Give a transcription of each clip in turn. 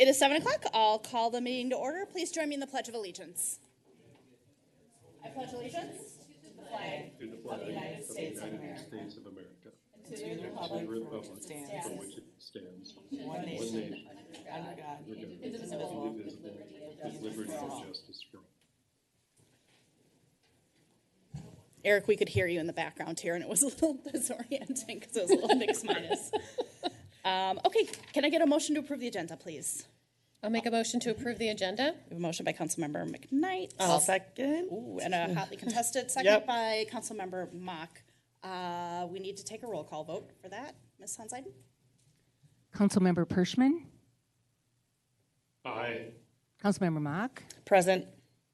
It is 7 o'clock. I'll call the meeting to order. Please join me in the Pledge of Allegiance. I pledge allegiance to the flag of the United States of America and to the republic for which it stands, one nation, under God, indivisible, with liberty and justice for all. Eric, we could hear you in the background here, and it was a little disorienting because it was a little mix minus. Okay, can I get a motion to approve the agenda, please? I'll make a motion to approve the agenda. We have a motion by Councilmember McKnight. I'll second. Ooh, and a hotly contested second by Councilmember Mock. We need to take a roll call vote for that. Ms. Hanseiden? Councilmember Pershman? Aye. Councilmember Mock? Present.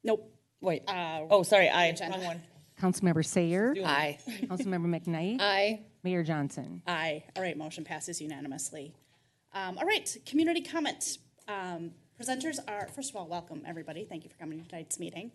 Nope. Wait. Sorry. Aye. Agenda. Wrong one. Councilmember Sayer? Aye. Councilmember McKnight? Aye. Mayor Johnson? Aye. All right, motion passes unanimously. All right, community comment. Presenters are, first of all, welcome everybody. Thank you for coming to tonight's meeting.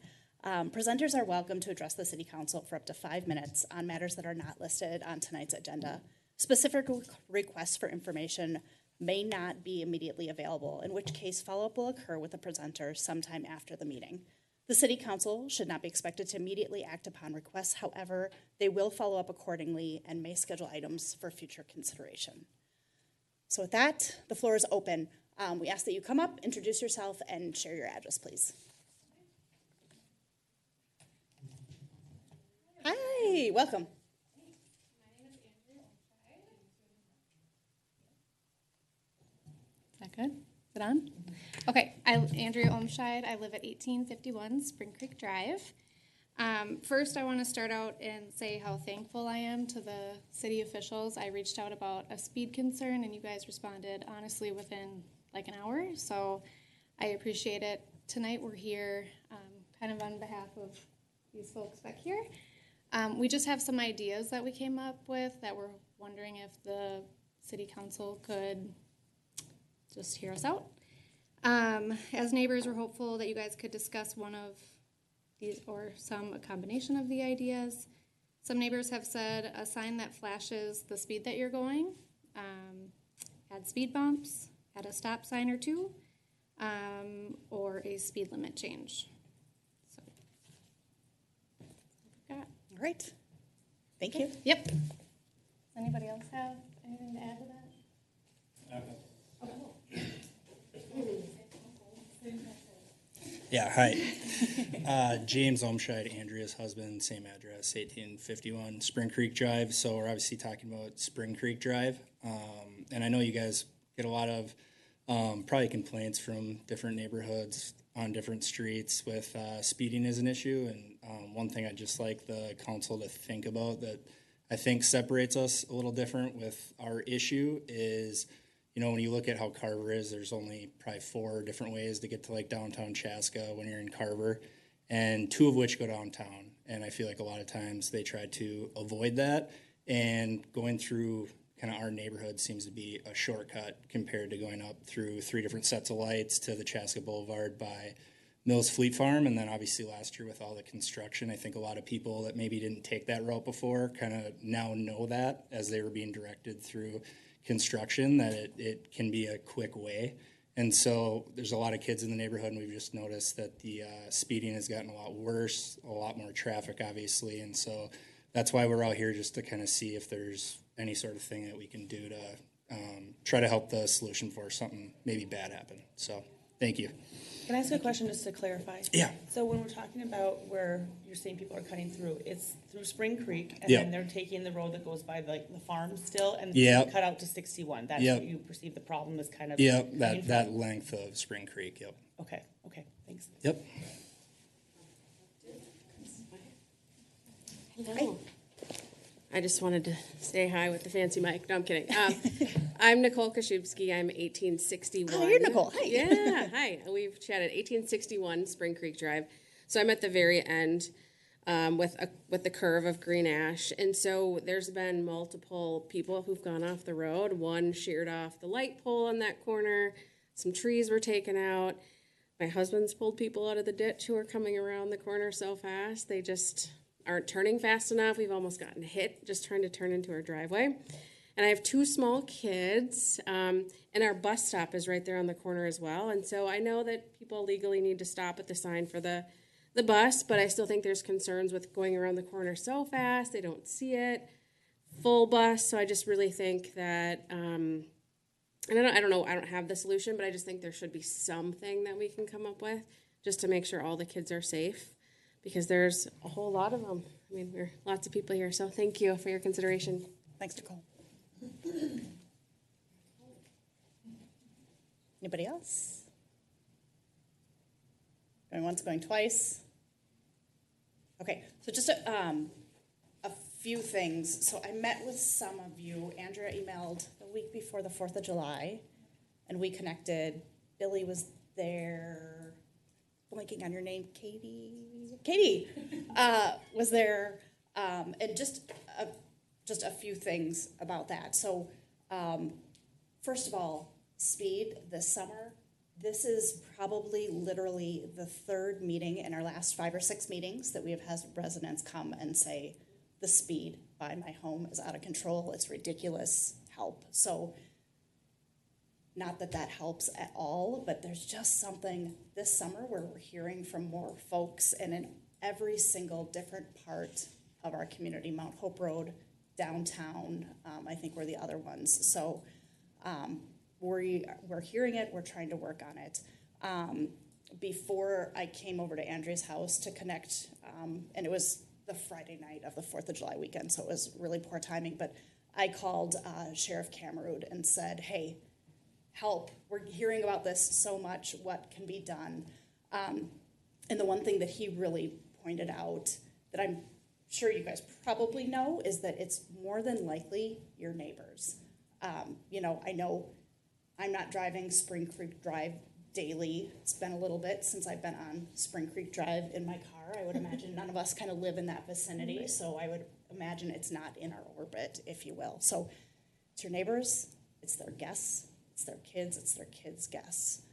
Presenters are welcome to address the City Council for up to 5 minutes on matters that are not listed on tonight's agenda. Specific requests for information may not be immediately available, in which case follow-up will occur with the presenter sometime after the meeting. The City Council should not be expected to immediately act upon requests. However, they will follow up accordingly and may schedule items for future consideration. So with that, the floor is open. We ask that you come up, introduce yourself, and share your address, please. Hi, welcome. Is that good? Is it on? Okay, I'm Andrea Olmscheid. I live at 1851 Spring Creek Drive. First, I want to start out and say how thankful I am to the city officials. I reached out about a speed concern, and you guys responded honestly within like an hour, so I appreciate it. Tonight we're here kind of on behalf of these folks back here. We just have some ideas that we came up with that we're wondering if the city council could just hear us out. As neighbors, we're hopeful that you guys could discuss one of these or a combination of the ideas. Some neighbors have said a sign that flashes the speed that you're going, add speed bumps, add a stop sign or two, or a speed limit change. So, got. All right. Thank you. Yep. Does anybody else have anything to add to that? Yeah, hi. James Olmscheid, Andrea's husband, same address, 1851 Spring Creek Drive. So we're obviously talking about Spring Creek Drive. And I know you guys get a lot of probably complaints from different neighborhoods on different streets with speeding is an issue. And one thing I'd just like the council to think about that I think separates us a little different with our issue is, you know, when you look at how Carver is, there's only probably 4 different ways to get to like downtown Chaska when you're in Carver, and 2 of which go downtown. And I feel like a lot of times they try to avoid that, and going through kind of our neighborhood seems to be a shortcut compared to going up through 3 different sets of lights to the Chaska Boulevard by Mills Fleet Farm. And then obviously last year with all the construction, I think a lot of people that maybe didn't take that route before kind of now know that as they were being directed through construction, that it can be a quick way. And so there's a lot of kids in the neighborhood, and we've just noticed that the speeding has gotten a lot worse, a lot more traffic, obviously. And so that's why we're out here, just to kind of see if there's any sort of thing that we can do to try to help the solution for something maybe bad happen. So thank you. Can I ask a question just to clarify? Yeah. So when we're talking about where you're saying people are cutting through, it's through Spring Creek, and Yep. then they're taking the road that goes by the farm still, and Yep. cut out to 61. That's Yep. what you perceive the problem is kind of. Yep, coming that from? length of Spring Creek, yep. Okay, thanks. Yep. Hello. I just wanted to say hi with the fancy mic. No, I'm kidding. I'm Nicole Kashubski. I'm 1861. Oh, you're Nicole. Hi. Yeah, hi. We've chatted 1861 Spring Creek Drive. So I'm at the very end with the curve of Green Ash. And so there's been multiple people who've gone off the road. One sheared off the light pole on that corner. Some trees were taken out. My husband's pulled people out of the ditch who are coming around the corner so fast. They just aren't turning fast enough. We've almost gotten hit just trying to turn into our driveway. And I have two small kids, and our bus stop is right there on the corner as well. And so I know that people legally need to stop at the sign for the bus, but I still think there's concerns with going around the corner so fast, they don't see it, full bus. So I just really think that, and I don't know, I don't have the solution, but I just think there should be something that we can come up with just to make sure all the kids are safe, because there's a whole lot of them. I mean, we're lots of people here, so thank you for your consideration. Thanks, Nicole. Anybody else? Going once, going twice? Okay, so just a few things. So I met with some of you. Andrea emailed the week before the 4th of July, and we connected. Billy was there. Blanking on your name, Katie was there, and just a few things about that. So, first of all, speed this summer. This is probably literally the third meeting in our last 5 or 6 meetings that we have had residents come and say, the speed by my home is out of control. It's ridiculous. Help. So, not that that helps at all, but there's just something this summer where we're hearing from more folks, and in every single different part of our community, Mount Hope Road, downtown, I think we're the other ones. So we're hearing it, we're trying to work on it. Before I came over to Andrea's house to connect, and it was the Friday night of the 4th of July weekend, so it was really poor timing, but I called Sheriff Cameroon and said, hey, help, we're hearing about this so much, what can be done? And the one thing that he really pointed out that I'm sure you guys probably know is that it's more than likely your neighbors. I know I'm not driving Spring Creek Drive daily. It's been a little bit since I've been on Spring Creek Drive in my car. I would imagine none of us kind of live in that vicinity, so I would imagine it's not in our orbit, if you will. So it's your neighbors, it's their guests, it's their kids, it's their kids' guests,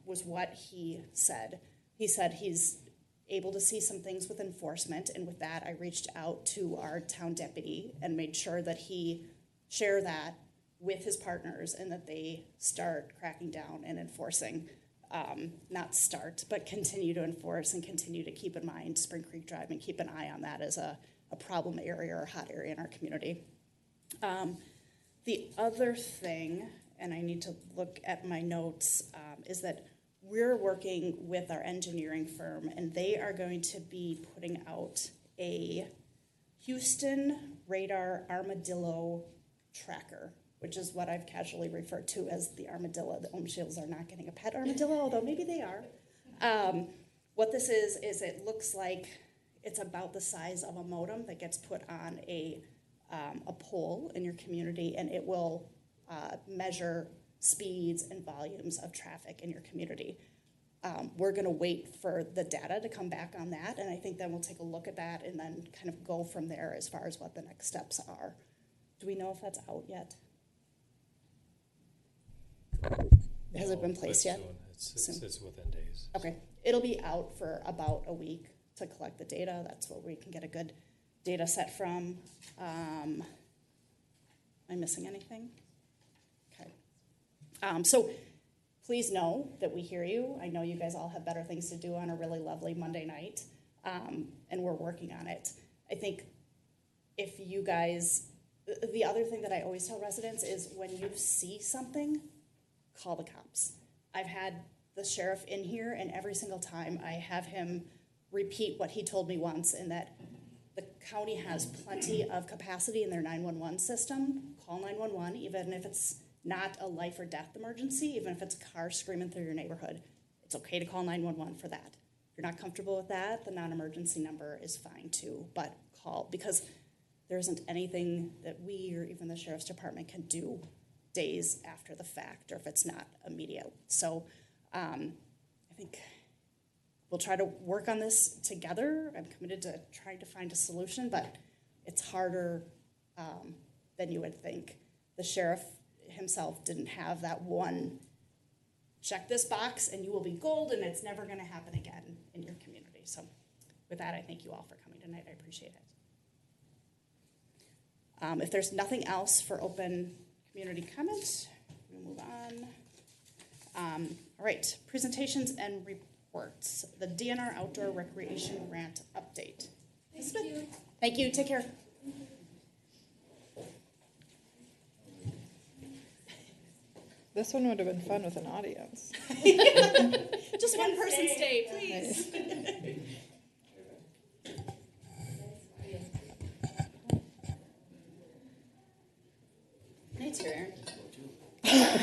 was what he said. He said he's able to see some things with enforcement, and with that, I reached out to our town deputy and made sure that he share that with his partners and that they start cracking down and enforcing, not start, but continue to enforce and continue to keep in mind Spring Creek Drive and keep an eye on that as a problem area or a hot area in our community. The other thing, and I need to look at my notes, is that we're working with our engineering firm, and they are going to be putting out a Houston radar armadillo tracker, which is what I've casually referred to as the armadillo. The Omshils are not getting a pet armadillo, although maybe they are. What this is it looks like it's about the size of a modem that gets put on a pole in your community, and it will measure speeds and volumes of traffic in your community. We're going to wait for the data to come back on that, and I think then we'll take a look at that and then kind of go from there as far as what the next steps are. Do we know if that's out yet? Has it been placed yet? It's within days. Okay, it'll be out for about a week to collect the data. That's what we can get a good data set from. Am I missing anything? Okay. So please know that we hear you. I know you guys all have better things to do on a really lovely Monday night, and we're working on it. I think if you guys, the other thing that I always tell residents is when you see something, call the cops. I've had the sheriff in here, and every single time I have him repeat what he told me once, in that the county has plenty of capacity in their 911 system. Call 911, even if it's not a life or death emergency, even if it's a car screaming through your neighborhood. It's okay to call 911 for that. If you're not comfortable with that, the non-emergency number is fine too, but call, because there isn't anything that we or even the sheriff's department can do days after the fact, or if it's not immediate. So I think we'll try to work on this together. I'm committed to trying to find a solution, but it's harder than you would think. The sheriff himself didn't have that one, check this box and you will be gold and it's never going to happen again in your community. So with that, I thank you all for coming tonight. I appreciate it. If there's nothing else for open community comment, we'll move on. All right, presentations and reports. The DNR Outdoor Recreation Grant update. Thank you. Take care. This one would have been fun with an audience. Just one person stay, please. Nate's here, Aaron.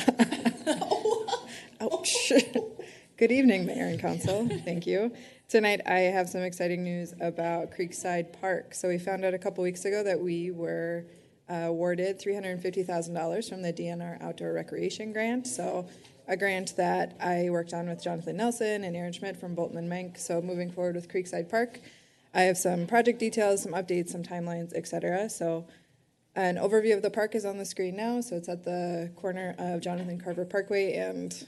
Ouch. Good evening, Mayor and Council. Thank you. Tonight I have some exciting news about Creekside Park. So we found out a couple weeks ago that we were awarded $350,000 from the DNR Outdoor Recreation Grant. So a grant that I worked on with Jonathan Nelson and Aaron Schmidt from Bolton and Menk. So moving forward with Creekside Park, I have some project details, some updates, some timelines, etc. So an overview of the park is on the screen now. So it's at the corner of Jonathan Carver Parkway and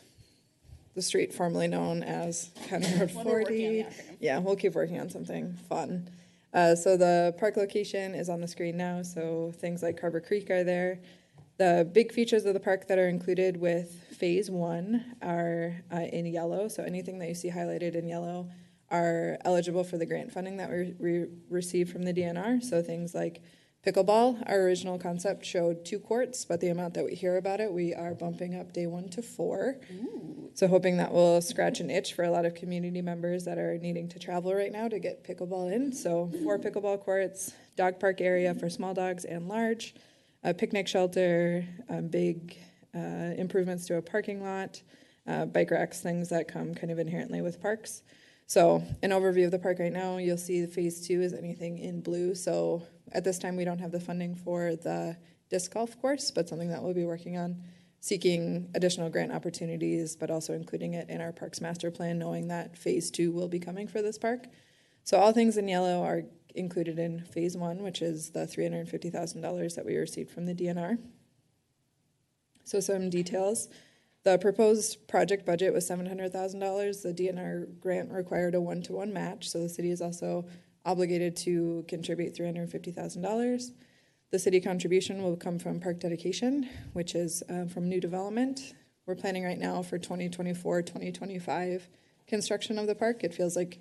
the street formerly known as County Road 40. When we're working on the acronym. Yeah, we'll keep working on something fun. So the park location is on the screen now, so things like Carver Creek are there. The big features of the park that are included with Phase 1 are in yellow, so anything that you see highlighted in yellow are eligible for the grant funding that we received from the DNR. So things like pickleball, our original concept showed 2 courts, but the amount that we hear about it, we are bumping up day 1 to 4. So hoping that will scratch an itch for a lot of community members that are needing to travel right now to get pickleball in. So 4 pickleball courts, dog park area for small dogs and large, a picnic shelter, big improvements to a parking lot, bike racks, things that come kind of inherently with parks. So an overview of the park right now, you'll see the Phase 2 is anything in blue. So at this time, we don't have the funding for the disc golf course, but something that we'll be working on, seeking additional grant opportunities, but also including it in our parks master plan, knowing that Phase 2 will be coming for this park. So all things in yellow are included in Phase 1, which is the $350,000 that we received from the DNR. So some details. The proposed project budget was $700,000. The DNR grant required a 1-to-1 match, so the city is also obligated to contribute $350,000. The city contribution will come from park dedication, which is from new development. We're planning right now for 2024, 2025 construction of the park. It feels like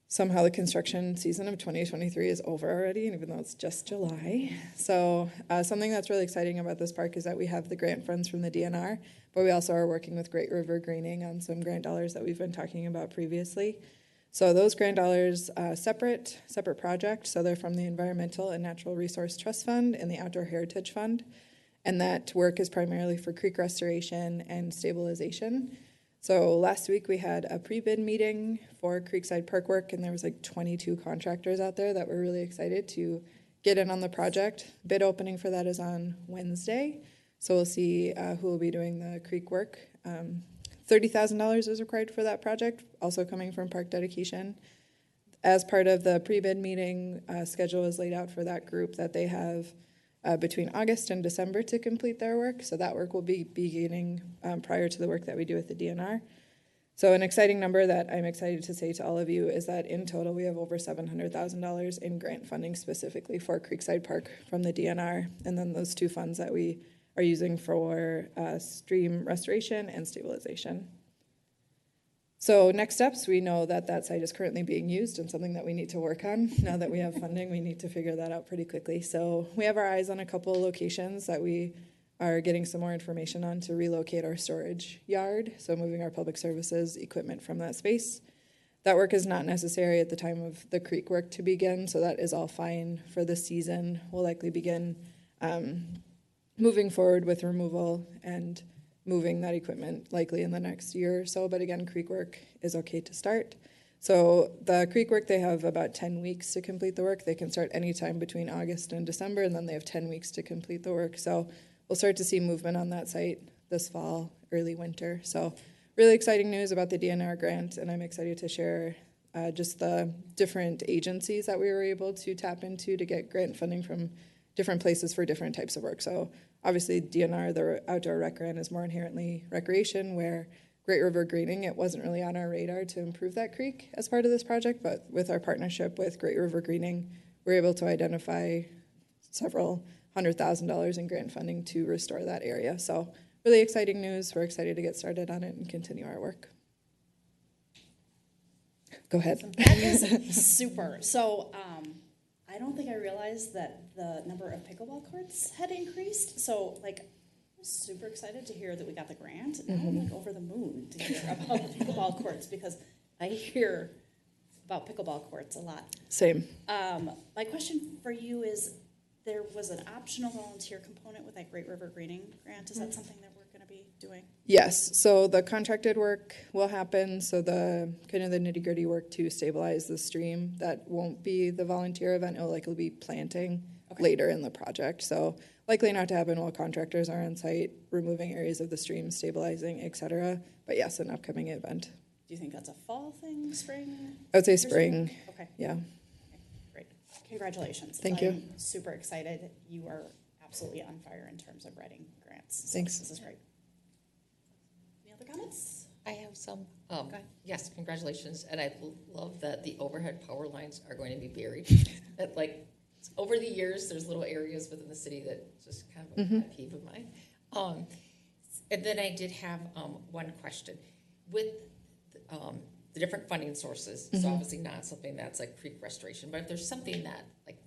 somehow the construction season of 2023 is over already, even though it's just July. So something that's really exciting about this park is that we have the grant funds from the DNR, but we also are working with Great River Greening on some grant dollars that we've been talking about previously. So those grant dollars, separate project. So they're from the Environmental and Natural Resource Trust Fund and the Outdoor Heritage Fund. And that work is primarily for creek restoration and stabilization. So last week we had a pre-bid meeting for Creekside Park work, and there was like 22 contractors out there that were really excited to get in on the project. Bid opening for that is on Wednesday. So we'll see who will be doing the creek work. $30,000 is required for that project, also coming from park dedication. As part of the pre-bid meeting, schedule is laid out for that group that they have between August and December to complete their work. So that work will be beginning prior to the work that we do with the DNR. So an exciting number that I'm excited to say to all of you is that in total we have over $700,000 in grant funding specifically for Creekside Park from the DNR, and then those 2 funds that we are using for stream restoration and stabilization. So next steps, we know that that site is currently being used and something that we need to work on. Now that we have funding, we need to figure that out pretty quickly. So we have our eyes on a couple of locations that we are getting some more information on to relocate our storage yard, so moving our public services equipment from that space. That work is not necessary at the time of the creek work to begin, so that is all fine for the season. We'll likely begin moving forward with removal and moving that equipment likely in the next year or so, but again, creek work is okay to start. So the creek work, they have about 10 weeks to complete the work. They can start anytime between August and December, and then they have 10 weeks to complete the work. So we'll start to see movement on that site this fall, early winter. So really exciting news about the DNR grant, and I'm excited to share just the different agencies that we were able to tap into to get grant funding from different places for different types of work. So obviously DNR, the outdoor rec grant, is more inherently recreation, where Great River Greening, it wasn't really on our radar to improve that creek as part of this project, but with our partnership with Great River Greening, we're able to identify several $100,000 in grant funding to restore that area. So really exciting news. We're excited to get started on it and continue our work. Go ahead. That is super. So I don't think I realized that the number of pickleball courts had increased. So like, I was super excited to hear that we got the grant. Now I'm like over the moon to hear about pickleball courts because I hear about pickleball courts a lot. Same. My question for you is, there was an optional volunteer component with that Great River Greening grant. Is that something that we're going to be doing? Yes, so the contracted work will happen, so the kind of the nitty-gritty work to stabilize the stream, that won't be the volunteer event, it'll likely be planting later in the project. So likely not to happen while contractors are on site, removing areas of the stream, stabilizing, et cetera. But yes, an upcoming event. Do you think that's a fall thing, spring? I would say spring, Okay, yeah. great. Congratulations. Thank you. I'm super excited. You are absolutely on fire in terms of writing grants. So Thanks. This is great. Any other comments? I have some. Yes, congratulations. And I love that the overhead power lines are going to be buried. That, like, over the years, there's little areas within the city that just kind of a pet peeve of mine. And then I did have one question. With the different funding sources, so obviously not something that's like creek restoration, but if there's something that, like,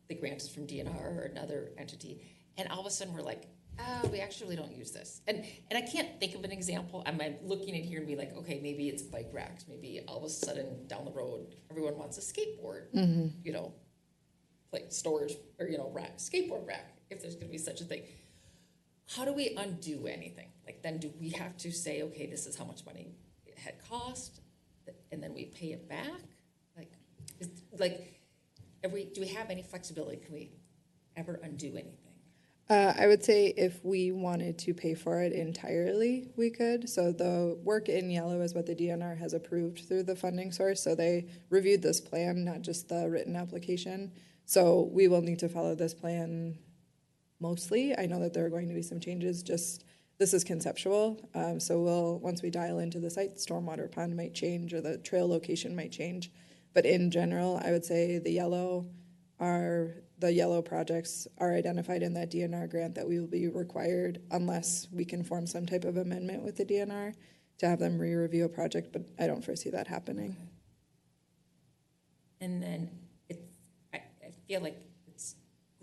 the grant is from DNR or another entity, and all of a sudden we're like, oh, we actually don't use this. And I can't think of an example. I'm looking in here and be like, okay, maybe it's bike racks. Maybe all of a sudden down the road, everyone wants a skateboard, you know, like storage or, you know, rack, skateboard rack, if there's going to be such a thing. How do we undo anything? Like, then do we have to say, okay, this is how much money it had cost, and then we pay it back? Do we have any flexibility? Can we ever undo anything? I would say if we wanted to pay for it entirely, we could. So the work in yellow is what the DNR has approved through the funding source. So they reviewed this plan, not just the written application. So we will need to follow this plan mostly. I know that there are going to be some changes, just this is conceptual. So once we dial into the site, stormwater pond might change or the trail location might change. But in general, I would say the yellow projects are identified in that DNR grant that we will be required, unless we can form some type of amendment with the DNR, to have them re-review a project, but I don't foresee that happening. And then I feel like it's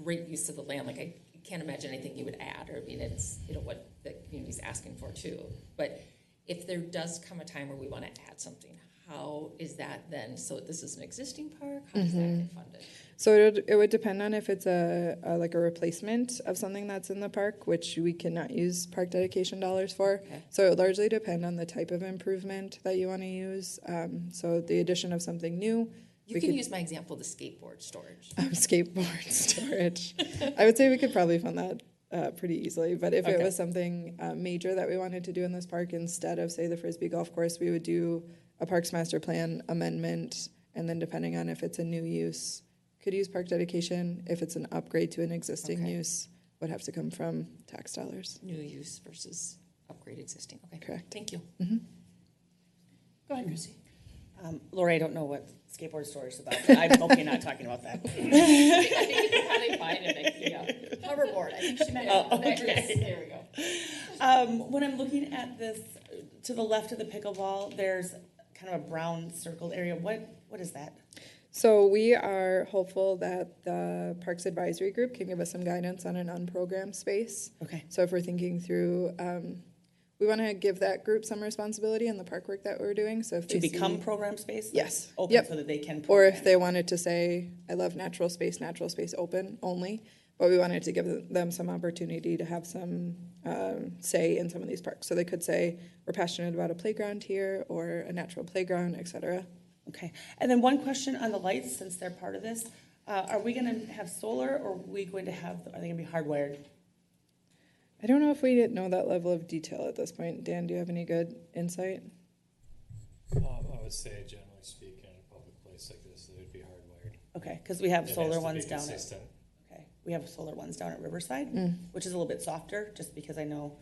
great use of the land. Like, I can't imagine anything you would add, or I mean, it's, you know, what the community's asking for too. But if there does come a time where we want to add something, how is that then? So this is an existing park. How does that get funded? So it would depend on if it's a replacement of something that's in the park, which we cannot use park dedication dollars for. Okay. So it would largely depend on the type of improvement that you want to use. So the addition of something new. You can use my example, the skateboard storage. Skateboard storage. I would say we could probably fund that pretty easily. But if it was something major that we wanted to do in this park, instead of, say, the Frisbee golf course, we would do a Parks Master Plan amendment, and then depending on if it's a new use, could use park dedication. If it's an upgrade to an existing use, would have to come from tax dollars. New use versus upgrade existing. Okay. Correct. Thank you. Go ahead, Chrissy. Lori, I don't know what skateboard storage is about, but I'm okay not talking about that. I think you can probably find it at IKEA. Hoverboard. I think she meant okay. There we go. When I'm looking at this, to the left of the pickleball, there's kind of a brown circled area. What is that? So we are hopeful that the Parks Advisory Group can give us some guidance on an unprogrammed space. Okay. So if we're thinking through, we want to give that group some responsibility in the park work that we're doing. So if To they become see, program space? Yes. Open Yep. so that they can or if program. they wanted to say, I love natural space open only, but we wanted to give them some opportunity to have some say in some of these parks. So they could say, we're passionate about a playground here or a natural playground, et cetera. Okay. And then one question on the lights, since they're part of this. Are we going to have solar, or are we going to have, are they going to be hardwired? I don't know if we know that level of detail at this point. Dan, do you have any good insight? I would say, generally speaking, in a public place like this, it would be hardwired. Okay, because we have It has solar to be ones down at, consistent. okay, we have solar ones down at Riverside, which is a little bit softer, just because I know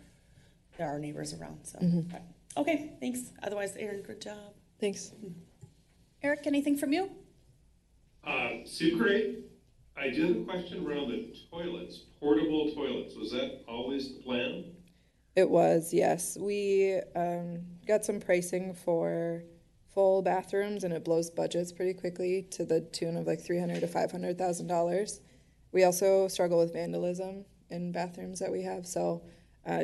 there are neighbors around, so. But, okay, thanks. Otherwise, Aaron, good job. Thanks. Eric, anything from you? Soup Crate, I do have a question around the toilets, portable toilets. Was that always the plan? It was, yes. We got some pricing for full bathrooms, and it blows budgets pretty quickly to the tune of like $300,000 to $500,000. We also struggle with vandalism in bathrooms that we have, so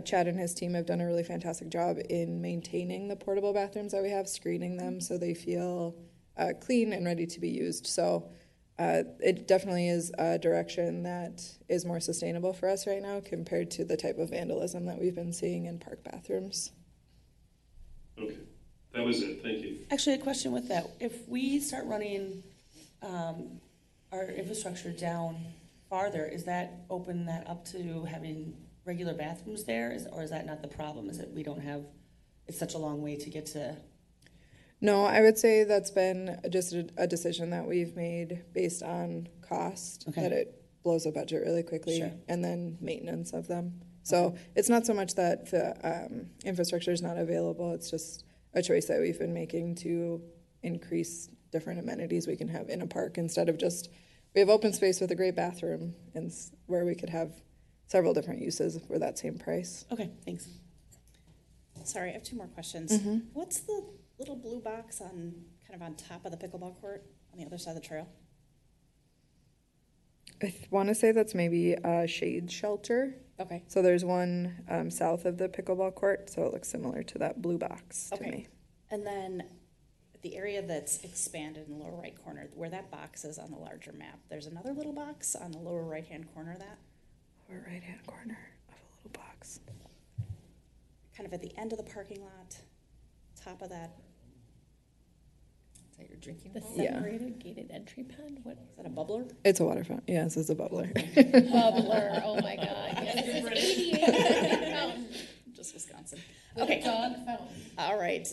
Chad and his team have done a really fantastic job in maintaining the portable bathrooms that we have, screening them so they feel clean and ready to be used. So it definitely is a direction that is more sustainable for us right now compared to the type of vandalism that we've been seeing in park bathrooms. Okay, that was it. Thank you. Actually, a question with that. If we start running our infrastructure down farther, is that open that up to having regular bathrooms there? Or is that not the problem? Is it we don't have, it's such a long way to get to? No, I would say that's been just a decision that we've made based on cost, Okay. that it blows a budget really quickly, Sure. and then maintenance of them. So it's not so much that the infrastructure is not available, it's just a choice that we've been making to increase different amenities we can have in a park instead of just, we have open space with a great bathroom and where we could have several different uses for that same price. Okay, thanks. Sorry, I have two more questions. What's the little blue box on, kind of on top of the pickleball court on the other side of the trail? I want to say that's maybe a shade shelter. Okay. So there's one south of the pickleball court, so it looks similar to that blue box to Okay. me. And then the area that's expanded in the lower right corner, where that box is on the larger map, there's another little box on the lower right-hand corner of that, Lower right-hand corner of a little box. kind of at the end of the parking lot, top of that. Is that your drinking The bowl? Yeah. separated gated entry pond? What? Is that a bubbler? It's a water fountain. Yes, it's a bubbler. Bubbler, oh my God. Yes, it's 88 fountain. Just Wisconsin. Okay. Okay, Dog fountain. all right.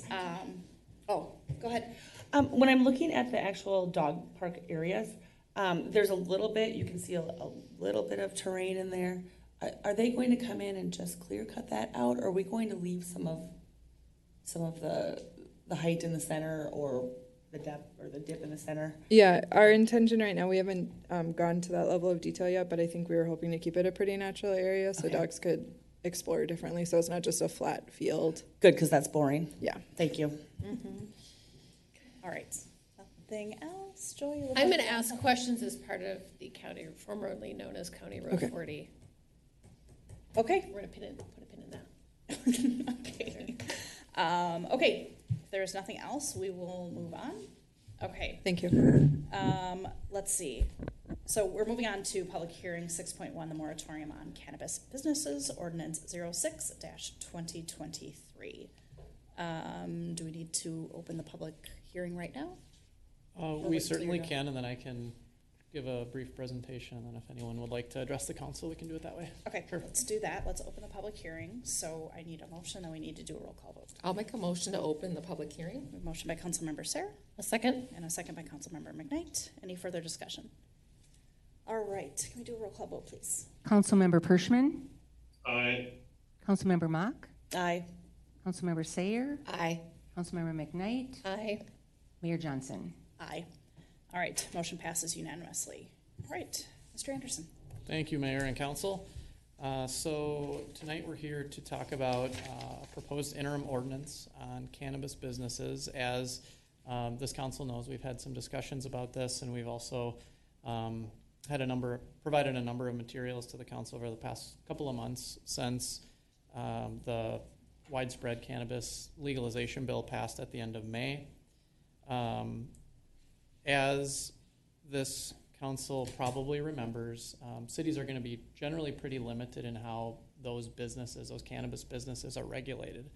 Oh, go ahead. When I'm looking at the actual dog park areas, there's a little bit, you can see a little bit of terrain in there. Are they going to come in and just clear cut that out, or are we going to leave some of the height in the center, or the depth or the dip in the center? Yeah, our intention right now, we haven't gone to that level of detail yet, but I think we were hoping to keep it a pretty natural area so Okay. dogs could explore differently, so it's not just a flat field. Good, because that's boring. Yeah. Thank you. All right. Nothing else? Joy, you look I'm like going to you have ask questions as part of the county, formerly known as County Road Okay. 40. Okay. We're going to put a pin in that. Okay. Okay. If there's nothing else, we will move on. Okay. Thank you. Let's see. So we're moving on to public hearing 6.1, the moratorium on cannabis businesses, ordinance 06-2023. Do we need to open the public hearing right now? wait We till certainly you're done. can, and then I can give a brief presentation, and then if anyone would like to address the council, we can do it that way. Okay, let's do that. Let's open the public hearing. So I need a motion, and we need to do a roll call vote. I'll make a motion to open the public hearing. A motion by Councilmember Sarah A second? and a second by Councilmember McKnight. Any further discussion? All right, can we do a roll call vote, please? Councilmember Pershman, Aye. Councilmember Mock, Aye. Councilmember Sayer, Aye. Councilmember McKnight, Aye. Mayor Johnson. Aye. All right, motion passes unanimously. All right, Mr. Anderson. Thank you, Mayor and Council. So tonight we're here to talk about a proposed interim ordinance on cannabis businesses. As this council knows, we've had some discussions about this, and we've also provided a number of materials to the council over the past couple of months since the widespread cannabis legalization bill passed at the end of May. As this council probably remembers, cities are going to be generally pretty limited in how those businesses, those cannabis businesses, are regulated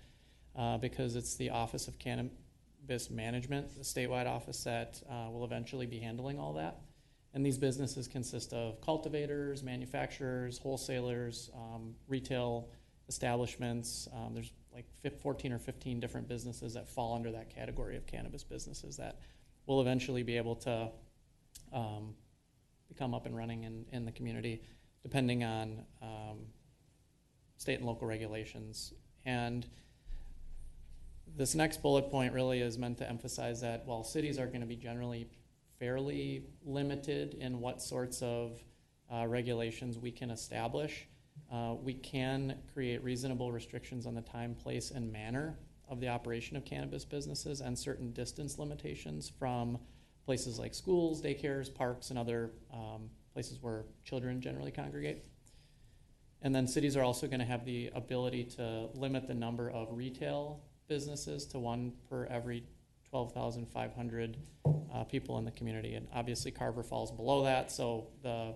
because it's the Office of Cannabis Management, the statewide office that will eventually be handling all that. And these businesses consist of cultivators, manufacturers, wholesalers, retail establishments. There's like 14 or 15 different businesses that fall under that category of cannabis businesses that will eventually be able to become up and running in the community, depending on state and local regulations. And this next bullet point really is meant to emphasize that while cities are going to be generally fairly limited in what sorts of regulations we can establish. We can create reasonable restrictions on the time, place, and manner of the operation of cannabis businesses and certain distance limitations from places like schools, daycares, parks, and other places where children generally congregate. And then cities are also going to have the ability to limit the number of retail businesses to one per every 12,500 people in the community. And obviously Carver falls below that, so the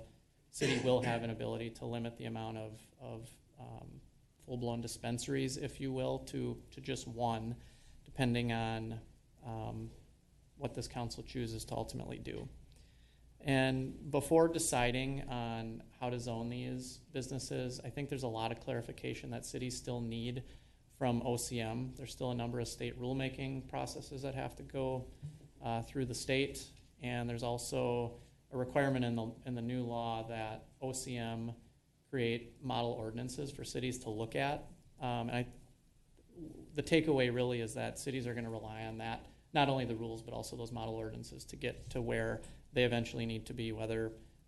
city will have an ability to limit the amount of full-blown dispensaries, if you will, to just one, depending on what this council chooses to ultimately do. And before deciding on how to zone these businesses, I think there's a lot of clarification that cities still need from OCM. There's still a number of state rulemaking processes that have to go through the state, and there's also a requirement in the new law that OCM create model ordinances for cities to look at. The takeaway really is that cities are going to rely on that, not only the rules, but also those model ordinances to get to where they eventually need to be,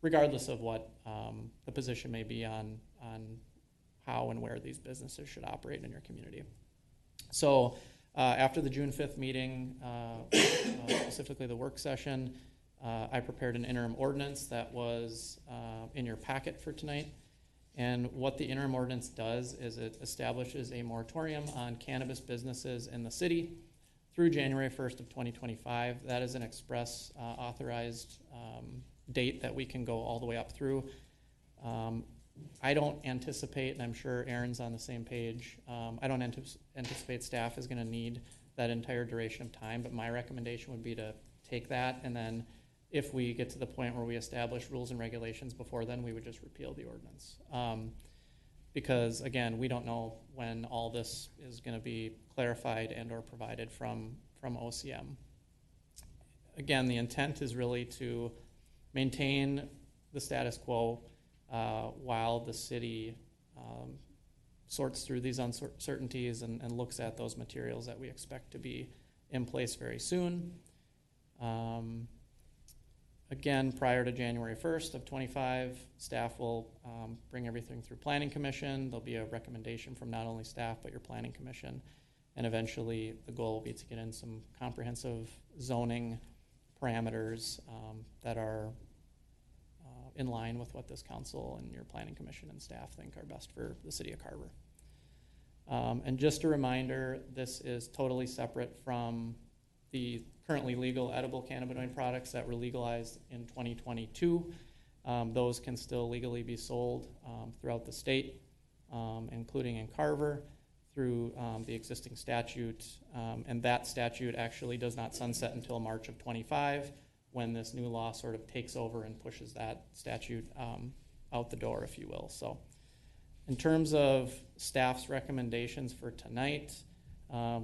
regardless of what the position may be on how and where these businesses should operate in your community. So after the June 5th meeting, specifically the work session, I prepared an interim ordinance that was in your packet for tonight. And what the interim ordinance does is it establishes a moratorium on cannabis businesses in the city through January 1st of 2025. That is an express authorized date that we can go all the way up through. I don't anticipate, and I'm sure Aaron's on the same page, I don't anticipate staff is going to need that entire duration of time, but my recommendation would be to take that, and then if we get to the point where we establish rules and regulations before then, we would just repeal the ordinance. Because again, we don't know when all this is going to be clarified and or provided from OCM. Again, the intent is really to maintain the status quo while the city sorts through these uncertainties and looks at those materials that we expect to be in place very soon. Again, prior to January 1st of 25, staff will bring everything through Planning Commission. There'll be a recommendation from not only staff, but your Planning Commission. And eventually, the goal will be to get in some comprehensive zoning parameters that are in line with what this council and your Planning Commission and staff think are best for the city of Carver. And just a reminder, this is totally separate from the currently legal edible cannabinoid products that were legalized in 2022. Those can still legally be sold throughout the state, including in Carver, through the existing statute. And that statute actually does not sunset until March of 25, when this new law sort of takes over and pushes that statute out the door, if you will. So in terms of staff's recommendations for tonight,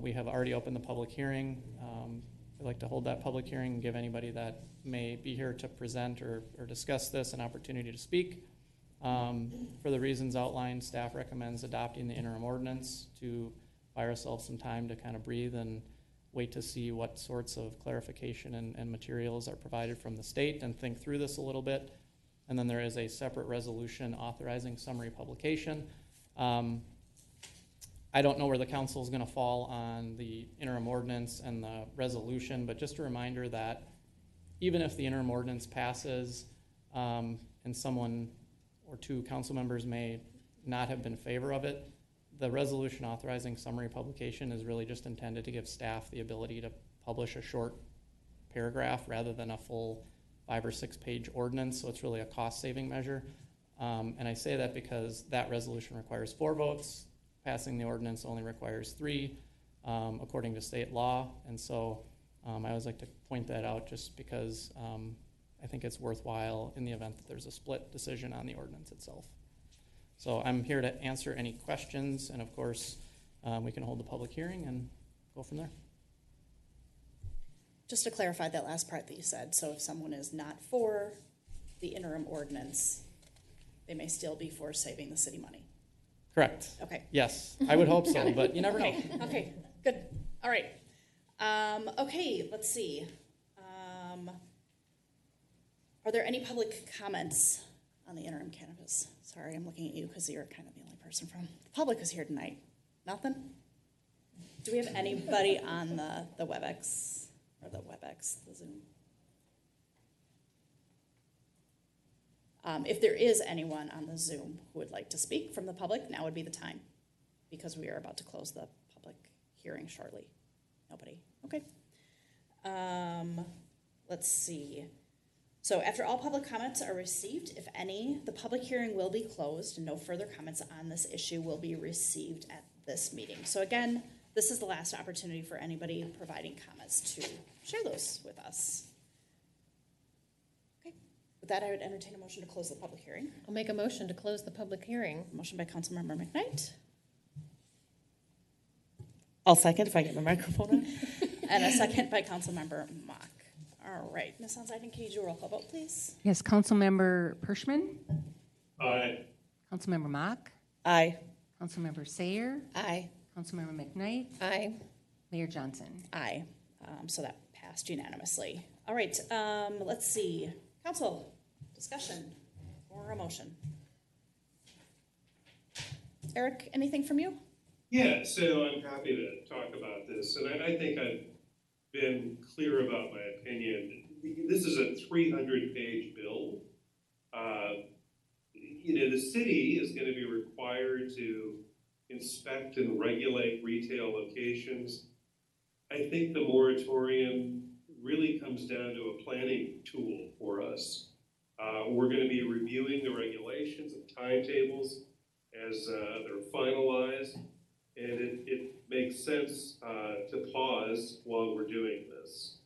we have already opened the public hearing. I'd like to hold that public hearing and give anybody that may be here to present or discuss this an opportunity to speak. For the reasons outlined, staff recommends adopting the interim ordinance to buy ourselves some time to kind of breathe and wait to see what sorts of clarification and materials are provided from the state and think through this a little bit. And then there is a separate resolution authorizing summary publication. I don't know where the council is going to fall on the interim ordinance and the resolution, but just a reminder that even if the interim ordinance passes and someone or two council members may not have been in favor of it, the resolution authorizing summary publication is really just intended to give staff the ability to publish a short paragraph rather than a full 5 or 6 page ordinance, so it's really a cost-saving measure. And I say that because that resolution requires 4 votes. Passing the ordinance only requires 3, according to state law. And so I always like to point that out just because I think it's worthwhile in the event that there's a split decision on the ordinance itself. So I'm here to answer any questions, and of course, we can hold the public hearing and go from there. Just to clarify that last part that you said, so if someone is not for the interim ordinance, they may still be for saving the city money. Correct. Okay. Yes, I would hope so, but you never know. Okay, good. All right. Okay, let's see. Are there any public comments on the interim cannabis? Sorry, I'm looking at you because you're kind of the only person from the public who's here tonight. Nothing? Do we have anybody on the WebEx, or the Zoom? If there is anyone on the Zoom who would like to speak from the public, now would be the time, because we are about to close the public hearing shortly. Nobody? Okay. Let's see. So after all public comments are received, if any, the public hearing will be closed and no further comments on this issue will be received at this meeting. So again, this is the last opportunity for anybody providing comments to share those with us. Okay. With that, I would entertain a motion to close the public hearing. I'll make a motion to close the public hearing. Motion by Councilmember McKnight I'll second if I get my microphone on. and a second by Councilmember Mock. All right, Ms. Hanseiden, can you do a roll call vote, please? Yes, Councilmember Pershman, Aye. Councilmember Mock, Aye. Councilmember Sayer, Aye. Councilmember McKnight, Aye. Mayor Johnson. Aye. So that passed unanimously. All right, let's see. Council, discussion or a motion? Eric, anything from you? Yeah, so I'm happy to talk about this, and I think I've been clear about my opinion. This is a 300-page bill. The city is going to be required to inspect and regulate retail locations. I think the moratorium really comes down to a planning tool for us. We're going to be reviewing the regulations and timetables as they're finalized. And it makes sense to pause while we're doing this.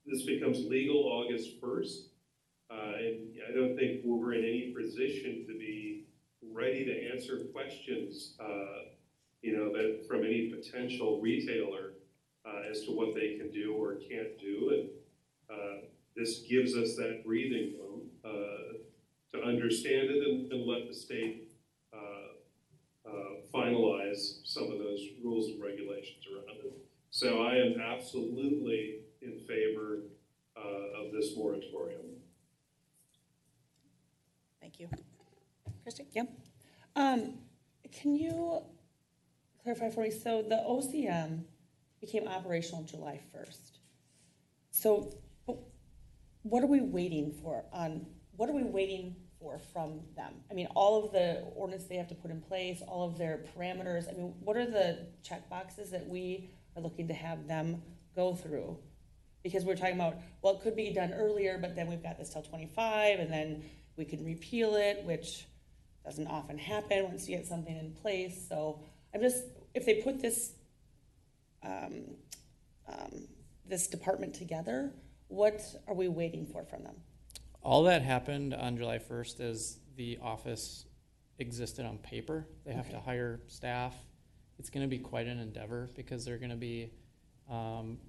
This becomes legal August 1st. And I don't think we're in any position to be ready to answer questions, that from any potential retailer as to what they can do or can't do. And this gives us that breathing room to understand it and let the state finalize some of those rules and regulations around it. So I am absolutely in favor of this moratorium. Thank you. Christy? Yep. Can you clarify for me? So the OCM became operational July 1st. So what are we waiting for from them? I mean, all of the ordinance they have to put in place, all of their parameters. I mean, what are the check boxes that we are looking to have them go through? Because we're talking about, well, it could be done earlier, but then we've got this till 25, and then we can repeal it, which doesn't often happen once you get something in place. So I'm just, if they put this this department together, what are we waiting for from them? All that happened on July 1st is the office existed on paper. They have to hire staff. It's going to be quite an endeavor because they're going to be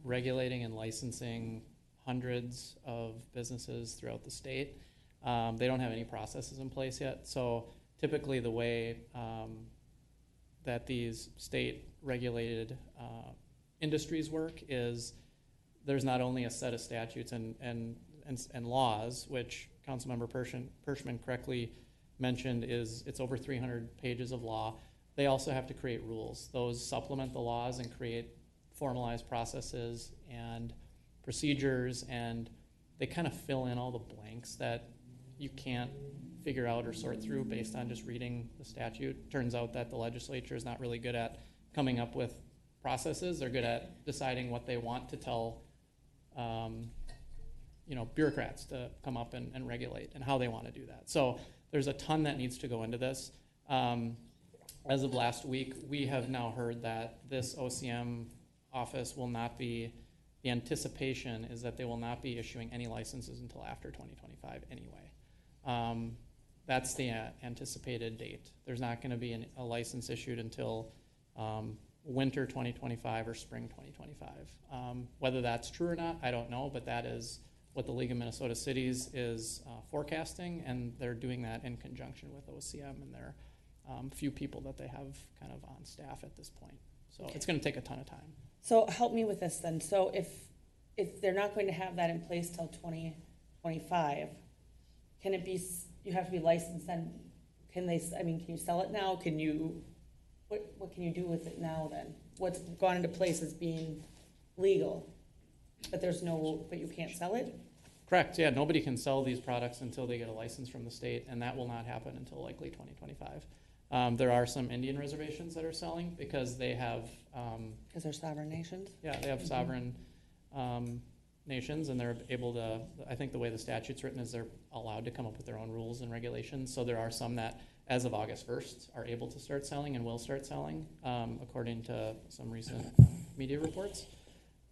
regulating and licensing hundreds of businesses throughout the state. They don't have any processes in place yet. So typically the way that these state-regulated industries work is there's not only a set of statutes and laws, which Councilmember Pershman correctly mentioned it's over 300 pages of law. They also have to create rules. Those supplement the laws and create formalized processes and procedures, and they kind of fill in all the blanks that you can't figure out or sort through based on just reading the statute. Turns out that the legislature is not really good at coming up with processes. They're good at deciding what they want to tell bureaucrats to come up and regulate and how they want to do that. So there's a ton that needs to go into this. As of last week, we have now heard that this OCM office will not be, the anticipation is that they will not be issuing any licenses until after 2025 anyway. That's the anticipated date. There's not going to be a license issued until winter 2025 or spring 2025. Whether that's true or not, I don't know, but that is what the League of Minnesota Cities is forecasting, and they're doing that in conjunction with OCM and their few people that they have kind of on staff at this point. So it's going to take a ton of time. So help me with this then. So if if they're not going to have that in place till 2025, can it be, you have to be licensed then? Can they, I mean, can you sell it now? Can you, what can you do with it now then? What's gone into place as being legal, but there's no, but you can't sell it? Correct, yeah, nobody can sell these products until they get a license from the state, and that will not happen until likely 2025. There are some Indian reservations that are selling because they have. Because they're sovereign nations? Yeah, they have sovereign nations, and they're able to, I think the way the statute's written is they're allowed to come up with their own rules and regulations. So there are some that, as of August 1st, are able to start selling and will start selling, according to some recent media reports.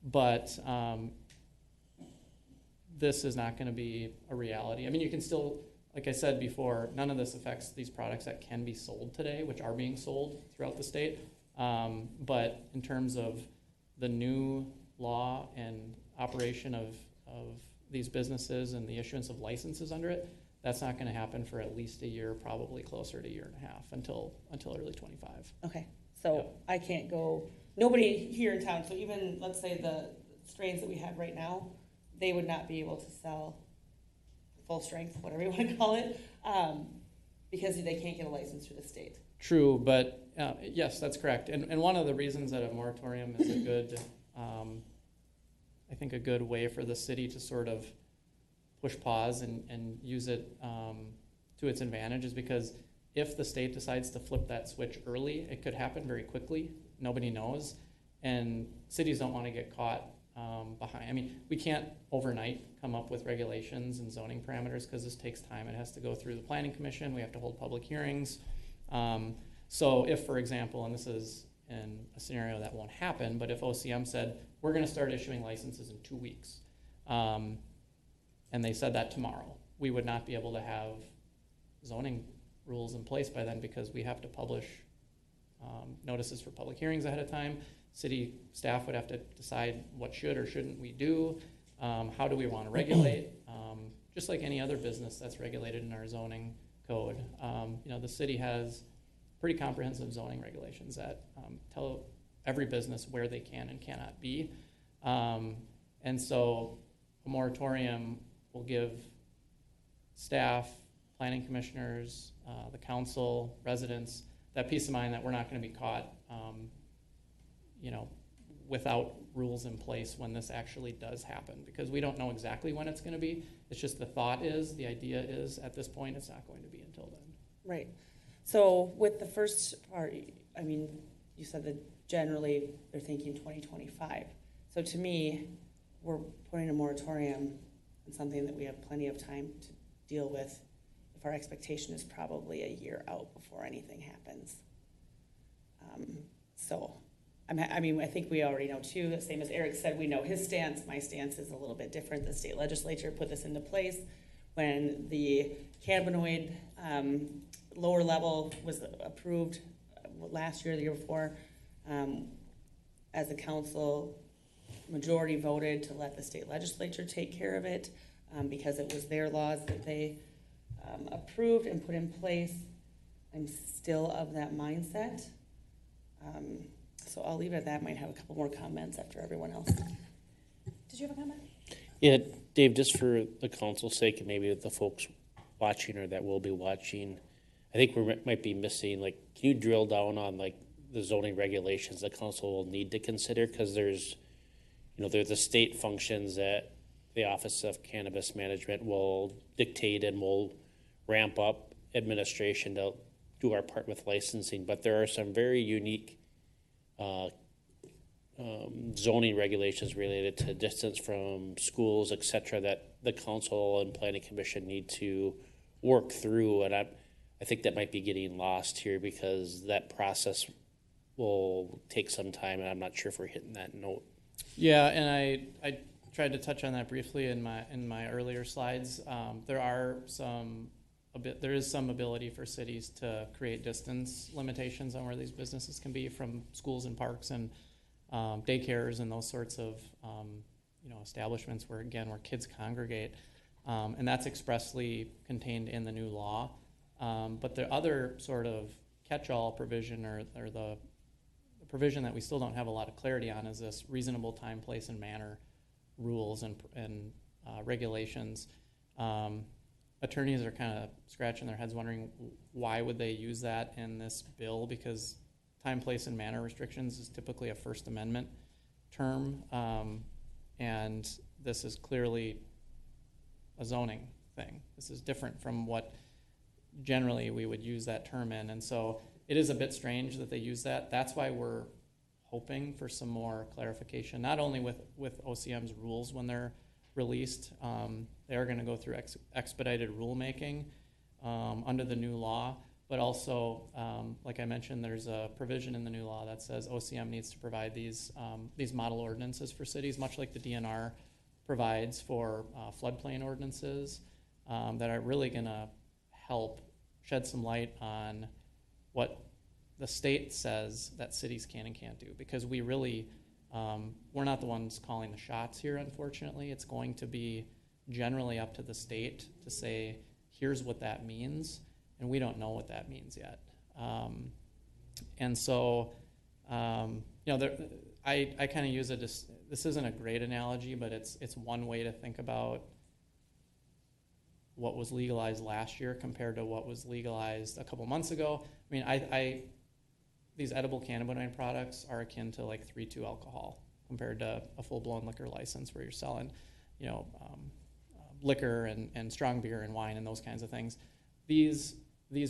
But this is not going to be a reality. I mean, you can still, like I said before, none of this affects these products that can be sold today, which are being sold throughout the state. But in terms of the new law and operation of these businesses and the issuance of licenses under it, that's not going to happen for at least a year, probably closer to a year and a half until early 25. Okay, so I can't go, nobody here in town, so even, let's say the strains that we have right now, they would not be able to sell full strength, whatever you want to call it, because they can't get a license through the state. True, but yes, that's correct. And one of the reasons that a moratorium is a good, I think a good way for the city to sort of push pause and use it to its advantage is because if the state decides to flip that switch early, it could happen very quickly. Nobody knows. And cities don't want to get caught behind. I mean, we can't overnight come up with regulations and zoning parameters because this takes time. It has to go through the planning commission. We have to hold public hearings. So if, for example, and this is in a scenario that won't happen, but if OCM said, we're going to start issuing licenses in 2 weeks, and they said that tomorrow, we would not be able to have zoning rules in place by then because we have to publish notices for public hearings ahead of time. City staff would have to decide what should or shouldn't we do, how do we want to regulate, just like any other business that's regulated in our zoning code. The city has pretty comprehensive zoning regulations that tell every business where they can and cannot be. And so a moratorium will give staff, planning commissioners, the council, residents, that peace of mind that we're not going to be caught without rules in place when this actually does happen, because we don't know exactly when it's going to be. It's just the idea is, at this point, it's not going to be until then. Right. So with the first part, I mean, you said that generally they're thinking 2025. So to me, we're putting a moratorium on something that we have plenty of time to deal with if our expectation is probably a year out before anything happens. I think we already know too, the same as Eric said, we know his stance. My stance is a little bit different. The state legislature put this into place when the cannabinoid lower level was approved last year, the year before. As a council, majority voted to let the state legislature take care of it because it was their laws that they approved and put in place. I'm still of that mindset. So I'll leave it at that. Might have a couple more comments after everyone else. Did you have a comment? Yeah, Dave, just for the council's sake and maybe the folks watching or that will be watching, I think we might be missing, can you drill down on the zoning regulations the council will need to consider? Because there's the state functions that the Office of Cannabis Management will dictate and will ramp up administration to do our part with licensing, but there are some very unique zoning regulations related to distance from schools, et cetera, that the council and planning commission need to work through. And I think that might be getting lost here because that process will take some time, and I'm not sure if we're hitting that note. Yeah, and I tried to touch on that briefly in my earlier slides. There is some ability for cities to create distance limitations on where these businesses can be from schools and parks and daycares and those sorts of establishments where kids congregate, and that's expressly contained in the new law. But the other sort of catch-all provision or the provision that we still don't have a lot of clarity on is this reasonable time, place, and manner rules and regulations. Attorneys are kind of scratching their heads wondering why would they use that in this bill, because time, place, and manner restrictions is typically a First Amendment term, and this is clearly a zoning thing. This is different from what generally we would use that term in, and so it is a bit strange that they use that. That's why we're hoping for some more clarification, not only with OCM's rules when they're released. They are going to go through expedited rulemaking under the new law, but also, like I mentioned, there's a provision in the new law that says OCM needs to provide these model ordinances for cities, much like the DNR provides for floodplain ordinances, that are really going to help shed some light on what the state says that cities can and can't do, because we really, we're not the ones calling the shots here, unfortunately. It's going to be generally up to the state to say, here's what that means, and we don't know what that means yet. And so, I kind of use it as, this isn't a great analogy, but it's one way to think about what was legalized last year compared to what was legalized a couple months ago. I mean, these edible cannabinoid products are akin to like 3,2 alcohol compared to a full-blown liquor license where you're selling, liquor and strong beer and wine and those kinds of things. These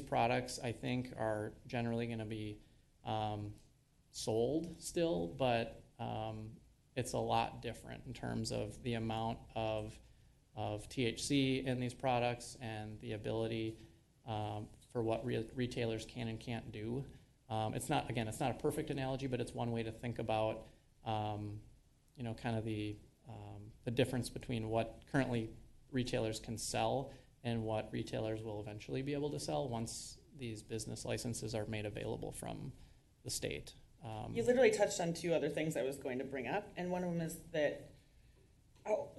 products, I think, are generally going to be sold still, but it's a lot different in terms of the amount of THC in these products and the ability for what retailers can and can't do. It's not a perfect analogy, but it's one way to think about, kind of the difference between what currently retailers can sell and what retailers will eventually be able to sell once these business licenses are made available from the state. You literally touched on two other things I was going to bring up, and one of them is that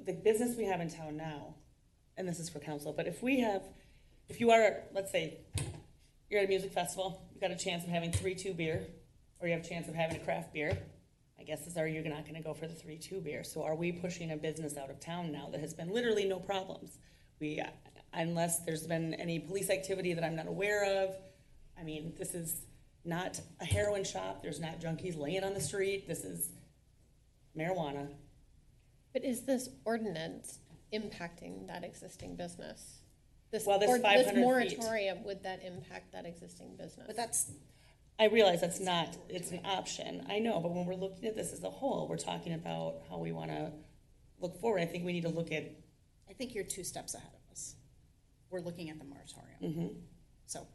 the business we have in town now, and this is for council, but if you are, let's say, you're at a music festival, you've got a chance of having 3-2 beer, or you have a chance of having a craft beer, I guess you're not going to go for the 3-2 beer. So are we pushing a business out of town now that has been literally no problems? Unless there's been any police activity that I'm not aware of. I mean, this is not a heroin shop. There's not junkies laying on the street. This is marijuana. But is this ordinance impacting that existing business? This 500 feet. moratorium, would that impact that existing business? But I realize it's an option. I know, but when we're looking at this as a whole, we're talking about how we want to look forward. I think we need to look at. I think you're 2 steps ahead of us. We're looking at the moratorium. Mm-hmm. So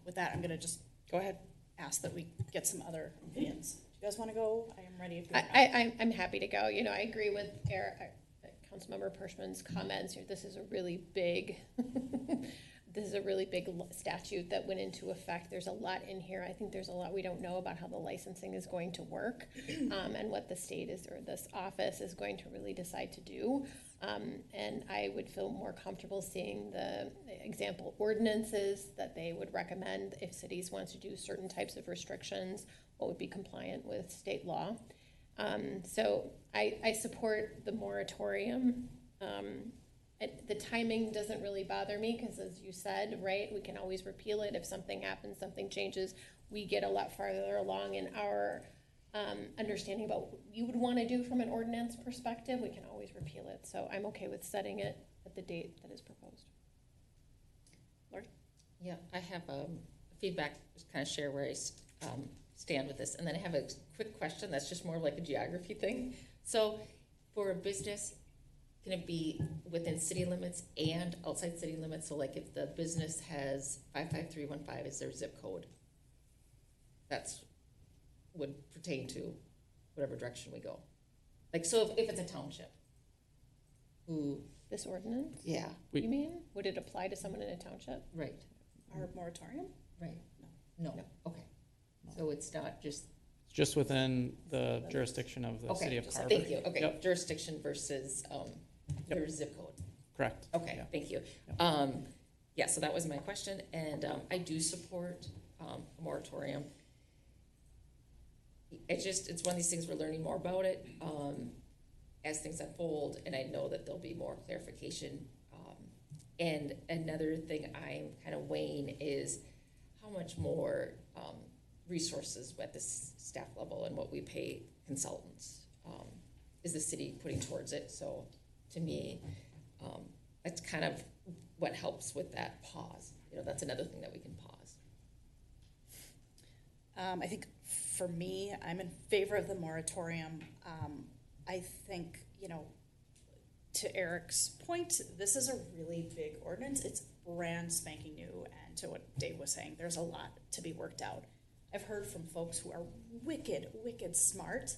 with that, I'm going to just go ahead. Ask that we get some other opinions. Do you guys want to go? I am ready if you want. I'm happy to go. I agree with Councilmember Pershman's comments. This is a really big statute that went into effect. There's a lot in here. I think there's a lot we don't know about how the licensing is going to work, and what the state or this office is going to really decide to do. And I would feel more comfortable seeing the example ordinances that they would recommend if cities want to do certain types of restrictions, what would be compliant with state law. So I support the moratorium. The timing doesn't really bother me because, as you said, right, we can always repeal it if something happens, something changes. We get a lot farther along in our understanding about what you would want to do from an ordinance perspective. We can always repeal it. So I'm okay with setting it at the date that is proposed. Lori? Yeah, I have feedback, just kind of share where I stand with this. And then I have a quick question that's just more like a geography thing. So for a business, can it be within city limits and outside city limits? So like if the business has 55315 is their zip code, that's would pertain to whatever direction we go. Like, so if it's a township. This ordinance? Yeah. You mean? Would it apply to someone in a township? Right. Our moratorium? Right. No. Okay. So it's not just. It's just within the jurisdiction of the city of Carver. Thank you. Okay. Yep. Jurisdiction versus their zip code. Correct. Okay. Yeah. Thank you. Yeah. So that was my question, and I do support a moratorium. It's one of these things we're learning more about it. as things unfold, and I know that there'll be more clarification. And another thing I'm kind of weighing is how much more resources at this staff level and what we pay consultants is the city putting towards it. So to me, that's kind of what helps with that pause. You know, that's another thing that we can pause. I think for me, I'm in favor of the moratorium. I think, you know, to Eric's point, this is a really big ordinance. It's brand spanking new, and to what Dave was saying, there's a lot to be worked out. I've heard from folks who are wicked smart,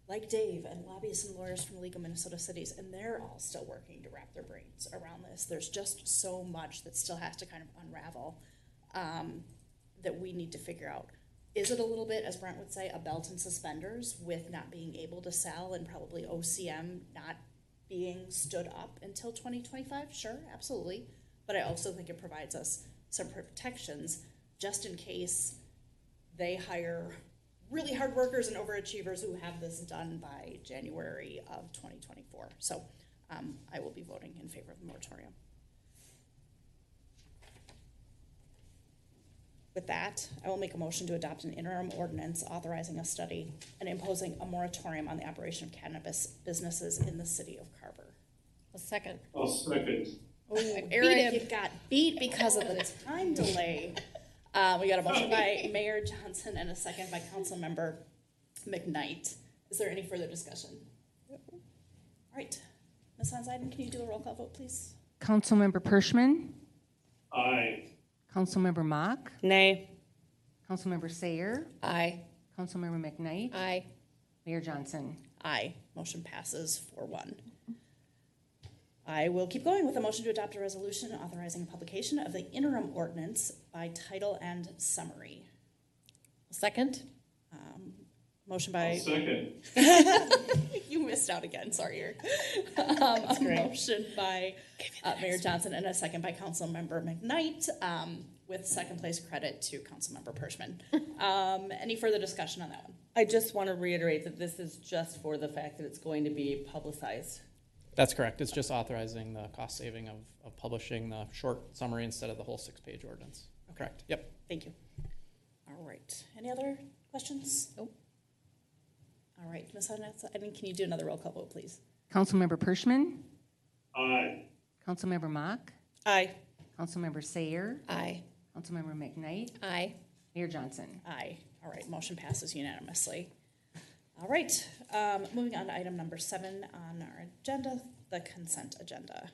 like Dave, and lobbyists and lawyers from the League of Minnesota Cities, and they're all still working to wrap their brains around this. There's just so much that still has to kind of unravel that we need to figure out. Is it a little bit, as Brent would say, a belt and suspenders with not being able to sell and probably OCM not being stood up until 2025? Sure, absolutely. But I also think it provides us some protections just in case they hire really hard workers and overachievers who have this done by January of 2024. So I will be voting in favor of the moratorium. With that, I will make a motion to adopt an interim ordinance authorizing a study and imposing a moratorium on the operation of cannabis businesses in the city of Carver. A second. I'll second. Oh, Eric, you got beat because of the time delay. We got a motion by Mayor Johnson and a second by Councilmember McKnight. Is there any further discussion? All right. Ms. Hanseiden, can you do a roll call vote, please? Councilmember Pershman, Aye. Councilmember Mock, Nay. Councilmember Sayer, Aye. Councilmember McKnight, Aye. Mayor Johnson. Aye. Motion passes 4-1. I will keep going with a motion to adopt a resolution authorizing publication of the interim ordinance by title and summary. Second. Motion I'll by... second. You missed out again, sorry, Eric. A motion by Mayor Johnson and a second by Councilmember McKnight, with second place credit to Councilmember Pershman. Any further discussion on that one? I just want to reiterate that this is just for the fact that it's going to be publicized. That's correct. It's just authorizing the cost saving of publishing the short summary instead of the whole 6-page ordinance. Okay. Correct. Yep. Thank you. All right. Any other questions? Nope. All right. Ms. Hanseiden, can you do another roll call vote, please? Councilmember Pershman, Aye. Councilmember Mock, Aye. Councilmember Sayer, Aye. Councilmember McKnight, Aye. Mayor Johnson. Aye. All right. Motion passes unanimously. All right. Moving on to item number 7 on our agenda, the consent agenda.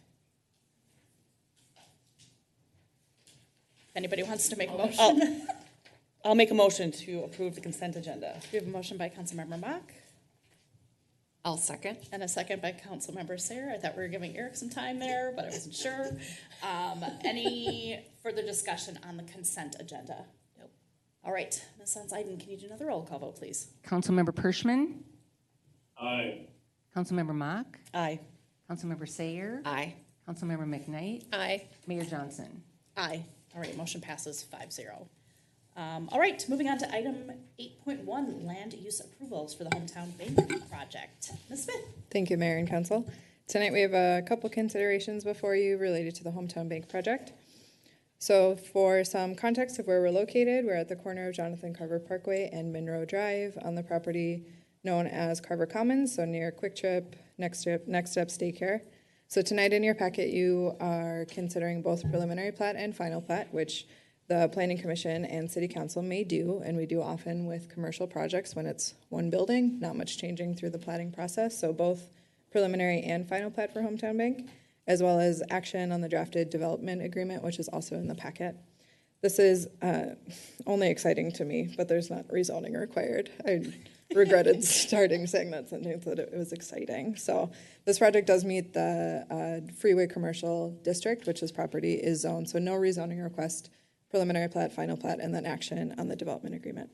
If anybody wants to make a motion. I'll make a motion to approve the consent agenda. We have a motion by Councilmember Mock I'll second. and a second by Councilmember Sayer. I thought we were giving Eric some time there, but I wasn't sure. Any further discussion on the consent agenda? Nope. All right. Ms. Hanseiden, can you do another roll call vote, please? Councilmember Pershman, Aye. Councilmember Mock, Aye. Councilmember Sayer, Aye. Councilmember McKnight, Aye. Mayor Johnson. Aye. All right. Motion passes 5-0. All right, moving on to item 8.1, land use approvals for the Hometown Bank project. Ms. Smith. Thank you, Mayor and Council. Tonight we have a couple considerations before you related to the Hometown Bank project. So for some context of where we're located, we're at the corner of Jonathan Carver Parkway and Monroe Drive on the property known as Carver Commons, so near Quick Trip, Next Step Daycare. So tonight in your packet, you are considering both preliminary plat and final plat, which the Planning Commission and City Council may do, and we do often with commercial projects when it's one building, not much changing through the platting process. So both preliminary and final plat for Hometown Bank, as well as action on the drafted development agreement, which is also in the packet. This is only exciting to me, but there's not rezoning required. I regretted starting saying that sentence, that it was exciting. So this project does meet the Freeway Commercial District, which this property is zoned, so no rezoning request, preliminary plat, final plat, and then action on the development agreement.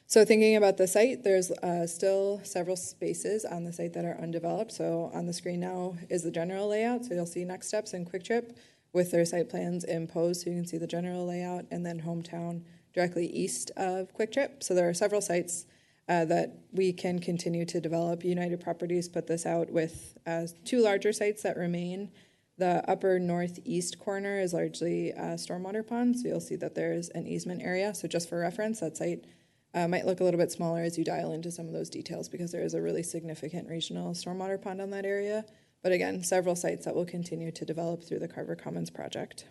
So thinking about the site, there's still several spaces on the site that are undeveloped. So on the screen now is the general layout. So you'll see Next Steps and Quick Trip with their site plans imposed, so you can see the general layout, and then Hometown directly east of Quick Trip. So there are several sites that we can continue to develop. United Properties put this out with 2 larger sites that remain. The upper northeast corner is largely stormwater ponds, so you'll see that there's an easement area. So just for reference, that site might look a little bit smaller as you dial into some of those details because there is a really significant regional stormwater pond on that area. But again, several sites that will continue to develop through the Carver Commons project.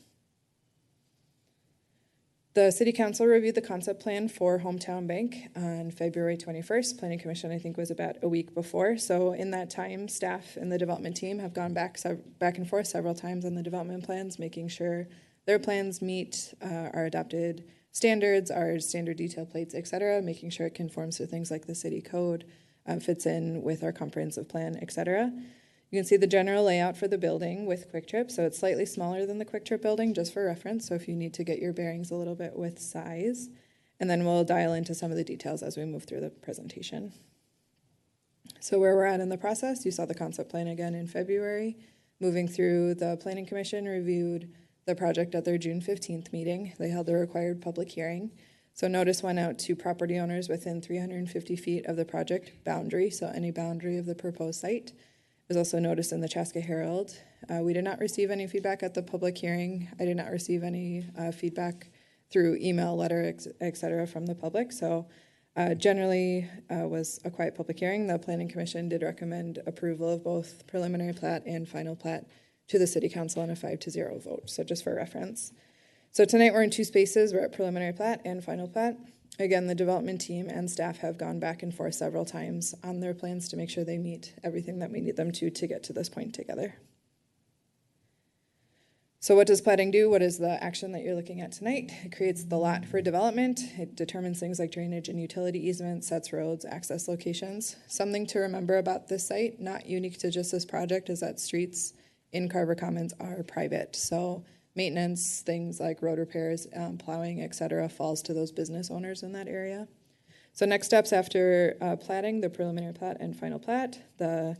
The City Council reviewed the concept plan for Hometown Bank on February 21st. Planning Commission, I think, was about a week before. So in that time, staff and the development team have gone back and forth several times on the development plans, making sure their plans meet our adopted standards, our standard detail plates, et cetera, making sure it conforms to things like the city code, fits in with our comprehensive plan, et cetera. You can see the general layout for the building with Quick Trip. So it's slightly smaller than the Quick Trip building, just for reference. So if you need to get your bearings a little bit with size, and then we'll dial into some of the details as we move through the presentation. So where we're at in the process, you saw the concept plan again in February. Moving through, the Planning Commission reviewed the project at their June 15th meeting. They held the required public hearing. So notice went out to property owners within 350 feet of the project boundary, so any boundary of the proposed site. Was also noticed in the Chaska Herald. We did not receive any feedback at the public hearing. I did not receive any feedback through email, letter, et cetera, from the public. So generally was a quiet public hearing. The Planning Commission did recommend approval of both preliminary plat and final plat to the City Council on a 5-0 vote. So just for reference. So tonight we're in 2 spaces. We're at preliminary plat and final plat. Again, the development team and staff have gone back and forth several times on their plans to make sure they meet everything that we need them to get to this point together. So what does platting do? What is the action that you're looking at tonight? It creates the lot for development. It determines things like drainage and utility easements, sets roads, access locations. Something to remember about this site, not unique to just this project, is that streets in Carver Commons are private. So maintenance, things like road repairs, plowing, et cetera, falls to those business owners in that area. So next steps after platting, the preliminary plat and final plat, the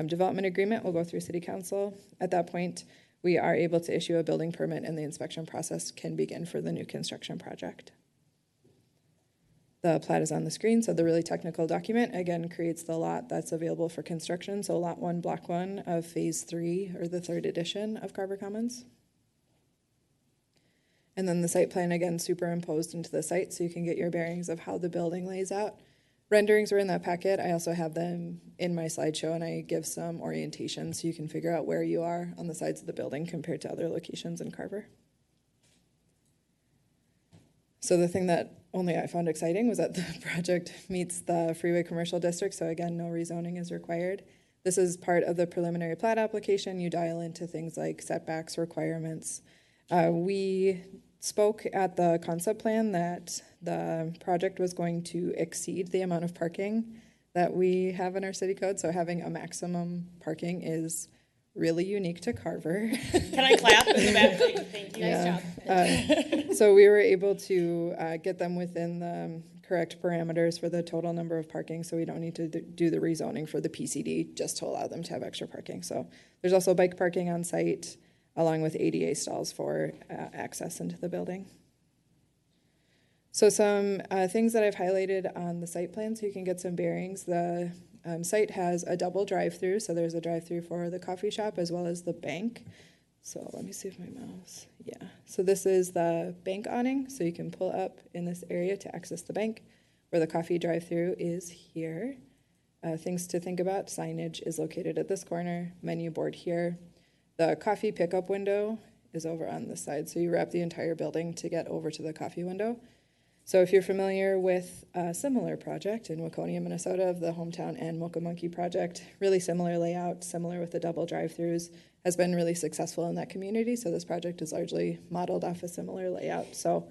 development agreement will go through City Council. At that point, we are able to issue a building permit and the inspection process can begin for the new construction project. The plat is on the screen, so the really technical document, again, creates the lot that's available for construction. So lot 1, block 1 of phase 3, or the 3rd edition of Carver Commons. And then the site plan, again, superimposed into the site so you can get your bearings of how the building lays out. Renderings are in that packet. I also have them in my slideshow, and I give some orientation so you can figure out where you are on the sides of the building compared to other locations in Carver. So the thing that only I found exciting was that the project meets the freeway commercial district, so again, no rezoning is required. This is part of the preliminary plat application. You dial into things like setbacks, requirements. We spoke at the concept plan that the project was going to exceed the amount of parking that we have in our city code. So having a maximum parking is really unique to Carver. Can I clap in the back? Thank you. Yeah. Nice job. So we were able to get them within the correct parameters for the total number of parking, so we don't need to do the rezoning for the PCD just to allow them to have extra parking. So there's also bike parking on site, along with ADA stalls for access into the building. So some things that I've highlighted on the site plan so you can get some bearings. The site has a double drive-through, so there's a drive-through for the coffee shop as well as the bank. So let me see if my mouse, yeah. So this is the bank awning, so you can pull up in this area to access the bank, where the coffee drive-through is here. Things to think about, signage is located at this corner, menu board here. The coffee pickup window is over on this side, so you wrap the entire building to get over to the coffee window. So if you're familiar with a similar project in Waconia, Minnesota, of the Hometown and Mocha Monkey project, really similar layout, similar with the double drive-throughs, has been really successful in that community. So this project is largely modeled off a similar layout. So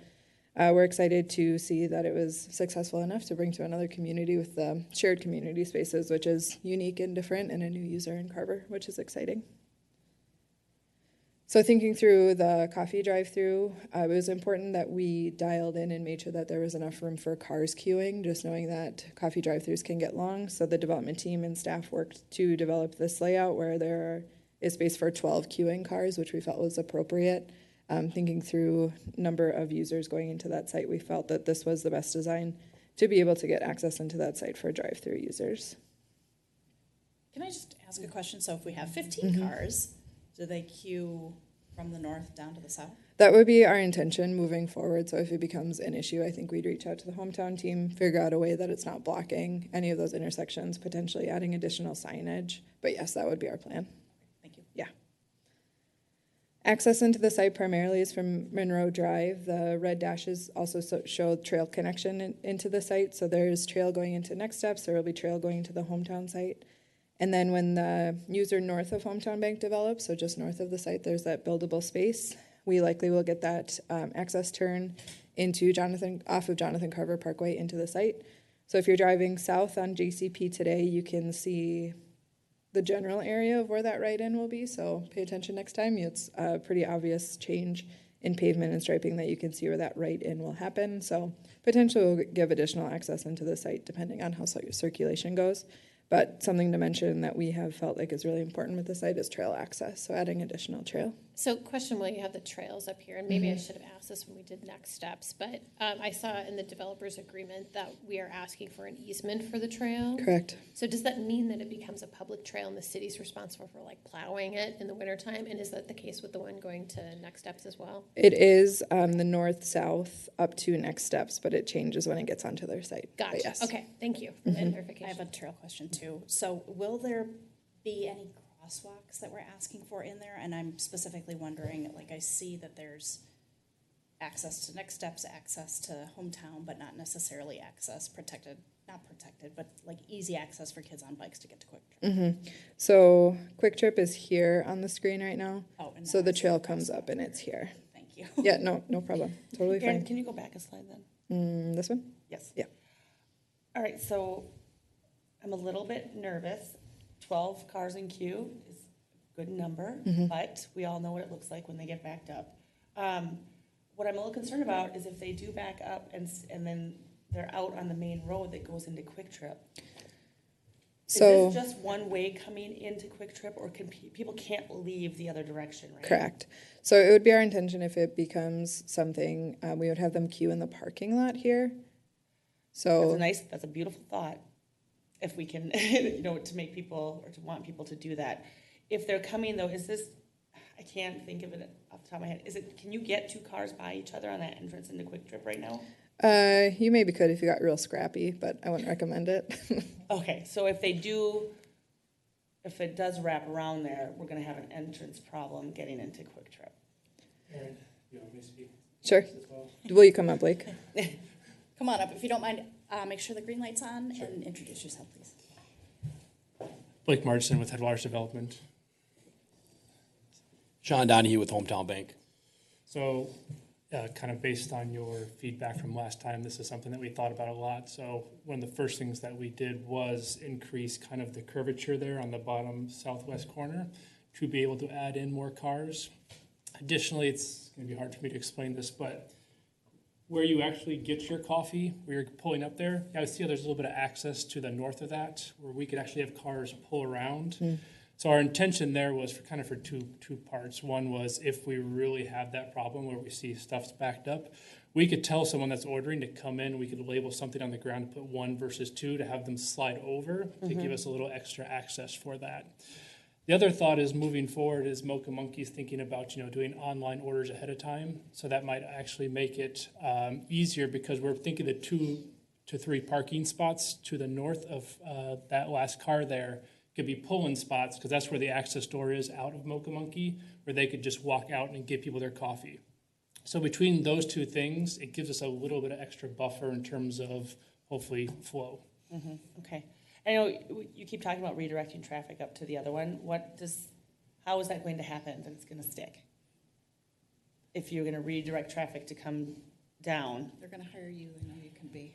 we're excited to see that it was successful enough to bring to another community with the shared community spaces, which is unique and different, and a new user in Carver, which is exciting. So thinking through the coffee drive-through, it was important that we dialed in and made sure that there was enough room for cars queuing, just knowing that coffee drive-throughs can get long. So the development team and staff worked to develop this layout where there is space for 12 queuing cars, which we felt was appropriate. Thinking through number of users going into that site, we felt that this was the best design to be able to get access into that site for drive-through users. Can I just ask a question? So if we have 15 cars, do they queue from the north down to the south? That would be our intention moving forward. So if it becomes an issue, I think we'd reach out to the hometown team, figure out a way that it's not blocking any of those intersections, potentially adding additional signage. But yes, that would be our plan. Thank you. Yeah. Access into the site primarily is from Monroe Drive. The red dashes also show trail connection into the site. So there's trail going into Next Steps. There will be trail going to the hometown site. And then when the user north of Hometown Bank develops, so just north of the site, there's that buildable space. We likely will get that access turn into off of Jonathan Carver Parkway into the site. So if you're driving south on JCP today, you can see the general area of where that right-in will be. So pay attention next time. It's a pretty obvious change in pavement and striping that you can see where that right-in will happen. So potentially we'll give additional access into the site depending on how circulation goes. But something to mention that we have felt like is really important with the site is trail access, so adding additional trail. So question while you have the trails up here, and maybe I should have asked this when we did Next Steps, but I saw in the developer's agreement that we are asking for an easement for the trail. Correct. So does that mean that it becomes a public trail and the city's responsible for like plowing it in the wintertime? And is that the case with the one going to Next Steps as well? It is the north-south up to Next Steps, but it changes when it gets onto their site. But Gotcha. yes. Okay, thank you for that clarification. I have a trail question too. So will there be any crosswalks that we're asking for in there? And I'm specifically wondering, like I see that there's access to Next Steps, access to Hometown, but not necessarily access not protected, but like easy access for kids on bikes to get to Quick Trip. So Quick Trip is here on the screen right now. Oh, and So now the I see trail the comes up and it's here. Thank you. Yeah, no problem. Totally Erin, fine. can you go back a slide then? This one? Yes. Yeah. All right, so I'm a little bit nervous. 12 cars in queue is a good number, but we all know what it looks like when they get backed up. What I'm a little concerned about is if they do back up and then they're out on the main road that goes into Quick Trip. So Is this just one way coming into Quick Trip, or can people can't leave the other direction, right? correct. So it would be our intention if it becomes something, we would have them queue in the parking lot here. So That's a beautiful thought. If we can, to make people or to want people to do that. If they're coming though, is this, I can't think of it off the top of my head. Can you get two cars by each other on that entrance into Quick Trip right now? you maybe could if you got real scrappy, but I wouldn't recommend it. Okay, so if it does wrap around there, we're gonna have an entrance problem getting into Quick Trip. Aaron, you want me to speak Sure. as well? Will you come up, Blake? Come on up, if you don't mind, make sure the green light's on and introduce yourself, please. Blake Marchson with Headwaters Development. Sean Donahue with Hometown Bank. So, kind of based on your feedback from last time, this is something that we thought about a lot. So one of the first things that we did was increase kind of the curvature there on the bottom southwest corner to be able to add in more cars. Additionally, it's going to be hard for me to explain this, but where you actually get your coffee, where you're pulling up there, I see there's a little bit of access to the north of that where we could actually have cars pull around. So our intention there was for two parts. One was if we really have that problem where we see stuff's backed up, we could tell someone that's ordering to come in, we could label something on the ground, put 1 versus 2 to have them slide over to give us a little extra access for that. The other thought is moving forward is Mocha Monkey's thinking about, doing online orders ahead of time. So that might actually make it easier because we're thinking the 2 to 3 parking spots to the north of that last car there could be pull-in spots because that's where the access door is out of Mocha Monkey, where they could just walk out and give people their coffee. So between those two things, it gives us a little bit of extra buffer in terms of hopefully flow. Okay. I know you keep talking about redirecting traffic up to the other one. How is that going to happen that it's going to stick? If you're going to redirect traffic to come down. They're gonna hire you, and you can be.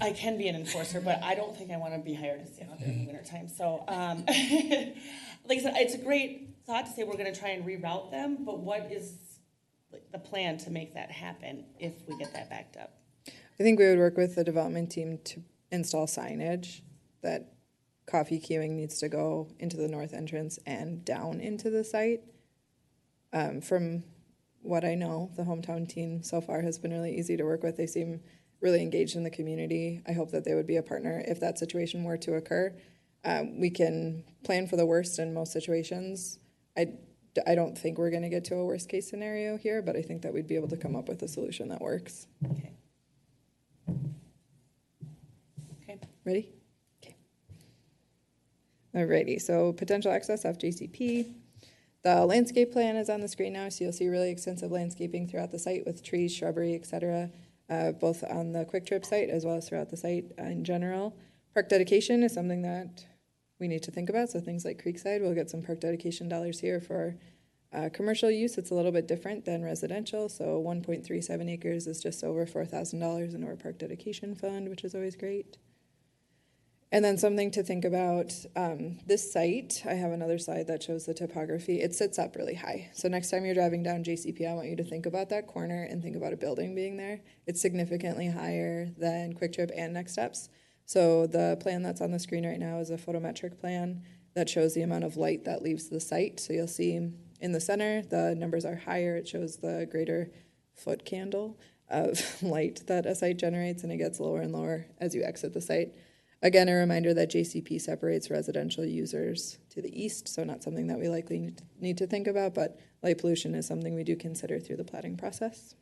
I can be an enforcer, but I don't think I want to be hired to stand out there in the wintertime. So, like I said, it's a great thought to say we're going to try and reroute them, but what is the plan to make that happen if we get that backed up? I think we would work with the development team to install signage that coffee queuing needs to go into the north entrance and down into the site. From what I know, the hometown team so far has been really easy to work with. They seem really engaged in the community. I hope that they would be a partner if that situation were to occur. We can plan for the worst in most situations. I don't think we're going to get to a worst case scenario here, but I think that we'd be able to come up with a solution that works. Okay. Okay. Ready? Okay. Alrighty, so potential access off JCP. The landscape plan is on the screen now, so you'll see really extensive landscaping throughout the site with trees, shrubbery, etc., both on the Quick Trip site as well as throughout the site in general. Park dedication is something that we need to think about, so things like Creekside, we'll get some park dedication dollars here for commercial use. It's a little bit different than residential, so 1.37 acres is just over $4,000 in our park dedication fund, which is always great. And then something to think about, this site, I have another slide that shows the topography. It sits up really high. So next time you're driving down JCP, I want you to think about that corner and think about a building being there. It's significantly higher than Quick Trip and Next Steps. So the plan that's on the screen right now is a photometric plan that shows the amount of light that leaves the site. So you'll see in the center, the numbers are higher. It shows the greater foot candle of light that a site generates, and it gets lower and lower as you exit the site. Again, a reminder that JCP separates residential users to the east, so not something that we likely need to think about, but light pollution is something we do consider through the planning process.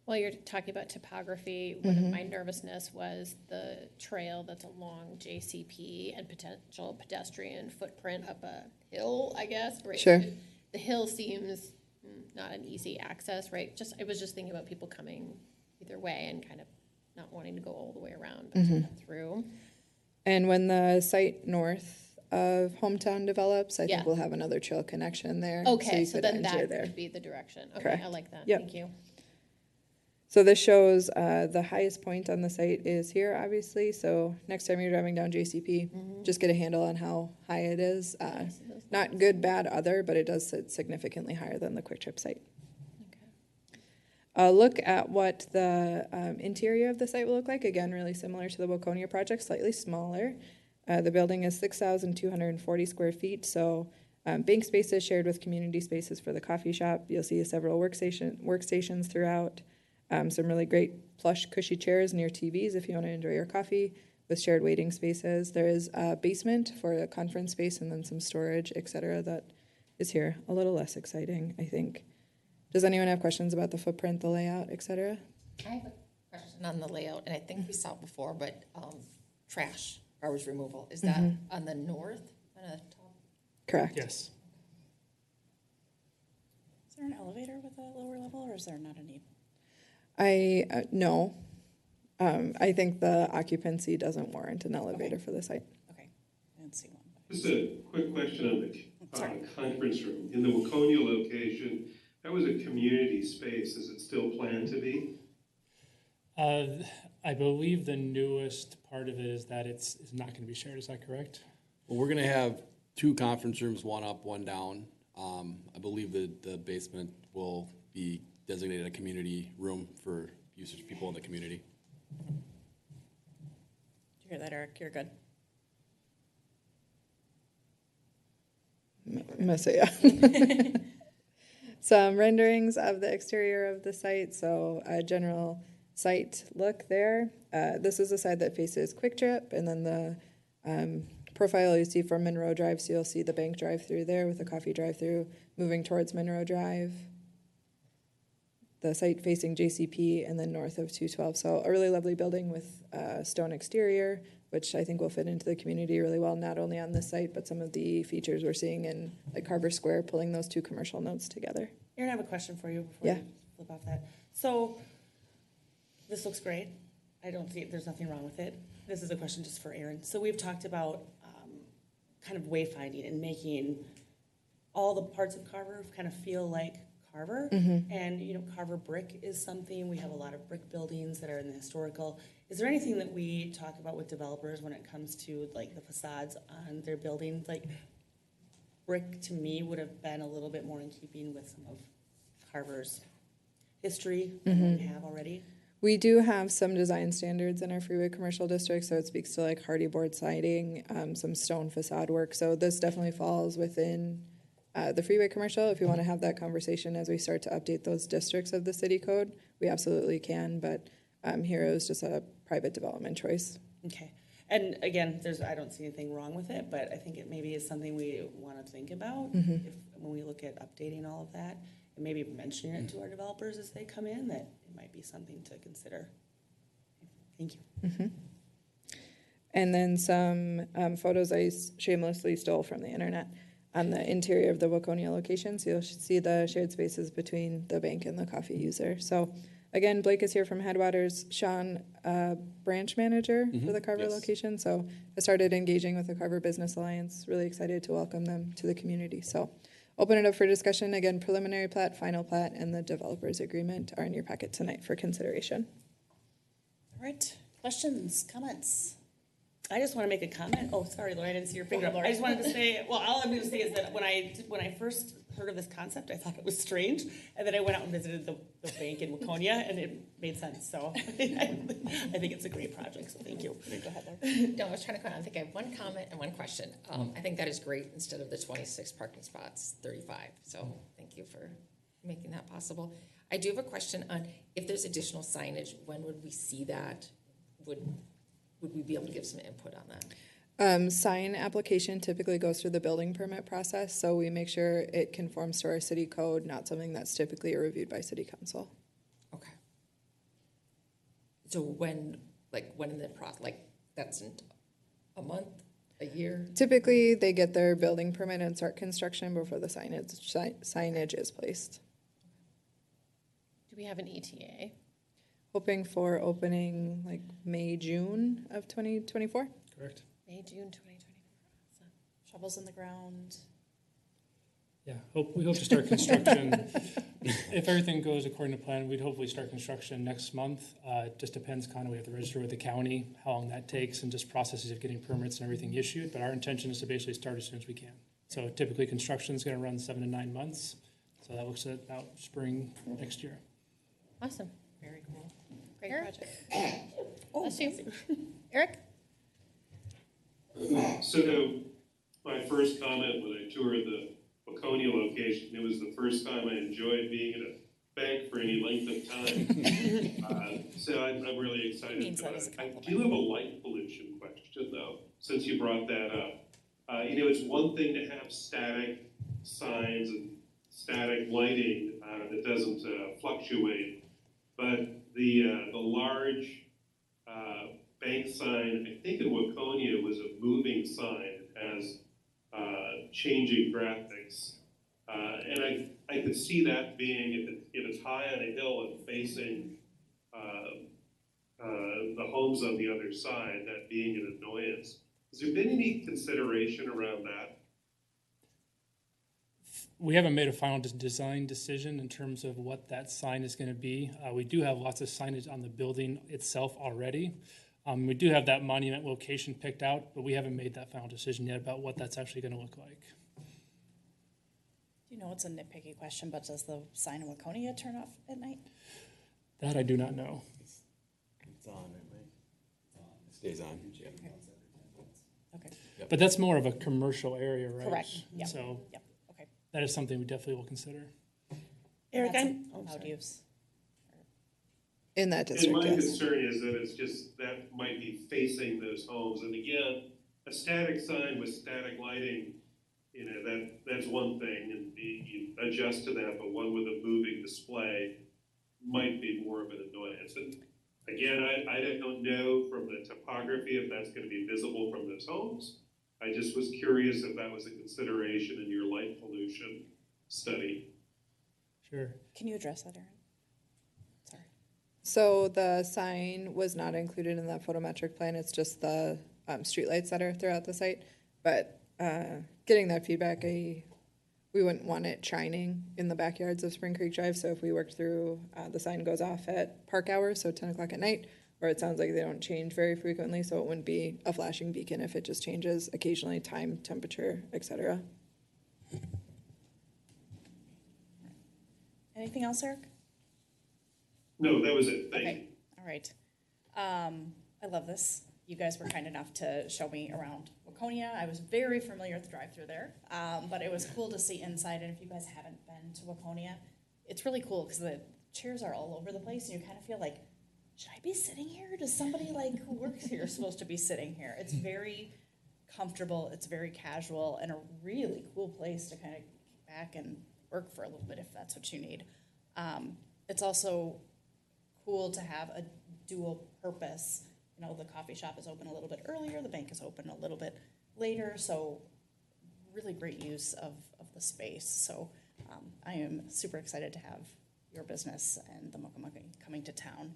While you're talking about topography, one of my nervousness was the trail that's along JCP and potential pedestrian footprint up a hill, I guess. Right? Sure. The hill seems not an easy access, right? I was just thinking about people coming either way and kind of not wanting to go all the way around, but to come through. And when the site north of Hometown develops, I Yeah. think we'll have another trail connection there. Okay, you so could then enter that there. would be the direction. Okay, Correct. I like that. Yep. Thank you. So this shows the highest point on the site is here, obviously. So next time you're driving down JCP, just get a handle on how high it is. Not good, bad, other, but it does sit significantly higher than the Quick Trip site. Look at what the interior of the site will look like. Again, really similar to the Waconia project, slightly smaller. The building is 6,240 square feet, so bank spaces shared with community spaces for the coffee shop. You'll see several workstations throughout. Some really great plush, cushy chairs near TVs if you want to enjoy your coffee, with shared waiting spaces. There is a basement for a conference space and then some storage, etc. that is here. A little less exciting, I think. Does anyone have questions about the footprint, the layout, etc.? I have a question on the layout, and I think we saw it before, but trash, garbage removal, is that on the north, on the top? Correct. Yes. Is there an elevator with a lower level, or is there not a need? No. I think the occupancy doesn't warrant an elevator for the site. Okay, I didn't see one. Just a quick question on the conference room. In the Waconia location, that was a community space. Is it still planned to be? I believe the newest part of it is that it's not going to be shared. Is that correct? Well, we're going to have 2 conference rooms, one up, one down. I believe that the basement will be designated a community room for usage people in the community. Did you hear that, Eric? You're good. Yeah. Some renderings of the exterior of the site. So a general site look there. This is the side that faces Quick Trip, and then the profile you see from Monroe Drive. So you'll see the bank drive-through there with the coffee drive-through moving towards Monroe Drive. The site facing JCP and then north of 212. So a really lovely building with stone exterior, which I think will fit into the community really well, not only on this site, but some of the features we're seeing in like Carver Square, pulling those 2 commercial nodes together. Aaron, I have a question for you before you flip off that. So this looks great. I don't think there's nothing wrong with it. This is a question just for Aaron. So we've talked about kind of wayfinding and making all the parts of Carver kind of feel like Carver. And, you know, Carver brick is something. We have a lot of brick buildings that are in the historical. Is there anything that we talk about with developers when it comes to like the facades on their buildings? Like brick to me would have been a little bit more in keeping with some of Carver's history than we have already. We do have some design standards in our freeway commercial district, so it speaks to like hardy board siding, some stone facade work. So this definitely falls within the freeway commercial. If you want to have that conversation as we start to update those districts of the city code, we absolutely can. But Here it was just a private development choice. Okay. And again, I don't see anything wrong with it, but I think it maybe is something we want to think about when we look at updating all of that, and maybe mentioning it to our developers as they come in, that it might be something to consider. Thank you. And then some photos I shamelessly stole from the internet on the interior of the Waconia location. So you'll see the shared spaces between the bank and the coffee user. So again, Blake is here from Headwaters. Sean, branch manager for the Carver location. So I started engaging with the Carver Business Alliance. Really excited to welcome them to the community. So open it up for discussion. Again, preliminary plat, final plat, and the developers agreement are in your packet tonight for consideration. All right, questions, comments? I just want to make a comment. Oh, sorry, Laura, I didn't see your finger up. I just wanted to say, well, all I'm going to say is that when I first heard of this concept, I thought it was strange, and then I went out and visited the bank in Waconia, and it made sense. So I think it's a great project. So thank you. Go ahead, Laura. No, I was trying to comment. I think I have one comment and one question. I think that is great. Instead of the 26 parking spots, 35. So thank you for making that possible. I do have a question on if there's additional signage, when would we see that? Would we be able to give some input on that? Sign application typically goes through the building permit process, so we make sure it conforms to our city code, not something that's typically reviewed by city council. Okay. So when in the process, that's in a month, a year? Typically, they get their building permit and start construction before the signage is placed. Do we have an ETA? Hoping for opening like May, June of 2024. Correct. May, June 2024. Shovels in the ground. Yeah, we hope to start construction. If everything goes according to plan, we'd hopefully start construction next month. It just depends kind of, we have to register with the county, how long that takes, and just processes of getting permits and everything issued. But our intention is to basically start as soon as we can. So typically construction is going to run 7 to 9 months. So that looks at about spring next year. Awesome. Very cool. Great project. Bless you. Eric? So my first comment when I toured the Waconia location, it was the first time I enjoyed being at a bank for any length of time. So I'm really excited about it. I do have a light pollution question though, since you brought that up. It's one thing to have static signs and static lighting that doesn't fluctuate, but the large bank sign, I think in Waconia, was a moving sign. It has changing graphics. And I could see that being, if it's high on a hill and facing the homes on the other side, that being an annoyance. Has there been any consideration around that? We haven't made a final design decision in terms of what that sign is going to be. We do have lots of signage on the building itself already. We do have that monument location picked out, but we haven't made that final decision yet about what that's actually going to look like. Do you know it's a nitpicky question, but does the sign in Waconia turn off at night? That I do not know. It's on, right? It stays on. Yeah. Okay. Yep. But that's more of a commercial area, right? Correct. Yep. So Yep. Okay. that is something we definitely will consider. Eric, That's I'm allowed use. In that And district, my yes. concern is that it's just, that might be facing those homes. And again, a static sign with static lighting, that's one thing, and you adjust to that, but one with a moving display might be more of an annoyance. And again, I don't know from the topography if that's going to be visible from those homes. I just was curious if that was a consideration in your light pollution study. Sure. Can you address that, Erin? Sorry. So the sign was not included in that photometric plan. It's just the streetlights that are throughout the site. But getting that feedback, we wouldn't want it shining in the backyards of Spring Creek Drive. So if we worked through, the sign goes off at park hours, so 10 o'clock at night, or it sounds like they don't change very frequently, so it wouldn't be a flashing beacon if it just changes occasionally, time, temperature, etc. Anything else, Eric? No, that was it. Thank you. Okay. All right. I love this. You guys were kind enough to show me around Waconia. I was very familiar with the drive-through there, but it was cool to see inside. And if you guys haven't been to Waconia, it's really cool because the chairs are all over the place, and you kind of feel like should I be sitting here? Does somebody like who works here supposed to be sitting here? It's very comfortable, it's very casual, and a really cool place to kind of kick back and work for a little bit if that's what you need. It's also cool to have a dual purpose. You know, the coffee shop is open a little bit earlier, the bank is open a little bit later, so really great use of the space. So I am super excited to have your business and the Mokamoka coming to town.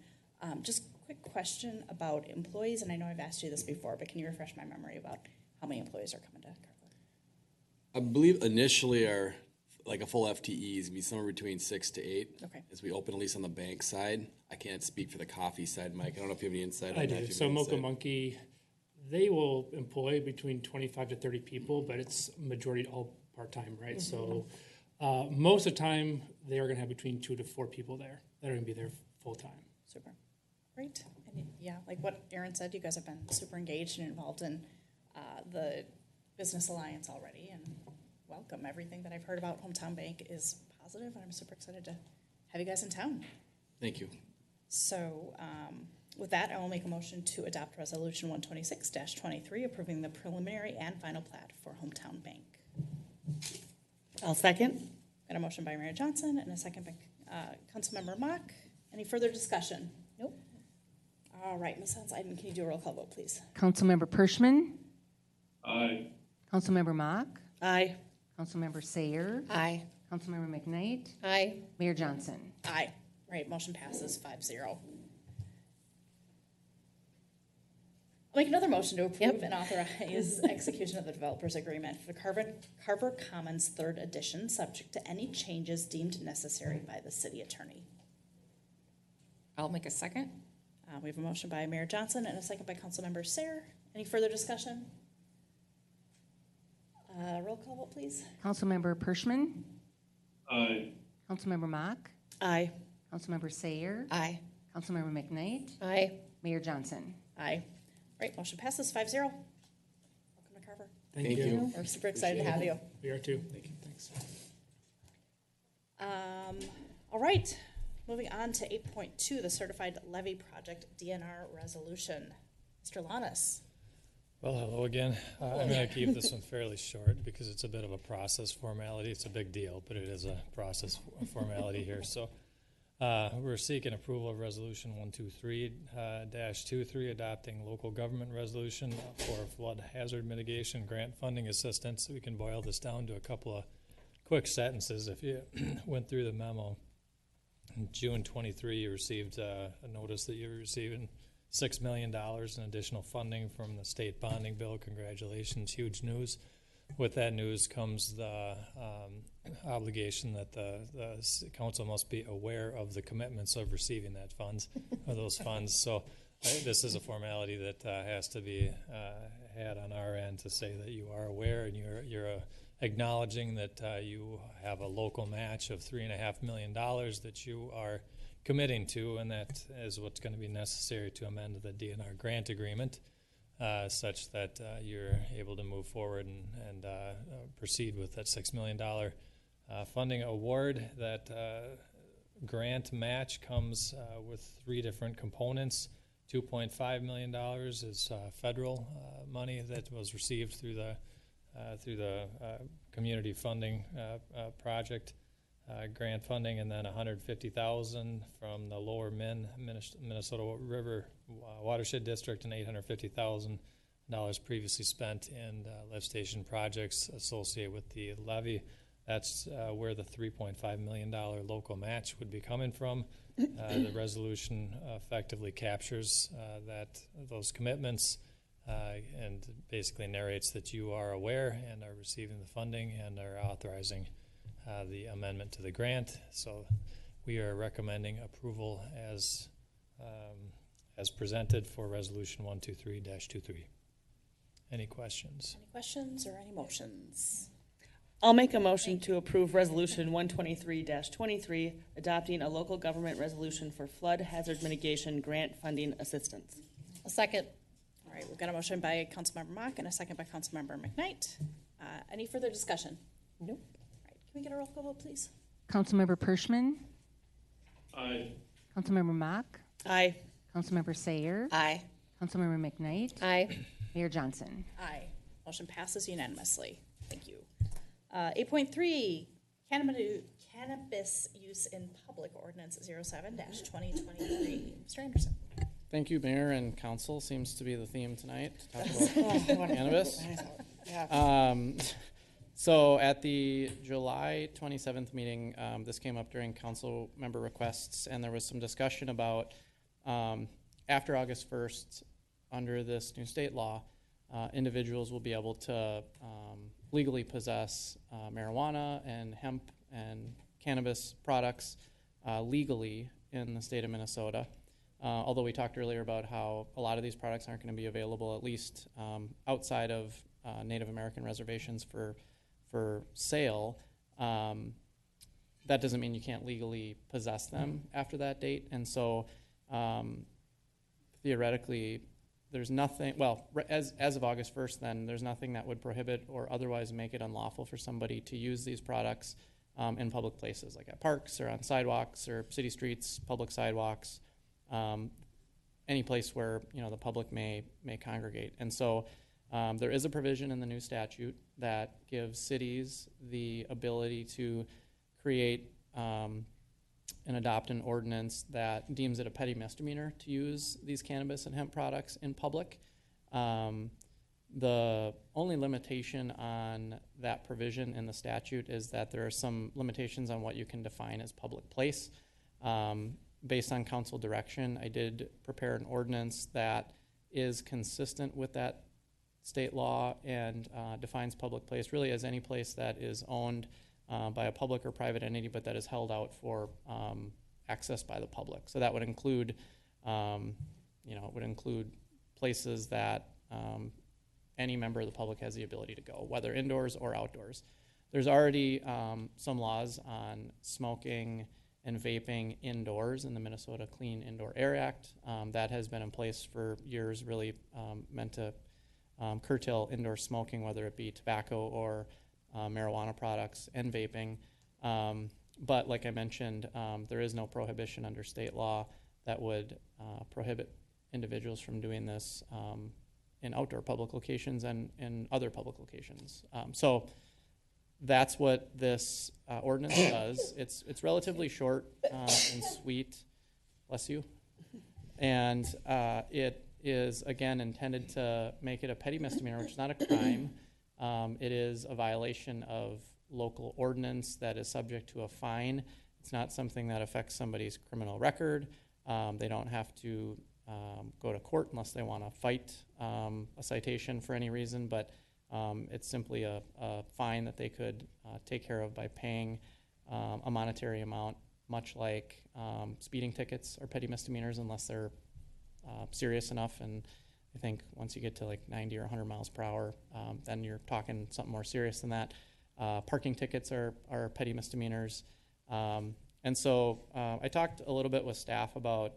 Just quick question about employees, and I know I've asked you this before, but can you refresh my memory about how many employees are coming to Carver? I believe initially our, like a full FTE is be somewhere between 6 to 8. Okay. As we open, at least on the bank side. I can't speak for the coffee side, Mike. I don't know if you have any insight on I that. do. So Mocha Monkey, they will employ between 25 to 30 people, but it's majority all part-time, right? So most of the time, they are going to have between 2 to 4 people there that are going to be there full-time. Super. Great. And yeah, like what Aaron said, you guys have been super engaged and involved in the Business Alliance already, and welcome. Everything that I've heard about Hometown Bank is positive, and I'm super excited to have you guys in town. Thank you. So with that, I will make a motion to adopt Resolution 126-23, approving the preliminary and final plat for Hometown Bank. I'll second. Got a motion by Mayor Johnson and a second by Councilmember Mock. Any further discussion? Nope. All right, Ms. Hans-Eiden, can you do a roll call vote, please? Councilmember Pershman? Aye. Councilmember Mock? Aye. Councilmember Sayer? Aye. Councilmember McKnight? Aye. Mayor Johnson? Aye. Right, motion passes 5-0. I'll make another motion to approve and authorize execution of the developers agreement for the Carver Commons 3rd edition, subject to any changes deemed necessary by the city attorney. I'll make a second. We have a motion by Mayor Johnson and a second by Councilmember Sayer. Any further discussion? Roll call vote, please. Councilmember Pershman? Aye. Councilmember Mock? Aye. Councilmember Sayer? Aye. Councilmember McKnight? Aye. Mayor Johnson? Aye. Right, motion passes 5-0. Welcome to Carver. Thank you. We're super excited to have you. We are too. Thank you. Thanks. All right, moving on to 8.2, the Certified Levy Project DNR Resolution. Mr. Lannis. Well, hello again. I'm going to keep this one fairly short because it's a bit of a process formality. It's a big deal, but it is a process formality here. So we're seeking approval of Resolution 123-23, adopting local government resolution for flood hazard mitigation grant funding assistance. We can boil this down to a couple of quick sentences. If you went through the memo, in June 23, you received a notice that you were receiving $6 million in additional funding from the state bonding bill. Congratulations, huge news. With that news comes the obligation that the council must be aware of the commitments of receiving that funds, or those funds. So this is a formality that has to be had on our end to say that you are aware and you're acknowledging that you have a local match of $3.5 million that you are committing to, and that is what's going to be necessary to amend the DNR grant agreement such that you're able to move forward and proceed with that $6 million funding award. That grant match comes with 3 different components. $2.5 million is federal money that was received through the community funding project grant funding, and then $150,000 from the Lower Minnesota River Watershed District, and $850,000 previously spent in lift station projects associated with the levy. That's where the $3.5 million local match would be coming from. The resolution effectively captures those commitments and basically narrates that you are aware and are receiving the funding and are authorizing the amendment to the grant. So we are recommending approval as presented for Resolution 123-23. Any questions? Any questions or any motions? I'll make a motion to approve Resolution 123-23, adopting a local government resolution for flood hazard mitigation grant funding assistance. A second. All right, we've got a motion by Councilmember Mock and a second by Councilmember McKnight. Any further discussion? Nope. All right, can we get a roll call vote, please? Councilmember Pershman? Aye. Councilmember Mock? Aye. Councilmember Sayer. Aye. Councilmember McKnight. Aye. Mayor Johnson. Aye. Motion passes unanimously. Thank you. 8.3, cannabis use in public ordinance 07-2023. Mr. Anderson. Thank you, Mayor and Council. Seems to be the theme tonight, to talk about cannabis. So at the July 27th meeting, this came up during council member requests, and there was some discussion about after August 1st, under this new state law, individuals will be able to legally possess marijuana and hemp and cannabis products legally in the state of Minnesota. Although we talked earlier about how a lot of these products aren't going to be available, at least outside of Native American reservations for sale, that doesn't mean you can't legally possess them after that date. And so theoretically, there's nothing, well, as of August 1st, then there's nothing that would prohibit or otherwise make it unlawful for somebody to use these products in public places, like at parks or on sidewalks or city streets, public sidewalks, any place where the public may congregate. And so there is a provision in the new statute that gives cities the ability to create and adopt an ordinance that deems it a petty misdemeanor to use these cannabis and hemp products in public. The only limitation on that provision in the statute is that there are some limitations on what you can define as public place. Based on council direction, I did prepare an ordinance that is consistent with that state law and defines public place really as any place that is owned by a public or private entity, but that is held out for access by the public. So that would include, it would include places that any member of the public has the ability to go, whether indoors or outdoors. There's already some laws on smoking and vaping indoors in the Minnesota Clean Indoor Air Act. That has been in place for years, really meant to curtail indoor smoking, whether it be tobacco or marijuana products and vaping. But like I mentioned, there is no prohibition under state law that would prohibit individuals from doing this in outdoor public locations and in other public locations. So that's what this ordinance does. It's relatively short and sweet, bless you, and it is, again, intended to make it a petty misdemeanor, which is not a crime. It is a violation of local ordinance that is subject to a fine. It's not something that affects somebody's criminal record. They don't have to go to court unless they want to fight a citation for any reason, but it's simply a fine that they could take care of by paying a monetary amount, much like speeding tickets are petty misdemeanors unless they're serious enough. And I think once you get to like 90 or 100 miles per hour, then you're talking something more serious than that. Parking tickets are petty misdemeanors. And so I talked a little bit with staff about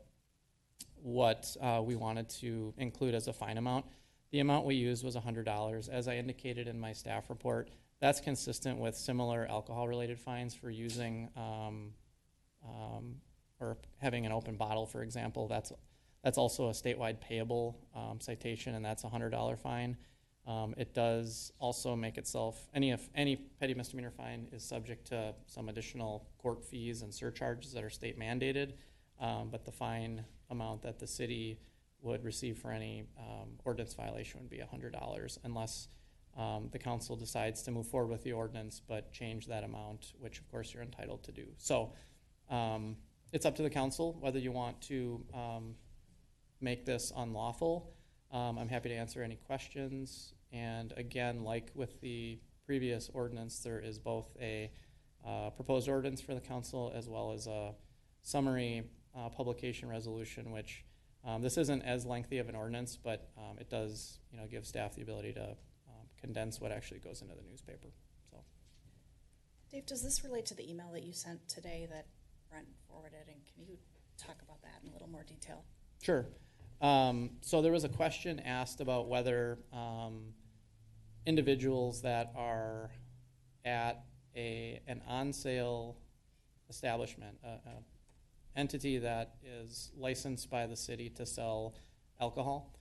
what we wanted to include as a fine amount. The amount we used was $100. As I indicated in my staff report, that's consistent with similar alcohol-related fines for using or having an open bottle, for example. That's also a statewide payable citation, and that's a $100 fine. It does also make itself, any petty misdemeanor fine is subject to some additional court fees and surcharges that are state mandated, but the fine amount that the city would receive for any ordinance violation would be $100 unless the council decides to move forward with the ordinance but change that amount, which of course you're entitled to do. So it's up to the council whether you want to make this unlawful. I'm happy to answer any questions. And again, like with the previous ordinance, there is both a proposed ordinance for the council as well as a summary publication resolution, which this isn't as lengthy of an ordinance, but it does give staff the ability to condense what actually goes into the newspaper. So, Dave, does this relate to the email that you sent today that Brent forwarded, and can you talk about that in a little more detail? Sure. So there was a question asked about whether individuals that are at an on-sale establishment, entity that is licensed by the city to sell alcohol.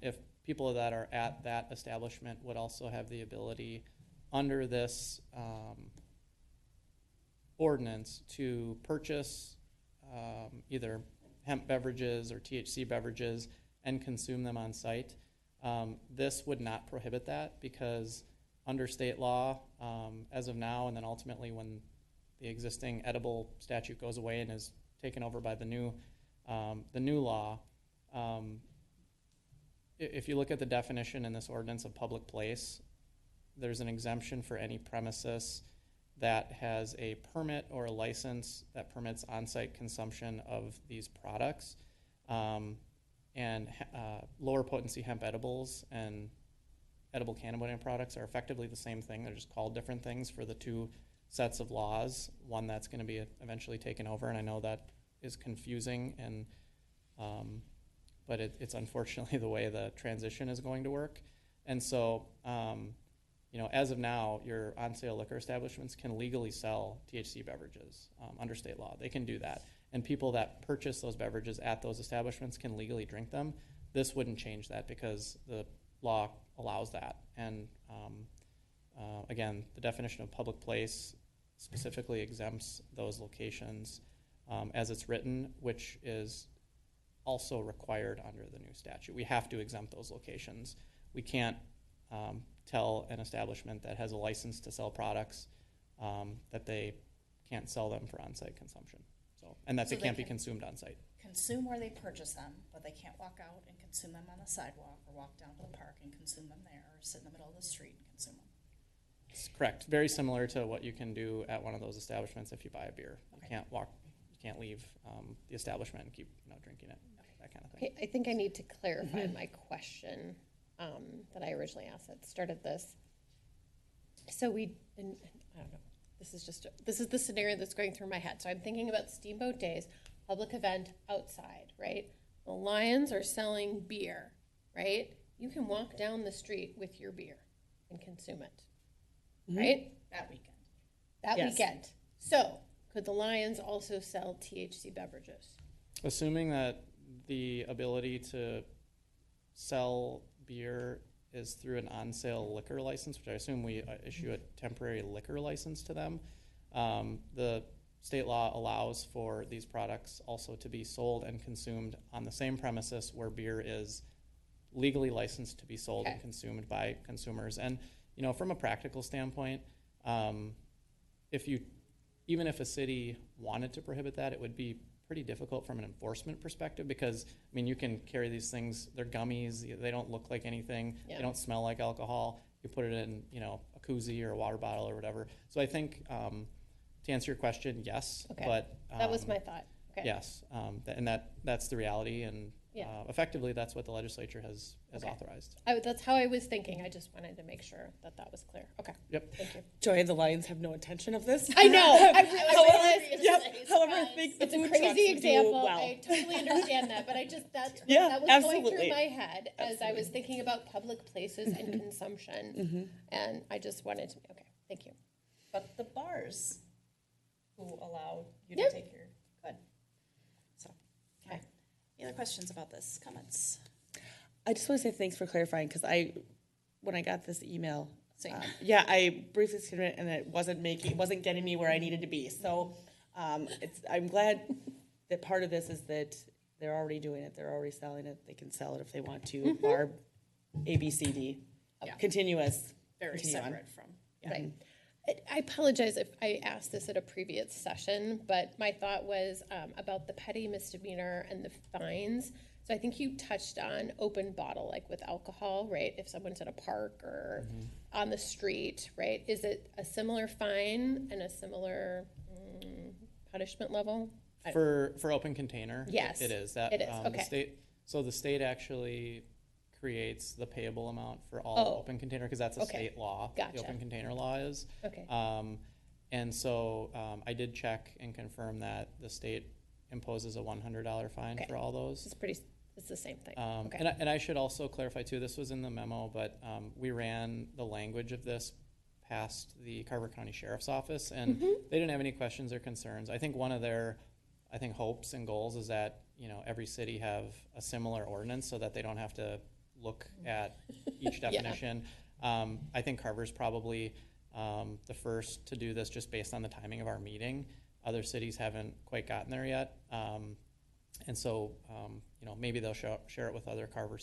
If people that are at that establishment would also have the ability under this ordinance to purchase either hemp beverages or THC beverages and consume them on site. This would not prohibit that because under state law, as of now, and then ultimately when the existing edible statute goes away and is taken over by the new law, if you look at the definition in this ordinance of public place, there's an exemption for any premises that has a permit or a license that permits on-site consumption of these products. And lower potency hemp edibles and edible cannabinoid products are effectively the same thing. They're just called different things for the two sets of laws, one that's going to be eventually taken over. And I know that is confusing, and but it's unfortunately the way the transition is going to work. And so, as of now, your on-sale liquor establishments can legally sell THC beverages under state law. They can do that. And people that purchase those beverages at those establishments can legally drink them. This wouldn't change that because the law allows that. And again, the definition of public place specifically exempts those locations as it's written, which is also required under the new statute. We have to exempt those locations. We can't tell an establishment that has a license to sell products that they can't sell them for on-site consumption. And that So they they can't be can- consumed on site. Consume where they purchase them, but they can't walk out and consume them on the sidewalk or walk down to the park and consume them there or sit in the middle of the street and consume them. It's correct. Very similar to what you can do at one of those establishments if you buy a beer. You can't leave the establishment and keep drinking it. That kind of thing. Okay, I think I need to clarify my question that I originally asked that started this. So I don't know. This is the scenario that's going through my head. So I'm thinking about Steamboat Days, public event outside, right? The Lions are selling beer, right? You can walk down the street with your beer and consume it, right? That weekend. That Yes. weekend. So could the Lions also sell THC beverages? Assuming that the ability to sell beer is through an on-sale liquor license, which I assume we issue a temporary liquor license to them. The state law allows for these products also to be sold and consumed on the same premises where beer is legally licensed to be sold and consumed by consumers. And from a practical standpoint, even if a city wanted to prohibit that, it would be pretty difficult from an enforcement perspective because, you can carry these things, they're gummies, they don't look like anything, they don't smell like alcohol. You put it in, a koozie or a water bottle or whatever. So I think, to answer your question, yes. Okay. But that was my thought. Okay. Yes, and that's the reality, and effectively that's what the legislature has authorized. That's how I was thinking. I just wanted to make sure that was clear. Okay. Yep. Thank you. Joy, the Lions have no intention of this. I know. However, I think the it's a food trucks crazy would do example. well. I totally understand that, but that Yeah, was absolutely. going through my head as I was thinking about public places and consumption, and I just wanted to. Okay, thank you. But the bars who allow you Yep. to take your, good. So, okay. Any other questions about this, comments? I just want to say thanks for clarifying because when I got this email, Same. I briefly skimmed it and it wasn't getting me where I needed to be. So I'm glad that part of this is that they're already doing it. They're already selling it. They can sell it if they want to. Bar A, B, C, D. Yeah. Continuous. Very continue on. separate from. Right. I apologize if I asked this at a previous session, but my thought was about the petty misdemeanor and the fines. So I think you touched on open bottle, like with alcohol, right? If someone's at a park or on the street, right? Is it a similar fine and a similar punishment level? For open container, Yes, it is. it is. Okay. The state actually creates the payable amount for all open container because that's a state law. Gotcha. The open container law is. Okay. And so I did check and confirm that the state imposes a $100 fine for all those. It's the same thing. And I should also clarify too, this was in the memo, but we ran the language of this past the Carver County Sheriff's Office and they didn't have any questions or concerns. I think one of their I think, hopes and goals is that, you know, every city have a similar ordinance so that they don't have to look at each definition. I think Carver's probably the first to do this just based on the timing of our meeting. Other cities haven't quite gotten there yet. And so, you know, maybe they'll share it with other Carver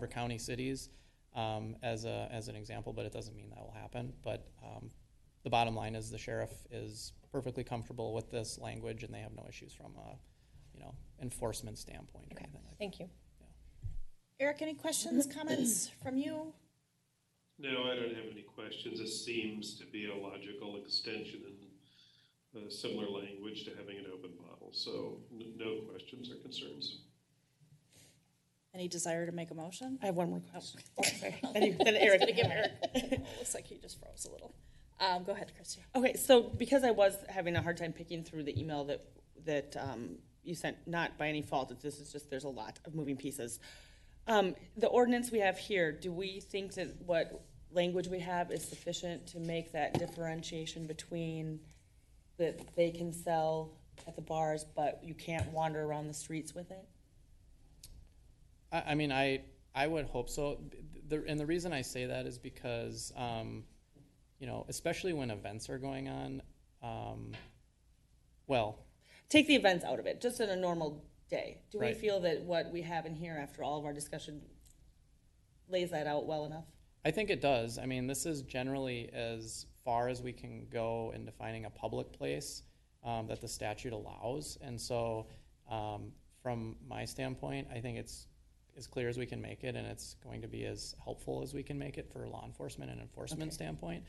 County cities as an example, but it doesn't mean that will happen. But the bottom line is the sheriff is perfectly comfortable with this language, and they have no issues from a, you know, enforcement standpoint or anything like that. Thank you. Eric, any questions, comments from you? No, I don't have any questions. This seems to be a logical extension and similar language to having an open model. So no questions or concerns. Any desire to make a motion? I have one more question. Oh, sorry. Then Eric. Gonna give Eric. Oh, looks like he just froze a little. Go ahead, Christy. Okay, so because I was having a hard time picking through the email that you sent, not by any fault, this is just, there's a lot of moving pieces. The ordinance we have here, do we think that what language we have is sufficient to make that differentiation between that they can sell at the bars, but you can't wander around the streets with it? I mean, I would hope so. And the reason I say that is because, you know, especially when events are going on, well. Take the events out of it, just in a normal day. Do Right. we feel that what we have in here after all of our discussion lays that out well enough? I think it does. I mean, this is generally as far as we can go in defining a public place that the statute allows. And so from my standpoint, I think it's as clear as we can make it, and it's going to be as helpful as we can make it for law enforcement and enforcement standpoint,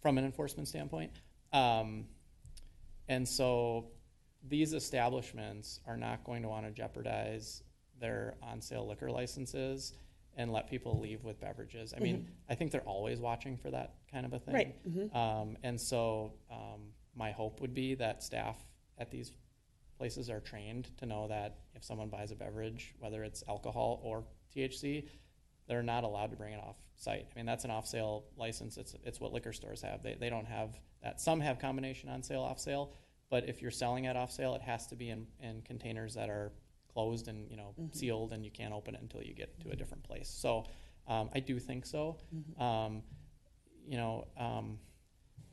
from an enforcement standpoint. And so these establishments are not going to want to jeopardize their on-sale liquor licenses and let people leave with beverages. I mean, I think they're always watching for that kind of a thing. Right. And so my hope would be that staff at these places are trained to know that if someone buys a beverage, whether it's alcohol or THC, they're not allowed to bring it off site. I mean, that's an off-sale license. It's what liquor stores have. They don't have that. Some have combination on-sale, off-sale, but if you're selling at off-sale, it has to be in containers that are closed and, you know, sealed, and you can't open it until you get to a different place. So I do think so. You know,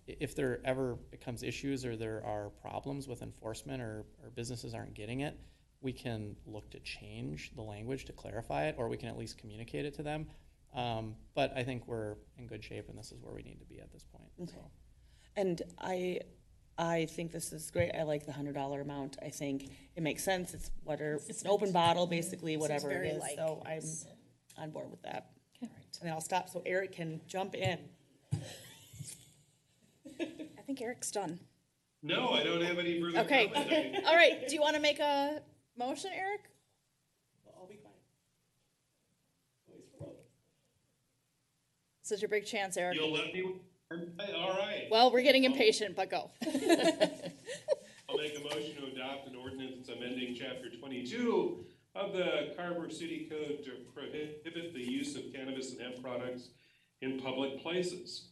if there ever becomes issues or there are problems with enforcement or businesses aren't getting it, we can look to change the language to clarify it, or we can at least communicate it to them. But I think we're in good shape, and this is where we need to be at this point. Okay. So. And I think this is great. I like the $100 amount. I think it makes sense. It's an open bottle, basically, whatever it is. So I'm on board with that. Okay. And I'll stop so Eric can jump in. I think Eric's done. No, I don't have any further Okay. comment. All right. Do you want to make a motion, Eric? I'll be quiet. This is your big chance, Eric. You'll let me? All right. Well, we're getting impatient, but go. I'll make a motion to adopt an ordinance amending Chapter 22 of the Carver City Code to prohibit the use of cannabis and hemp products in public places.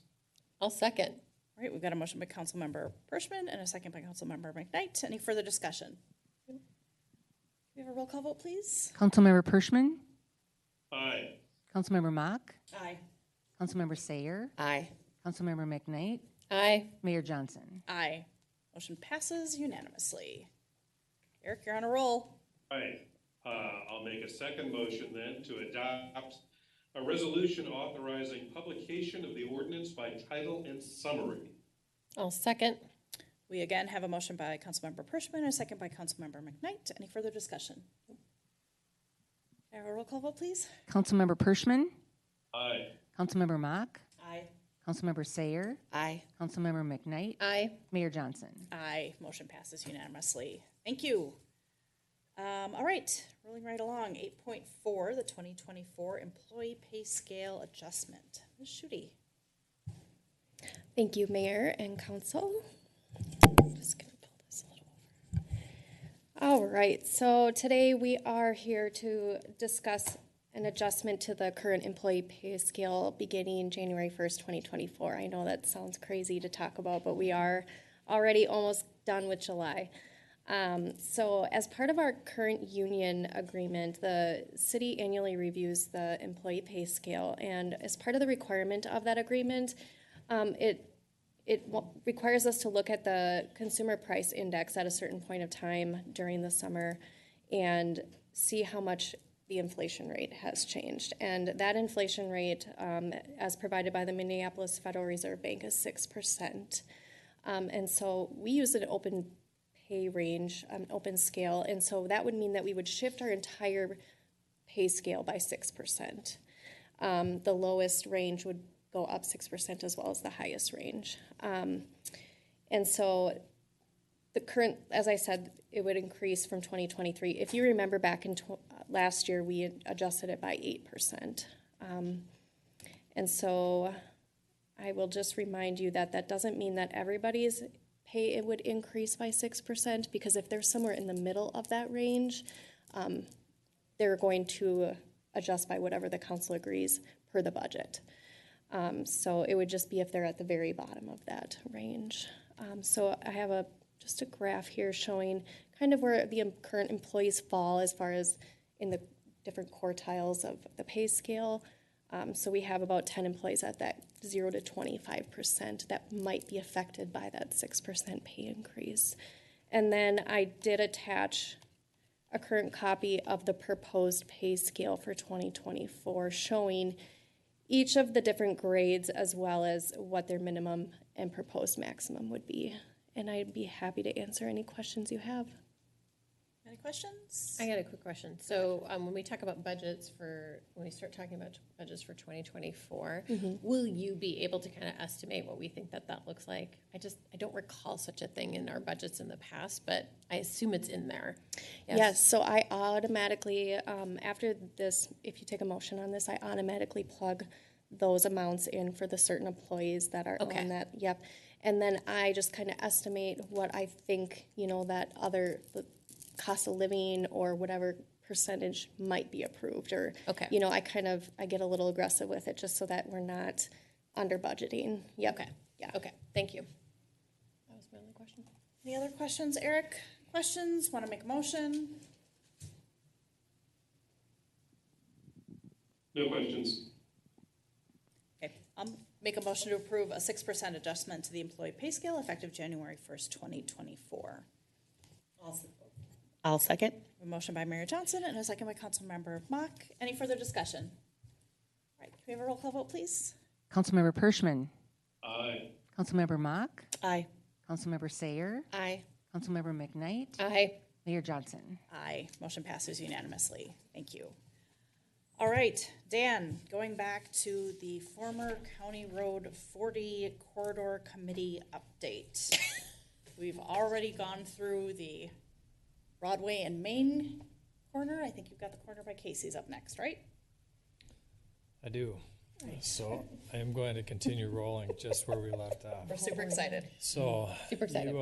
I'll second. All right, we've got a motion by Councilmember Pershman and a second by Councilmember McKnight. Any further discussion? Can we have a roll call vote, please? Councilmember Pershman, Aye. Councilmember Mock, Aye. Councilmember Sayer, Aye. Councilmember McKnight, Aye. Mayor Johnson. Aye. Motion passes unanimously. Eric, you're on a roll. Aye. I'll make a second motion then to adopt a resolution authorizing publication of the ordinance by title and summary. I'll second. We again have a motion by Councilmember Pershman and a second by Councilmember McKnight. Any further discussion? Can I have a roll call vote, please? Councilmember Pershman, Aye. Councilmember Mock, Aye. Councilmember Sayer, Aye. Councilmember McKnight, Aye. Mayor Johnson. Aye. Motion passes unanimously. Thank you. All right, rolling right along. 8.4, the 2024 Employee Pay Scale Adjustment. Ms. Schutte. Thank you, Mayor and Council. Just gonna pull this a little over. All right, so today we are here to discuss an adjustment to the current employee pay scale beginning January 1st, 2024. I know that sounds crazy to talk about, but we are already almost done with July. So as part of our current union agreement, the city annually reviews the employee pay scale, and as part of the requirement of that agreement, it requires us to look at the consumer price index at a certain point of time during the summer and see how much the inflation rate has changed. And that inflation rate, as provided by the Minneapolis Federal Reserve Bank, is 6%. And so we use an open pay range, an open scale, and so that would mean that we would shift our entire pay scale by 6%. The lowest range would go up 6% as well as the highest range. And so the current, as I said, it would increase from 2023. If you remember back in last year, we had adjusted it by 8%. And so I will just remind you that that doesn't mean that everybody's pay it would increase by 6%, because if they're somewhere in the middle of that range, they're going to adjust by whatever the council agrees per the budget. So it would just be if they're at the very bottom of that range. So I have just a graph here showing kind of where the current employees fall as far as in the different quartiles of the pay scale. So we have about 10 employees at that 0 to 25% that might be affected by that 6% pay increase. And then I did attach a current copy of the proposed pay scale for 2024 showing each of the different grades as well as what their minimum and proposed maximum would be. And I'd be happy to answer any questions you have. Any questions? I got a quick question. So when we talk about budgets when we start talking about budgets for 2024, will you be able to kind of estimate what we think that looks like? I don't recall such a thing in our budgets in the past, but I assume it's in there. Yes, so I automatically, after this, if you take a motion on this, I automatically plug those amounts in for the certain employees that are on that. Yep. And then I just kind of estimate what I think, that other cost of living or whatever percentage might be approved, or I get a little aggressive with it just so that we're not under budgeting. Yep. Okay. Yeah. Okay. Thank you. That was my only question. Any other questions, Eric? Questions? Want to make a motion? No questions. Okay, I'll make a motion to approve a 6% adjustment to the employee pay scale effective January 1st, 2024. I'll second. A motion by Mayor Johnson and a second by Councilmember Mock. Any further discussion? All right, can we have a roll call vote, please? Councilmember Pershman. Aye. Councilmember Mock. Aye. Councilmember Sayer. Aye. Councilmember McKnight. Aye. Mayor Johnson. Aye. Motion passes unanimously. Thank you. All right, Dan, going back to the former County Road 40 Corridor Committee update. We've already gone through the Broadway and Main corner. I think you've got the corner by Casey's up next, right? I do. So I am going to continue rolling just where we left off. We're super excited. So Super excited.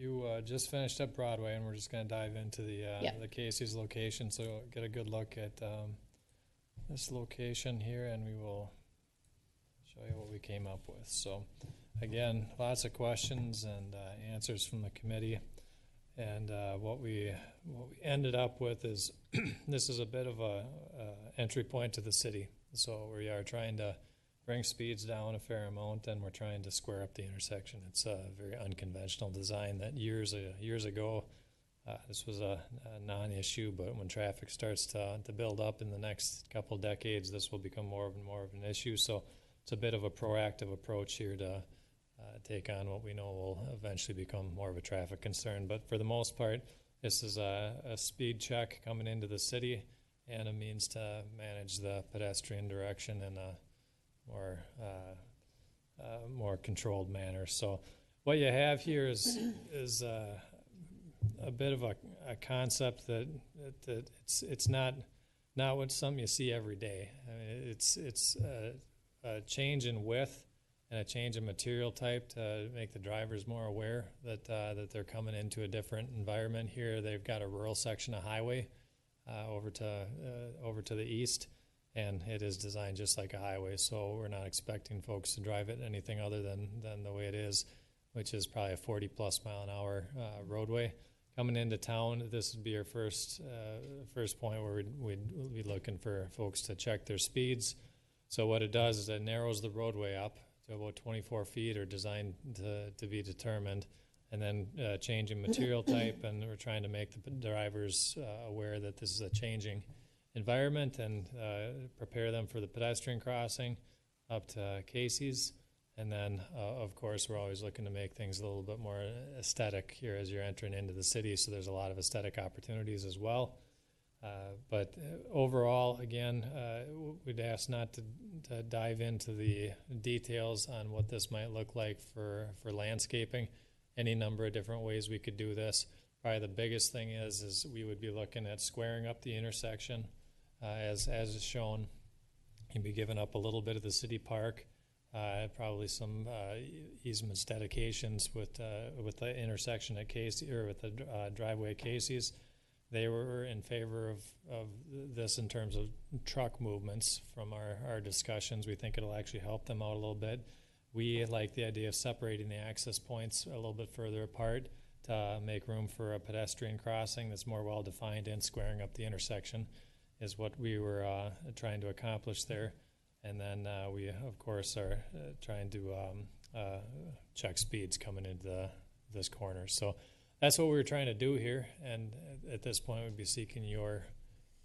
you just finished up Broadway, and we're just going to dive into the Casey's location. So get a good look at this location here, and we will show you what we came up with. So again, lots of questions and answers from the committee. And what we ended up with is this is a bit of a entry point to the city. So we are trying to bring speeds down a fair amount, and we're trying to square up the intersection. It's a very unconventional design that years ago this was a non-issue, but when traffic starts to build up in the next couple of decades, this will become more of an issue. So it's a bit of a proactive approach here to take on what we know will eventually become more of a traffic concern. But for the most part, this is a speed check coming into the city and a means to manage the pedestrian direction in a more controlled manner. So what you have here is a bit of a concept that it's not what something you see every day. I mean, it's a change in width and a change in material type to make the drivers more aware that they're coming into a different environment here. They've got a rural section of highway over to the east, and it is designed just like a highway. So we're not expecting folks to drive it anything other than the way it is. which is probably a 40+ mile an hour roadway. Coming into town, this would be our first point where we'd be looking for folks to check their speeds. So what it does is it narrows the roadway up to about 24 feet, or designed to be determined, and then changing material type, and we're trying to make the drivers aware that this is a changing environment, and prepare them for the pedestrian crossing up to Casey's. And then, of course, we're always looking to make things a little bit more aesthetic here as you're entering into the city, so there's a lot of aesthetic opportunities as well. But overall, again, we'd ask not to dive into the details on what this might look like for landscaping. Any number of different ways we could do this. Probably the biggest thing is we would be looking at squaring up the intersection, as is shown. You'd be giving up a little bit of the city park. Probably some easements dedications with the intersection at Casey, or with the driveway at Casey's. They were in favor of this in terms of truck movements. From our discussions, we think it'll actually help them out a little bit. We like the idea of separating the access points a little bit further apart to make room for a pedestrian crossing that's more well defined, and squaring up the intersection is what we were trying to accomplish there. And then we, of course, are trying to check speeds coming into this corner. So that's what we were trying to do here. And at this point, we'd be seeking your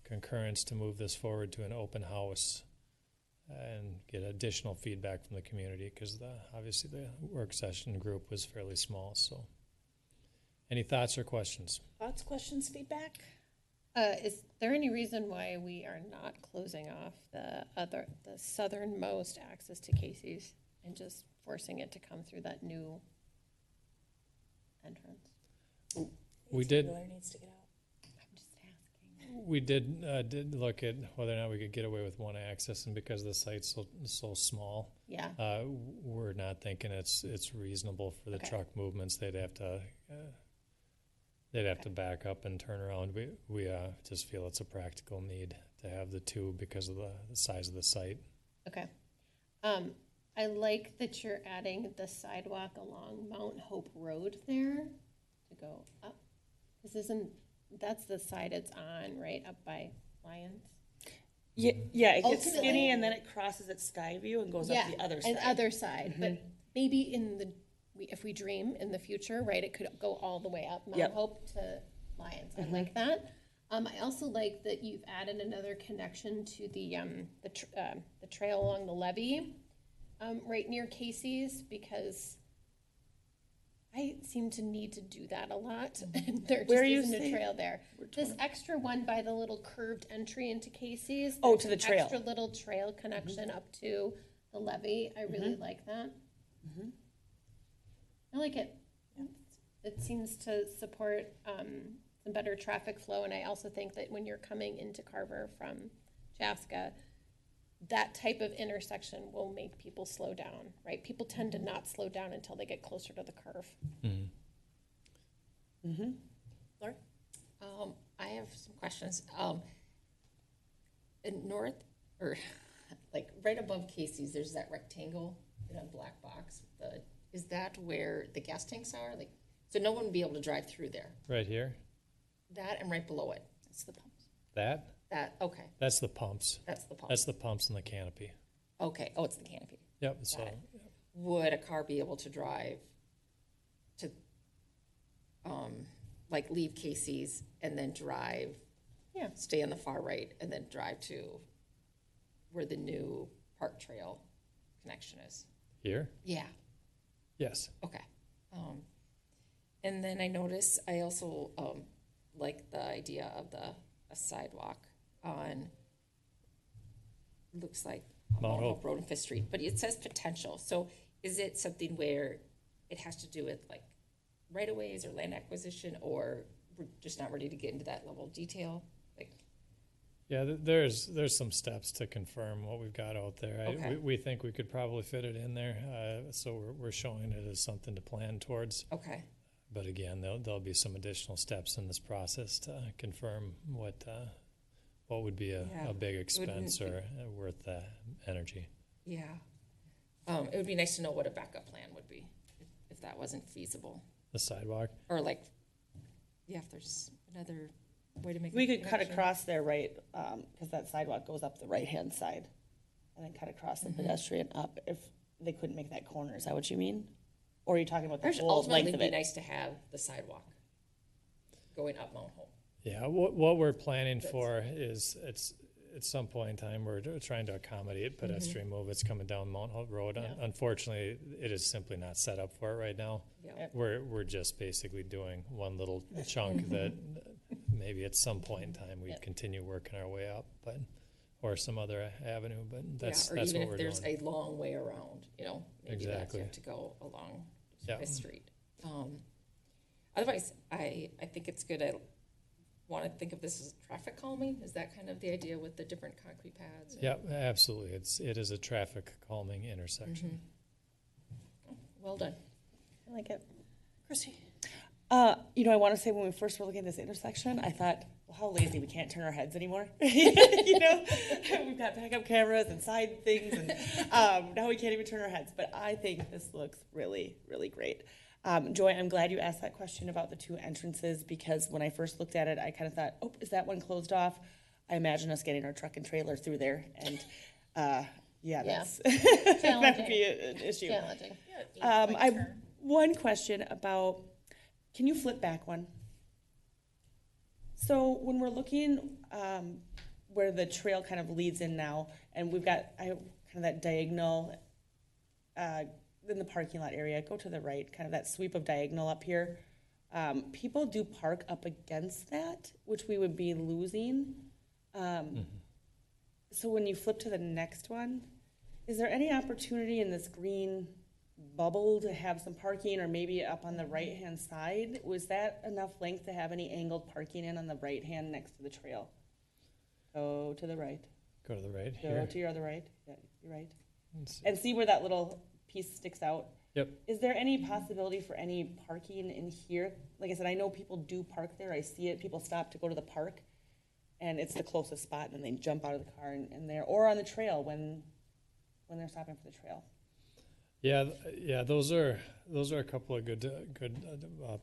concurrence to move this forward to an open house and get additional feedback from the community, because obviously the work session group was fairly small. So any thoughts or questions? Thoughts, questions, feedback? Is there any reason why we are not closing off the southernmost access to Casey's and just forcing it to come through that new entrance? We did. Needs to get out. I'm just asking. We did look at whether or not we could get away with one access, and because the site's so small, Yeah. We're not thinking it's reasonable for the Okay. truck movements. They'd have to back up and turn around. We just feel it's a practical need to have the two because of the size of the site. Okay. I like that you're adding the sidewalk along Mount Hope Road there to go up. That's the side it's on, right, up by Lions? Yeah, it gets Ultimately- skinny and then it crosses at Skyview and goes up the other side. And other side, but maybe if we dream in the future, right, it could go all the way up Mount Yep. Hope to Lions. I like that. I also like that you've added another connection to the trail along the levee, right near Casey's, because I seem to need to do that a lot, and there just Where are you isn't a saying? trail there. This extra one by the little curved entry into Casey's. Oh, there's to the an trail. Extra little trail connection up to the levee. I really like that. I like it. It seems to support some better traffic flow, and I also think that when you're coming into Carver from Chaska, that type of intersection will make people slow down, right? People tend to not slow down until they get closer to the curve. Laura? I have some questions. In north, or like right above Casey's, there's that rectangle in a black box. Is that where the gas tanks are? Like, so no one would be able to drive through there. Right here? That and right below it. That's the pumps. That? Okay. That's the pumps. That's the pump. That's the pumps and the canopy. Okay. Oh, it's the canopy. Yep. So Got it. Would a car be able to drive to, like leave Casey's and then drive, stay on the far right and then drive to where the new Park Trail connection is? here? Yeah. Yes. Okay. And then I also like the idea of a sidewalk on, looks like Mount Hope Road and Fifth Street, but it says potential. So is it something where it has to do with like right-of-ways or land acquisition, or we're just not ready to get into that level of detail? Like, Yeah, there's some steps to confirm what we've got out there. Okay. We think we could probably fit it in there, so we're showing it as something to plan towards. okay. But again, there'll be some additional steps in this process to confirm what would be a big expense or worth the energy. Yeah. It would be nice to know what a backup plan would be. if that wasn't feasible. The sidewalk. Or like, yeah, if there's another way to make We a could cut connection. across there, right, because that sidewalk goes up the right-hand side, and then cut across the pedestrian up if they couldn't make that corner. Is that what you mean? Or are you talking about the whole Ultimately, length it'd of be it? nice to have the sidewalk going up Mount Hope. Yeah, what we're planning for is it's at some point in time we're trying to accommodate pedestrian movements coming down Mount Hope Road. Yeah. Unfortunately, it is simply not set up for it right now. Yeah. We're just basically doing one little chunk that maybe at some point in time we continue working our way up, but or some other avenue. But that's Or that's even what if we're there's doing. a long way around, you know, maybe that's Exactly. you have to go along Yeah. a street. Otherwise, I think it's good. I want to think of this as traffic calming. Is that kind of the idea with the different concrete pads? Yeah, absolutely. It is a traffic calming intersection. Well done. I like it. Chrissy? I want to say when we first were looking at this intersection, I thought, well, how lazy, we can't turn our heads anymore. We've got backup cameras and side things, and now we can't even turn our heads. But I think this looks really, really great. Joy, I'm glad you asked that question about the two entrances, because when I first looked at it, I kind of thought, oh, is that one closed off? I imagine us getting our truck and trailer through there, and that's that would be an issue. Challenging. I have one question about, can you flip back one? So when we're looking where the trail kind of leads in now, and we've got kind of that diagonal in the parking lot area, go to the right, kind of that sweep of diagonal up here. People do park up against that, which we would be losing. So when you flip to the next one, is there any opportunity in this green bubble to have some parking, or maybe up on the right-hand side? Was that enough length to have any angled parking in on the right hand next to the trail? Go to the right. Go to the right Go here. to your other right. Yeah, you're right. Let's see. And see where that little piece sticks out? Yep. Is there any possibility for any parking in here? Like I said, I know people do park there. I see it. People stop to go to the park, and it's the closest spot, and they jump out of the car and there, or on the trail when they're stopping for the trail. Yeah, those are a couple of good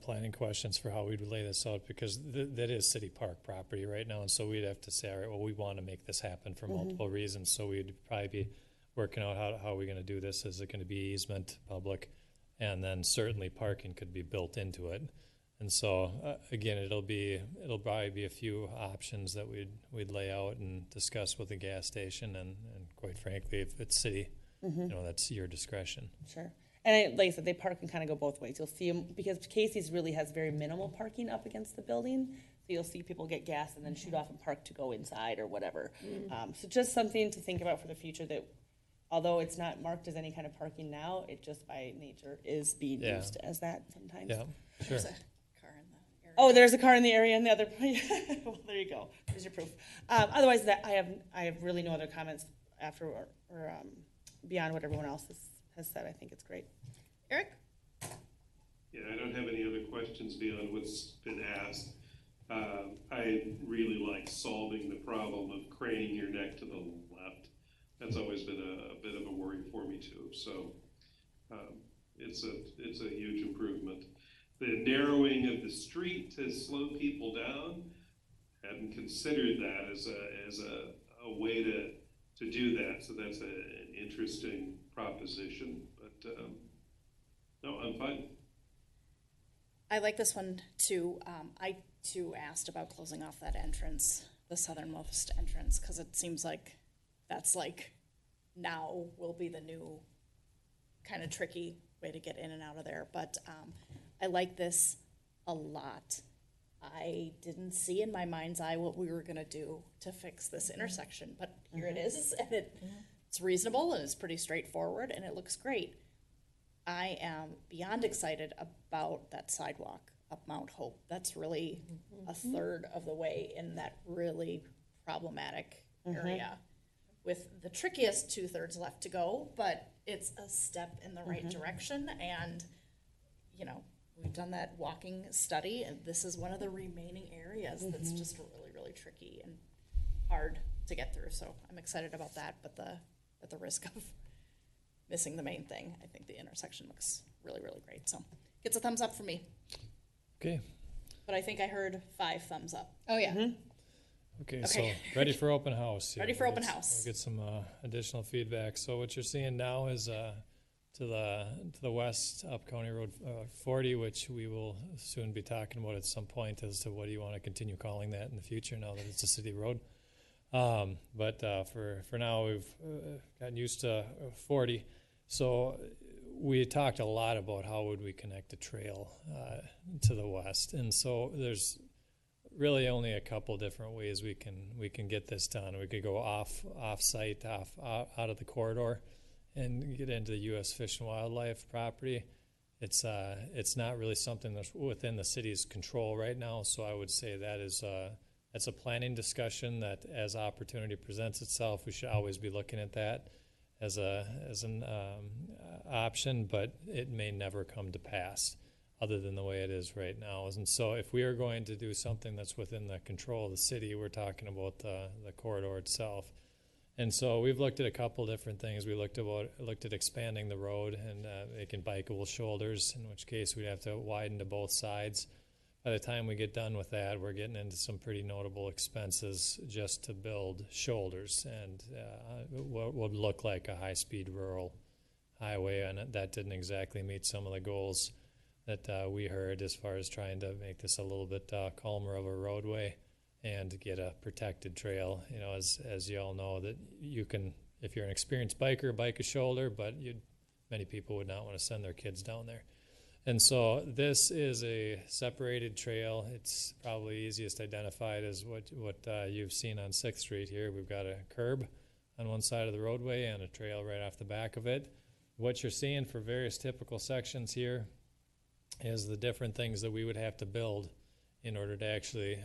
planning questions for how we'd lay this out, because that is city park property right now, and so we'd have to say, all right, well, we want to make this happen for multiple reasons, so we'd probably be working out how are we going to do this. Is it going to be easement, public, and then certainly parking could be built into it. And so again, it'll probably be a few options that we'd lay out and discuss with the gas station, and quite frankly, if it's city. That's your discretion. Sure. And like I said, they park and kind of go both ways. You'll see them, because Casey's really has very minimal parking up against the building. So you'll see people get gas and then shoot off and park to go inside or whatever. So just something to think about for the future, that although it's not marked as any kind of parking now, it just by nature is being used as that sometimes. Yeah, sure. There's a car in the area. Oh, there's a car in the area and the other. Well, there you go. There's your proof. Otherwise, that I have really no other comments after or beyond what everyone else has said. I think it's great. Eric? Yeah, I don't have any other questions beyond what's been asked. I really like solving the problem of craning your neck to the left. That's always been a bit of a worry for me too. So it's a huge improvement. The narrowing of the street to slow people down, hadn't considered that as a way to do that. So that's an interesting proposition. But no, I'm fine. I like this one too. I too asked about closing off that entrance, the southernmost entrance, because it seems like that's like now will be the new kind of tricky way to get in and out of there. But I like this a lot. I didn't see in my mind's eye what we were going to do to fix this intersection, but here it is, and it's reasonable, and it's pretty straightforward, and it looks great. I am beyond excited about that sidewalk up Mount Hope. That's really a third of the way in that really problematic area, with the trickiest 2/3 left to go, but it's a step in the right direction. And we've done that walking study, and this is one of the remaining areas that's just really, really tricky and hard to get through. So I'm excited about that, but at the risk of missing the main thing, I think the intersection looks really, really great. So gets a thumbs up for me. Okay. But I think I heard 5 thumbs up. Oh, yeah. Okay, Okay. so ready for open house. Ready for open house. We'll get some additional feedback. So what you're seeing now is to the west up County Road 40, which we will soon be talking about at some point as to what do you want to continue calling that in the future now that it's a city road. But for now, we've gotten used to 40. So we talked a lot about how would we connect a trail to the west, and so there's really only a couple different ways we can get this done. We could go off-site, out of the corridor, and get into the U.S. Fish and Wildlife property. It's not really something that's within the city's control right now. So I would say that's a planning discussion that, as opportunity presents itself, we should always be looking at that as an option, but it may never come to pass other than the way it is right now. And so if we are going to do something that's within the control of the city, we're talking about the corridor itself. And so we've looked at a couple different things. We looked at expanding the road and making bikeable shoulders, in which case we'd have to widen to both sides. By the time we get done with that, we're getting into some pretty notable expenses just to build shoulders and what would look like a high-speed rural highway, and that didn't exactly meet some of the goals that we heard as far as trying to make this a little bit calmer of a roadway and get a protected trail. You know, as you all know, that you can, if you're an experienced biker, bike a shoulder, but many people would not want to send their kids down there. And so this is a separated trail. It's probably easiest identified as what you've seen on 6th Street here. We've got a curb on one side of the roadway and a trail right off the back of it. What you're seeing for various typical sections here is the different things that we would have to build in order to actually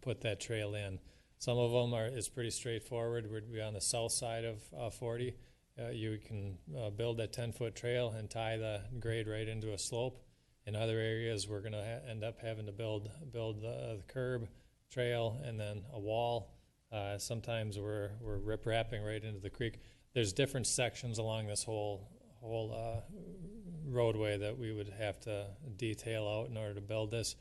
put that trail in. Some of them is pretty straightforward. We'd be on the south side of 40. You can build that 10-foot trail and tie the grade right into a slope. In other areas, we're going to end up having to build the curb, trail, and then a wall. Sometimes we're rip-wrapping right into the creek. There's different sections along this whole roadway that we would have to detail out in order to build this.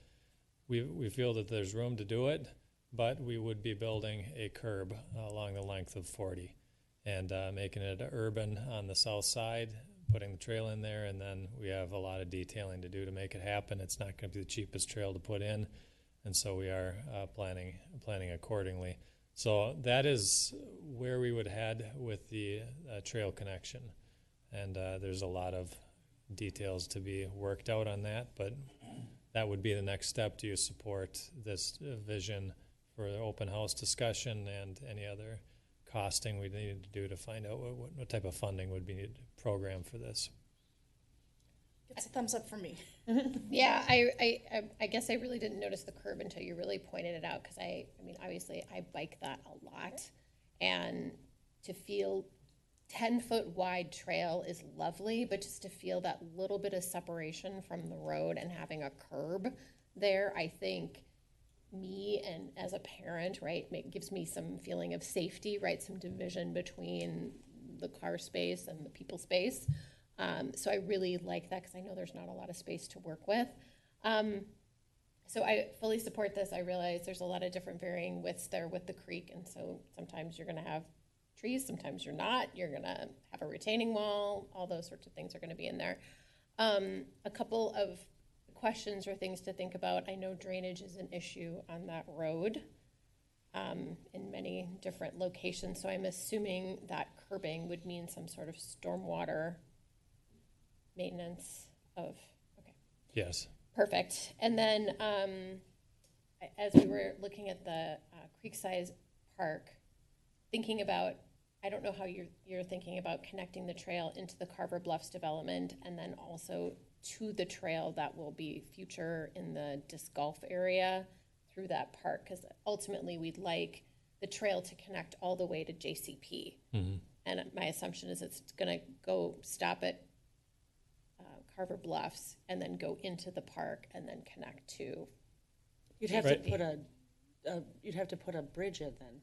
We feel that there's room to do it, but we would be building a curb along the length of 40 and making it urban on the south side, putting the trail in there, and then we have a lot of detailing to do to make it happen. It's not going to be the cheapest trail to put in, and so we are planning accordingly. So that is where we would head with the trail connection, and there's a lot of details to be worked out on that, but that would be the next step. Do you support this vision for the open house discussion and any other costing we needed to do to find out what type of funding would be needed to program for this? Gets a thumbs up from me. Yeah, I guess I really didn't notice the curb until you really pointed it out, because I mean, obviously I bike that a lot, and to feel 10-foot wide trail is lovely, but just to feel that little bit of separation from the road and having a curb there, I think me and as a parent, right, gives me some feeling of safety, right, some division between the car space and the people space. So I really like that, because I know there's not a lot of space to work with. So I fully support this. I realize there's a lot of different varying widths there with the creek, and so sometimes you're going to have trees, sometimes you're not. You're going to have a retaining wall. All those sorts of things are going to be in there. A couple of questions or things to think about. I know drainage is an issue on that road in many different locations, so I'm assuming that curbing would mean some sort of stormwater maintenance of, okay. Yes. Perfect. And then as we were looking at the Creekside Park, thinking about, I don't know how you're thinking about connecting the trail into the Carver Bluffs development and then also to the trail that will be future in the disc golf area through that park, because ultimately we'd like the trail to connect all the way to JCP. Mm-hmm. And my assumption is it's going to go stop at Carver Bluffs and then go into the park and then connect to. You'd have to put a bridge in then,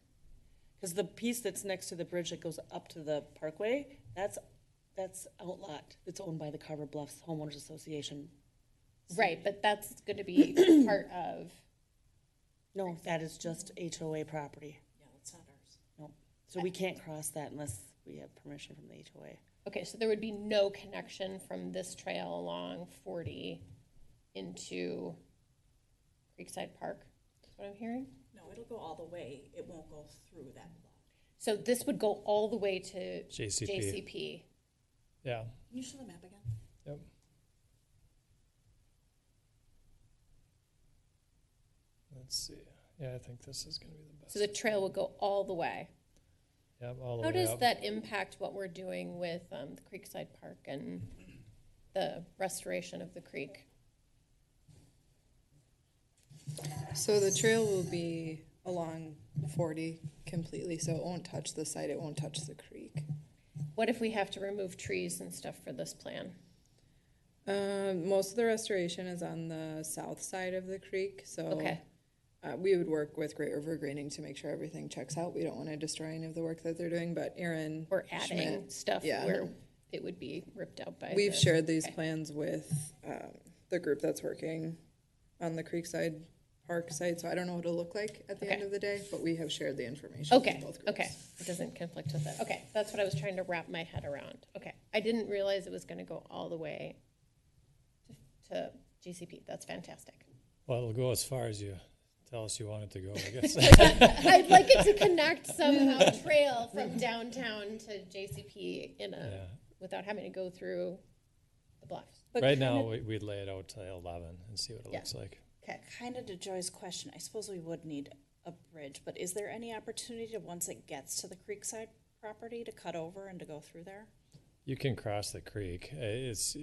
because the piece that's next to the bridge that goes up to the parkway, that's That's outlot. It's owned by the Carver Bluffs Homeowners Association. Right, but that's going to be part of. No, that is just HOA property. Yeah, that's not ours. No. So we can't cross that unless we have permission from the HOA. Okay, so there would be no connection from this trail along 40 into Creekside Park. That's what I'm hearing. No, it'll go all the way. It won't go through that lot. So this would go all the way to JCP. JCP. Yeah. Can you show the map again? Yep. Let's see. Yeah, I think this is going to be the best. So the trail would go all the way. Yep, all the How way does up. that impact what we're doing with the Creekside Park and the restoration of the creek? So the trail will be along 40 completely, so it won't touch the site, it won't touch the creek. What if we have to remove trees and stuff for this plan? Most of the restoration is on the south side of the creek, so Okay. We would work with Great River Greening to make sure everything checks out. We don't want to destroy any of the work that they're doing, but Aaron, We're adding Schmidt, stuff yeah. where it would be ripped out by. We've the- shared these okay. plans with the group that's working on the Creekside Park site, so I don't know what it'll look like at the end Okay. of the day, but we have shared the information with Okay, both groups. okay, it doesn't conflict with it. Okay, that's what I was trying to wrap my head around. Okay, I didn't realize it was gonna go all the way to GCP. That's fantastic. Well, it'll go as far as you tell us you want it to go, I guess. I'd like it to connect somehow trail from downtown to JCP without having to go through the bluffs. But Right kinda- now, we'd lay it out to 11 and see what it Yeah. looks like. Okay, kind of to Joy's question, I suppose we would need a bridge, but is there any opportunity to, once it gets to the Creekside property, to cut over and to go through there? You can cross the creek. It's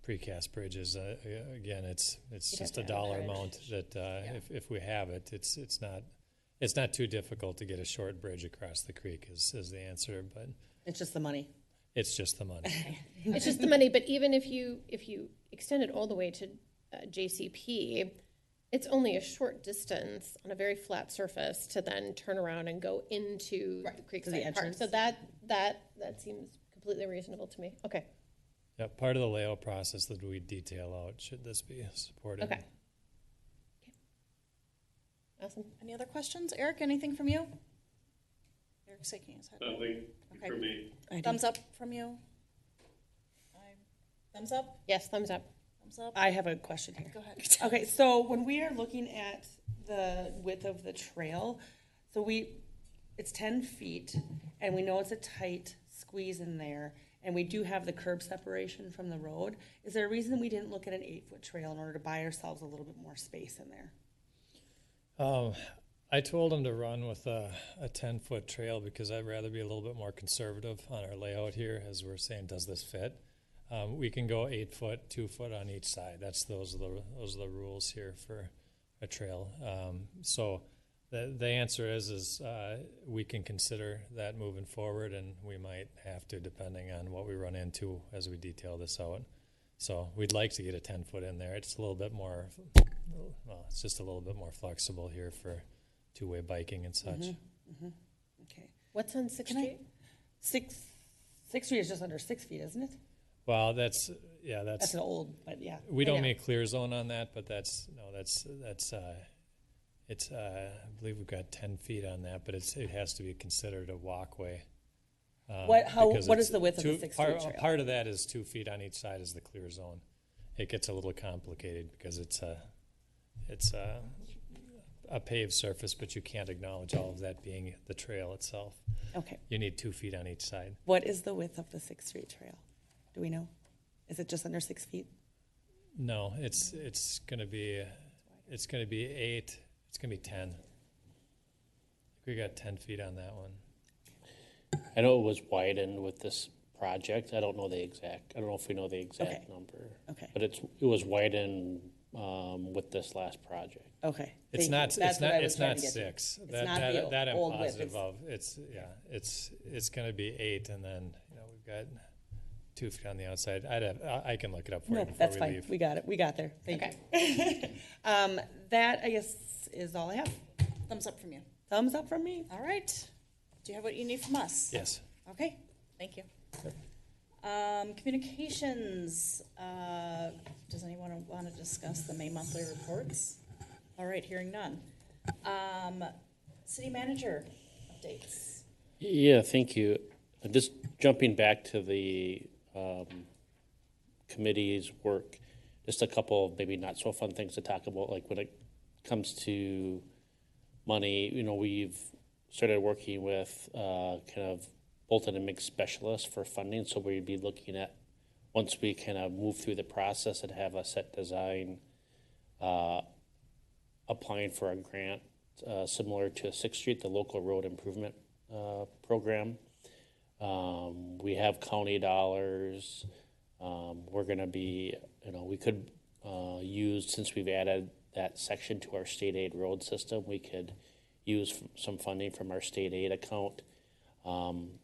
precast bridges. Again, it's You'd just have a to have a dollar bridge. amount that if we have it, it's not too difficult to get a short bridge across the creek is the answer, but It's just the money. it's just the money. It's just the money, but even if you extend it all the way to JCP, it's only a short distance on a very flat surface to then turn around and go into the to the Creekside Park. entrance. So that seems completely reasonable to me. Okay, Yeah, part of the layout process that we detail out should this be supported. okay. Awesome. Any other questions? Eric, anything from you? Eric's shaking his head. Nothing Okay. for me. Thumbs up from you? Thumbs up? Yes, thumbs up. Thumbs up? I have a question here. Go ahead. Okay, so when we are looking at the width of the trail, so it's 10 feet, and we know it's a tight squeeze in there, and we do have the curb separation from the road. Is there a reason we didn't look at an 8-foot trail in order to buy ourselves a little bit more space in there? I told them to run with a 10-foot trail because I'd rather be a little bit more conservative on our layout here as we're saying, does this fit? We can go 8 foot, 2 foot on each side. Those are the rules here for a trail. So the answer is we can consider that moving forward, and we might have to depending on what we run into as we detail this out. So we'd like to get a 10-foot in there. It's a little bit more, well, it's just a little bit more flexible here for two-way biking and such. Okay. What's on 6th Street? 6th Street is just under 6 feet, isn't it? Well, that's That's an old, but yeah. we I don't know. make clear zone on that, but it's I believe we've got 10 feet on that, but it has to be considered a walkway. Because what it's is the width of the 6th Street trail? Part of that is 2 feet on each side is the clear zone. It gets a little complicated because it's a paved surface, but you can't acknowledge all of that being the trail itself. Okay. You need 2 feet on each side. What is the width of the 6th Street trail? Do we know? Is it just under 6 feet? No, it's gonna be 8. It's gonna be 10. We got 10 feet on that one. I know it was widened with this project. I don't know if we know the exact number. Okay. But it was widened with this last project. Okay. It's Thank not. you. That's what I was It's trying not to get to. 6. It's not the That I'm old width, positive it's- of. It's going to be 8, and then we've got 2 feet on the outside. I can look it up for you No, before that's we fine. leave. We got it. We got there. Thank Okay. you. That, I guess, is all I have. Thumbs up from you. Thumbs up from me. All right. Do you have what you need from us? Yes. Okay, thank you. Communications, does anyone want to discuss the May monthly reports? All right, hearing none. City manager updates. Yeah, thank you. Just jumping back to the committee's work, just a couple of maybe not so fun things to talk about, like when it comes to money, we've started working with kind of Bolton and Mix specialists for funding, so we'd be looking at, once we kind of move through the process and have a set design, applying for a grant similar to 6th Street, the local road improvement program. We have county dollars. We're going to be, we could use, since we've added that section to our state aid road system, we could use some funding from our state aid account.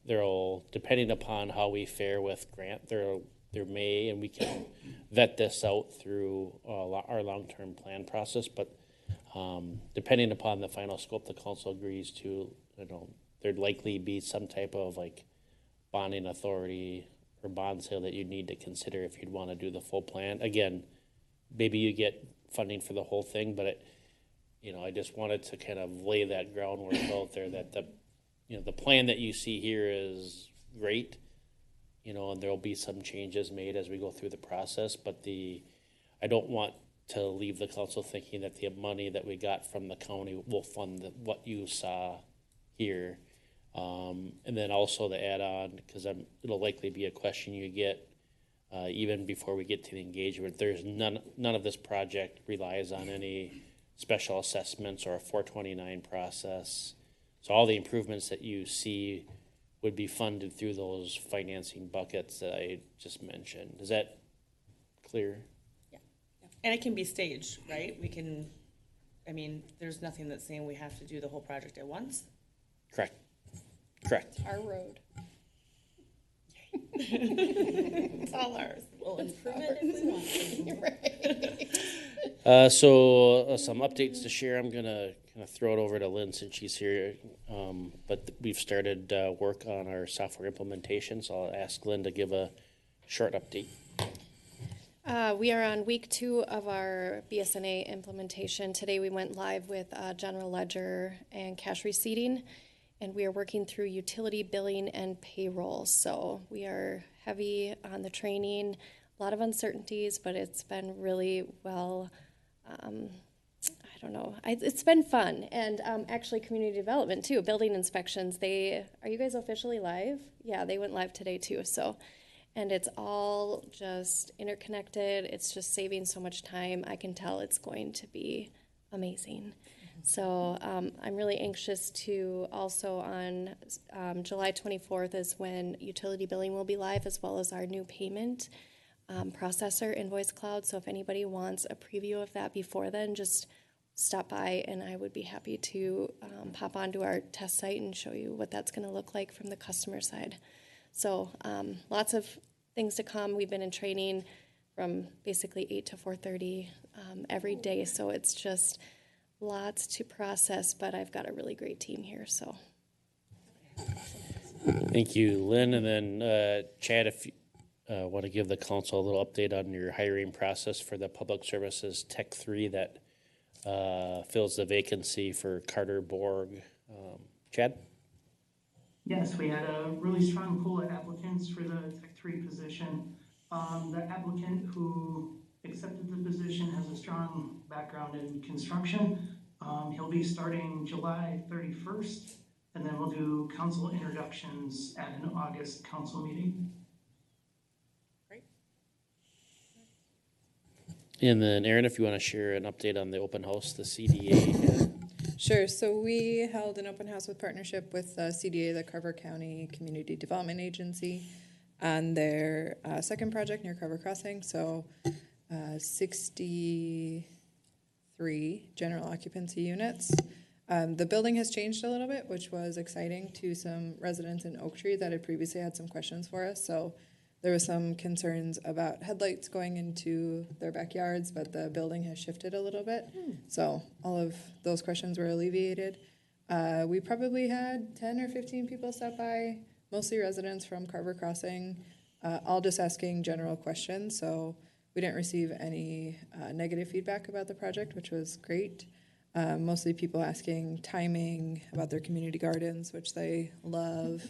There'll, depending upon how we fare with grant, there may, and we can vet this out through our long-term plan process, but depending upon the final scope the council agrees to, there'd likely be some type of like bonding authority or bond sale that you'd need to consider if you'd want to do the full plan. Again, maybe you get funding for the whole thing, but I just wanted to kind of lay that groundwork out there that the plan that you see here is great, and there'll be some changes made as we go through the process, but I don't want to leave the council thinking that the money that we got from the county will fund what you saw here. And then also to add on, because it'll likely be a question you get even before we get to the engagement, there's none of this project relies on any special assessments or a 429 process. So all the improvements that you see would be funded through those financing buckets that I just mentioned. Is that clear? Yeah. And it can be staged, right? There's nothing that's saying we have to do the whole project at once. Correct. Our road. It's all ours. We'll improve it if we want. Right. So some updates to share. I'm going to kind of throw it over to Lynn since she's here. But we've started work on our software implementation, so I'll ask Lynn to give a short update. We are on week 2 of our BSNA implementation. Today we went live with general ledger and cash receipting, and we are working through utility billing and payroll. So we are heavy on the training, a lot of uncertainties, but it's been really well, it's been fun. And actually community development too, building inspections, are you guys officially live? Yeah, they went live today too, so. And it's all just interconnected. It's just saving so much time. I can tell it's going to be amazing. So I'm really anxious to also on July 24th is when utility billing will be live, as well as our new payment processor, Invoice Cloud. So if anybody wants a preview of that before then, just stop by and I would be happy to pop onto our test site and show you what that's going to look like from the customer side. So lots of things to come. We've been in training from basically 8 to 4:30 every day. So it's just lots to process, but I've got a really great team here. So Thank you, Lynn. And then Chad, if you want to give the council a little update on your hiring process for the Public Services Tech 3 that fills the vacancy for Carter Borg. Chad? Yes, we had a really strong pool of applicants for the Tech 3 position. The applicant who accepted the position has a strong background in construction. He'll be starting July 31st, and then we'll do council introductions at an August council meeting. Great. And then Aaron, if you want to share an update on the open house, the CDA. Sure. So we held an open house with partnership with CDA, the Carver County Community Development Agency, on their second project near Carver Crossing. So 63 general occupancy units. The building has changed a little bit, which was exciting to some residents in Oak Tree that had previously had some questions for us. So there was some concerns about headlights going into their backyards, but the building has shifted a little bit. So all of those questions were alleviated. We probably had 10 or 15 people stop by, mostly residents from Carver Crossing. all just asking general questions. So we didn't receive any negative feedback about the project, which was great. Mostly people asking timing about their community gardens, which they love,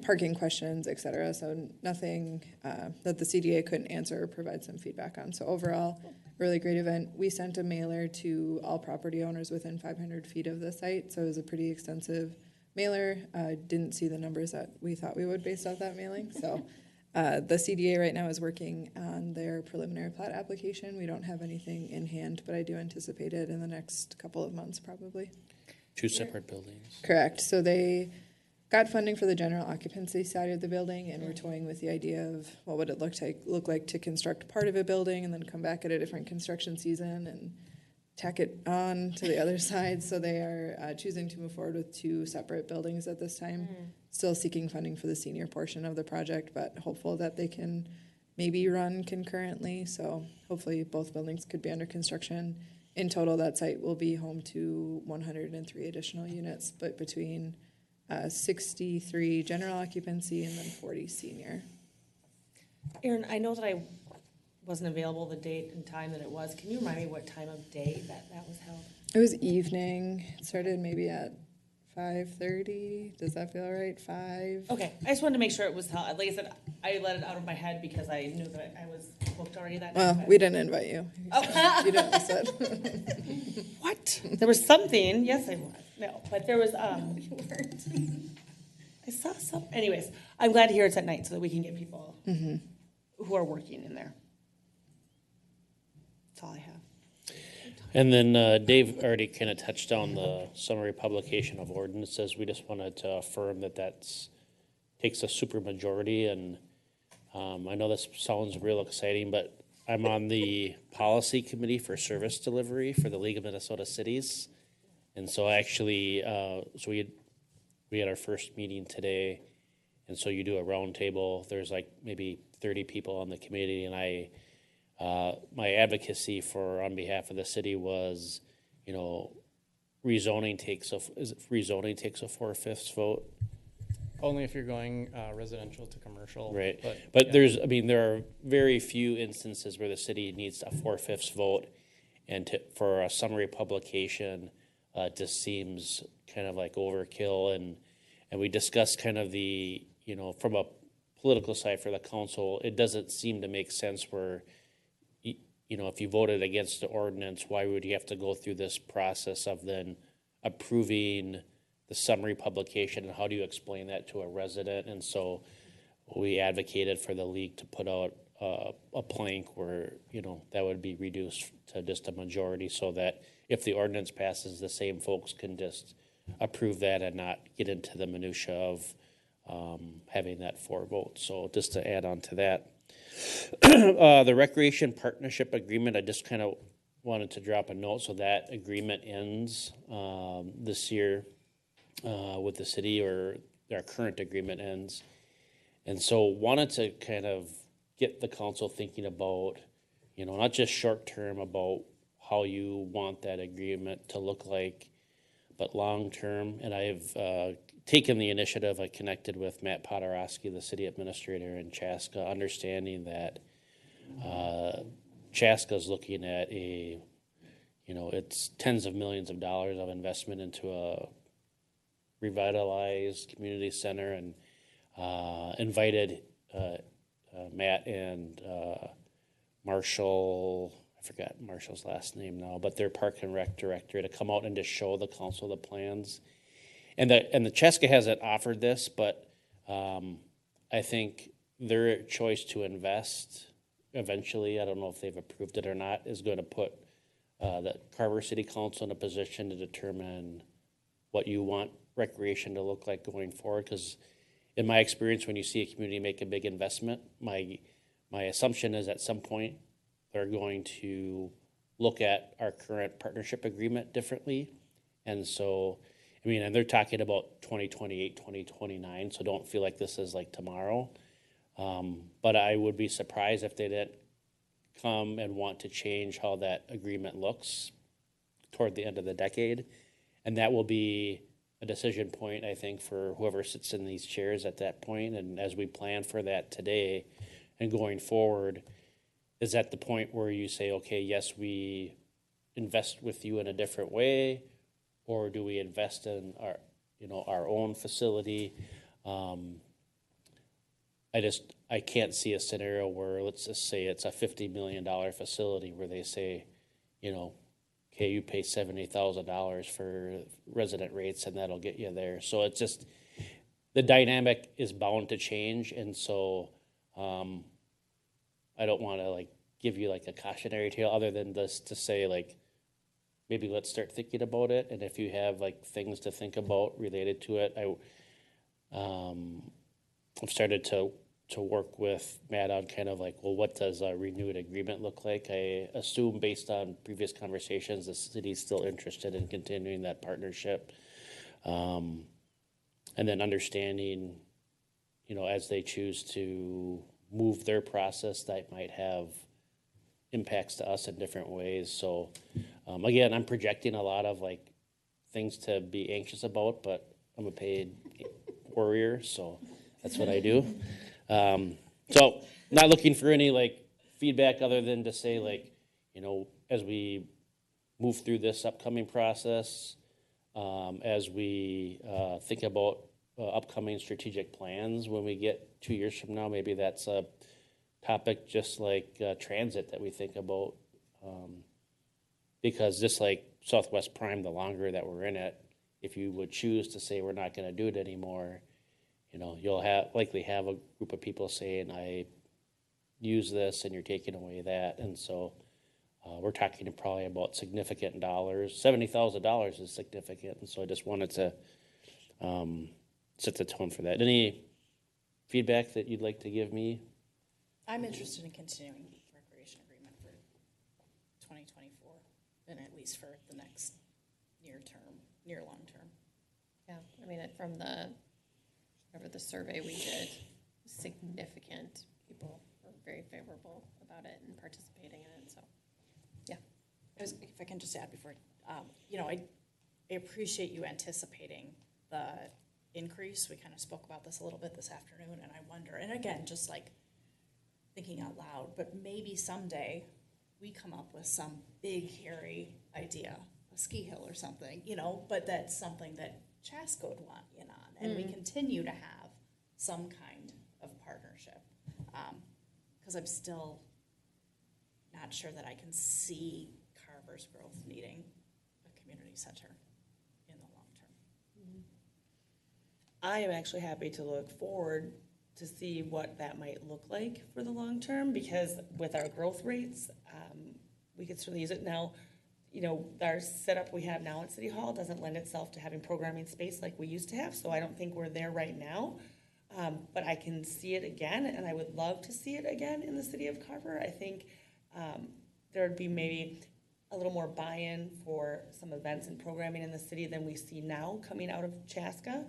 parking questions, etc. So nothing that the CDA couldn't answer or provide some feedback on. So overall, really great event. We sent a mailer to all property owners within 500 feet of the site, so it was a pretty extensive mailer. Didn't see the numbers that we thought we would based off that mailing. So the CDA right now is working on their preliminary plat application. We don't have anything in hand, but I do anticipate it in the next couple of months probably. 2 separate buildings. Correct. So they got funding for the general occupancy side of the building, and we're toying with the idea of what would it look like to construct part of a building and then come back at a different construction season and tack it on to the other side. So they are choosing to move forward with 2 separate buildings at this time. Still seeking funding for the senior portion of the project, but hopeful that they can maybe run concurrently. So hopefully both buildings could be under construction. In total, that site will be home to 103 additional units, split between 63 general occupancy and then 40 senior. Erin, I know that I wasn't available the date and time that it was. Can you remind me what time of day that was held? It was evening. It started maybe at 5:30. Does that feel right? 5? Okay, I just wanted to make sure it was held. Like I said, I let it out of my head because I knew that I was booked already that Well, night. we didn't invite you. Oh. You didn't miss it. What? There was something. Yes, I was. No, but there was. You weren't. I saw some. Anyways, I'm glad to hear it's at night so that we can get people who are working in there. That's all I have. And then Dave already kind of touched on the summary publication of ordinances. We just wanted to affirm that takes a super majority. And I know this sounds real exciting, but I'm on the policy committee for service delivery for the League of Minnesota Cities. And so actually, so we had our first meeting today. And so you do a round table. There's like maybe 30 people on the committee, and my advocacy on behalf of the city was, rezoning takes a 4/5 vote. Only if you're going residential to commercial. Right. But yeah. There are very few instances where the city needs a 4/5 vote, and for a summary publication, just seems kind of like overkill. And we discussed kind of the, from a political side for the council, it doesn't seem to make sense where, if you voted against the ordinance, why would you have to go through this process of then approving the summary publication, and how do you explain that to a resident? And so we advocated for the league to put out a plank where, that would be reduced to just a majority, so that if the ordinance passes, the same folks can just approve that and not get into the minutia of having that 4 votes. So just to add on to that. The Recreation Partnership Agreement, I just kind of wanted to drop a note. So that agreement ends this year with the city, or our current agreement ends. And so wanted to kind of get the council thinking about, not just short term about how you want that agreement to look like, but long term. And I've taken the initiative. I connected with Matt Podorowski, the city administrator in Chaska, understanding that Chaska is looking at it's tens of millions of dollars of investment into a revitalized community center, and invited Matt and Marshall, I forgot Marshall's last name now, but their Park and Rec director, to come out and just show the council the plans. And the Chaska hasn't offered this, but I think their choice to invest eventually, I don't know if they've approved it or not, is going to put the Carver City Council in a position to determine what you want recreation to look like going forward. Because in my experience, when you see a community make a big investment, my assumption is at some point they're going to look at our current partnership agreement differently. And so, and they're talking about 2028, 2029, so don't feel like this is like tomorrow. But I would be surprised if they didn't come and want to change how that agreement looks toward the end of the decade. And that will be a decision point, I think, for whoever sits in these chairs at that point. And as we plan for that today and going forward, is that the point where you say, okay, yes, we invest with you in a different way, or do we invest in our own facility? I can't see a scenario where, let's just say it's a $50 million facility where they say, okay, you pay $70,000 for resident rates and that'll get you there. So it's just, the dynamic is bound to change. And so I don't want to give you a cautionary tale other than this to say maybe let's start thinking about it. And if you have things to think about related to it, I've started to work with Matt on kind of well, what does a renewed agreement look like? I assume based on previous conversations, the city's still interested in continuing that partnership. And then understanding, as they choose to move their process, that might have impacts to us in different ways. So again, I'm projecting a lot of things to be anxious about, but I'm a paid warrior, so that's what I do. So not looking for any feedback other than to say as we move through this upcoming process, as we think about upcoming strategic plans when we get 2 years from now, maybe that's a topic just like transit that we think about, because just like Southwest Prime, the longer that we're in it, if you would choose to say we're not going to do it anymore, you'll likely have a group of people saying, I use this and you're taking away that. And so we're talking probably about significant dollars. $70,000 is significant. And so I just wanted to set the tone for that. Any feedback that you'd like to give me? I'm interested in continuing the recreation agreement for 2024, and at least for the next near long term. Yeah, I mean, from the survey we did, significant people were very favorable about it and participating in it, so, yeah. If I can just add before, I appreciate you anticipating the increase. We kind of spoke about this a little bit this afternoon, and I wonder, and again, just thinking out loud, but maybe someday we come up with some big, hairy idea, a ski hill or something, but that's something that Chaska would want in on, and we continue to have some kind of partnership, because I'm still not sure that I can see Carver's growth needing a community center in the long term. I am actually happy to look forward to see what that might look like for the long term, because with our growth rates, we could certainly use it now. Our setup we have now at City Hall doesn't lend itself to having programming space like we used to have, so I don't think we're there right now. But I can see it again, and I would love to see it again in the city of Carver. I think there would be maybe a little more buy-in for some events and programming in the city than we see now coming out of Chaska.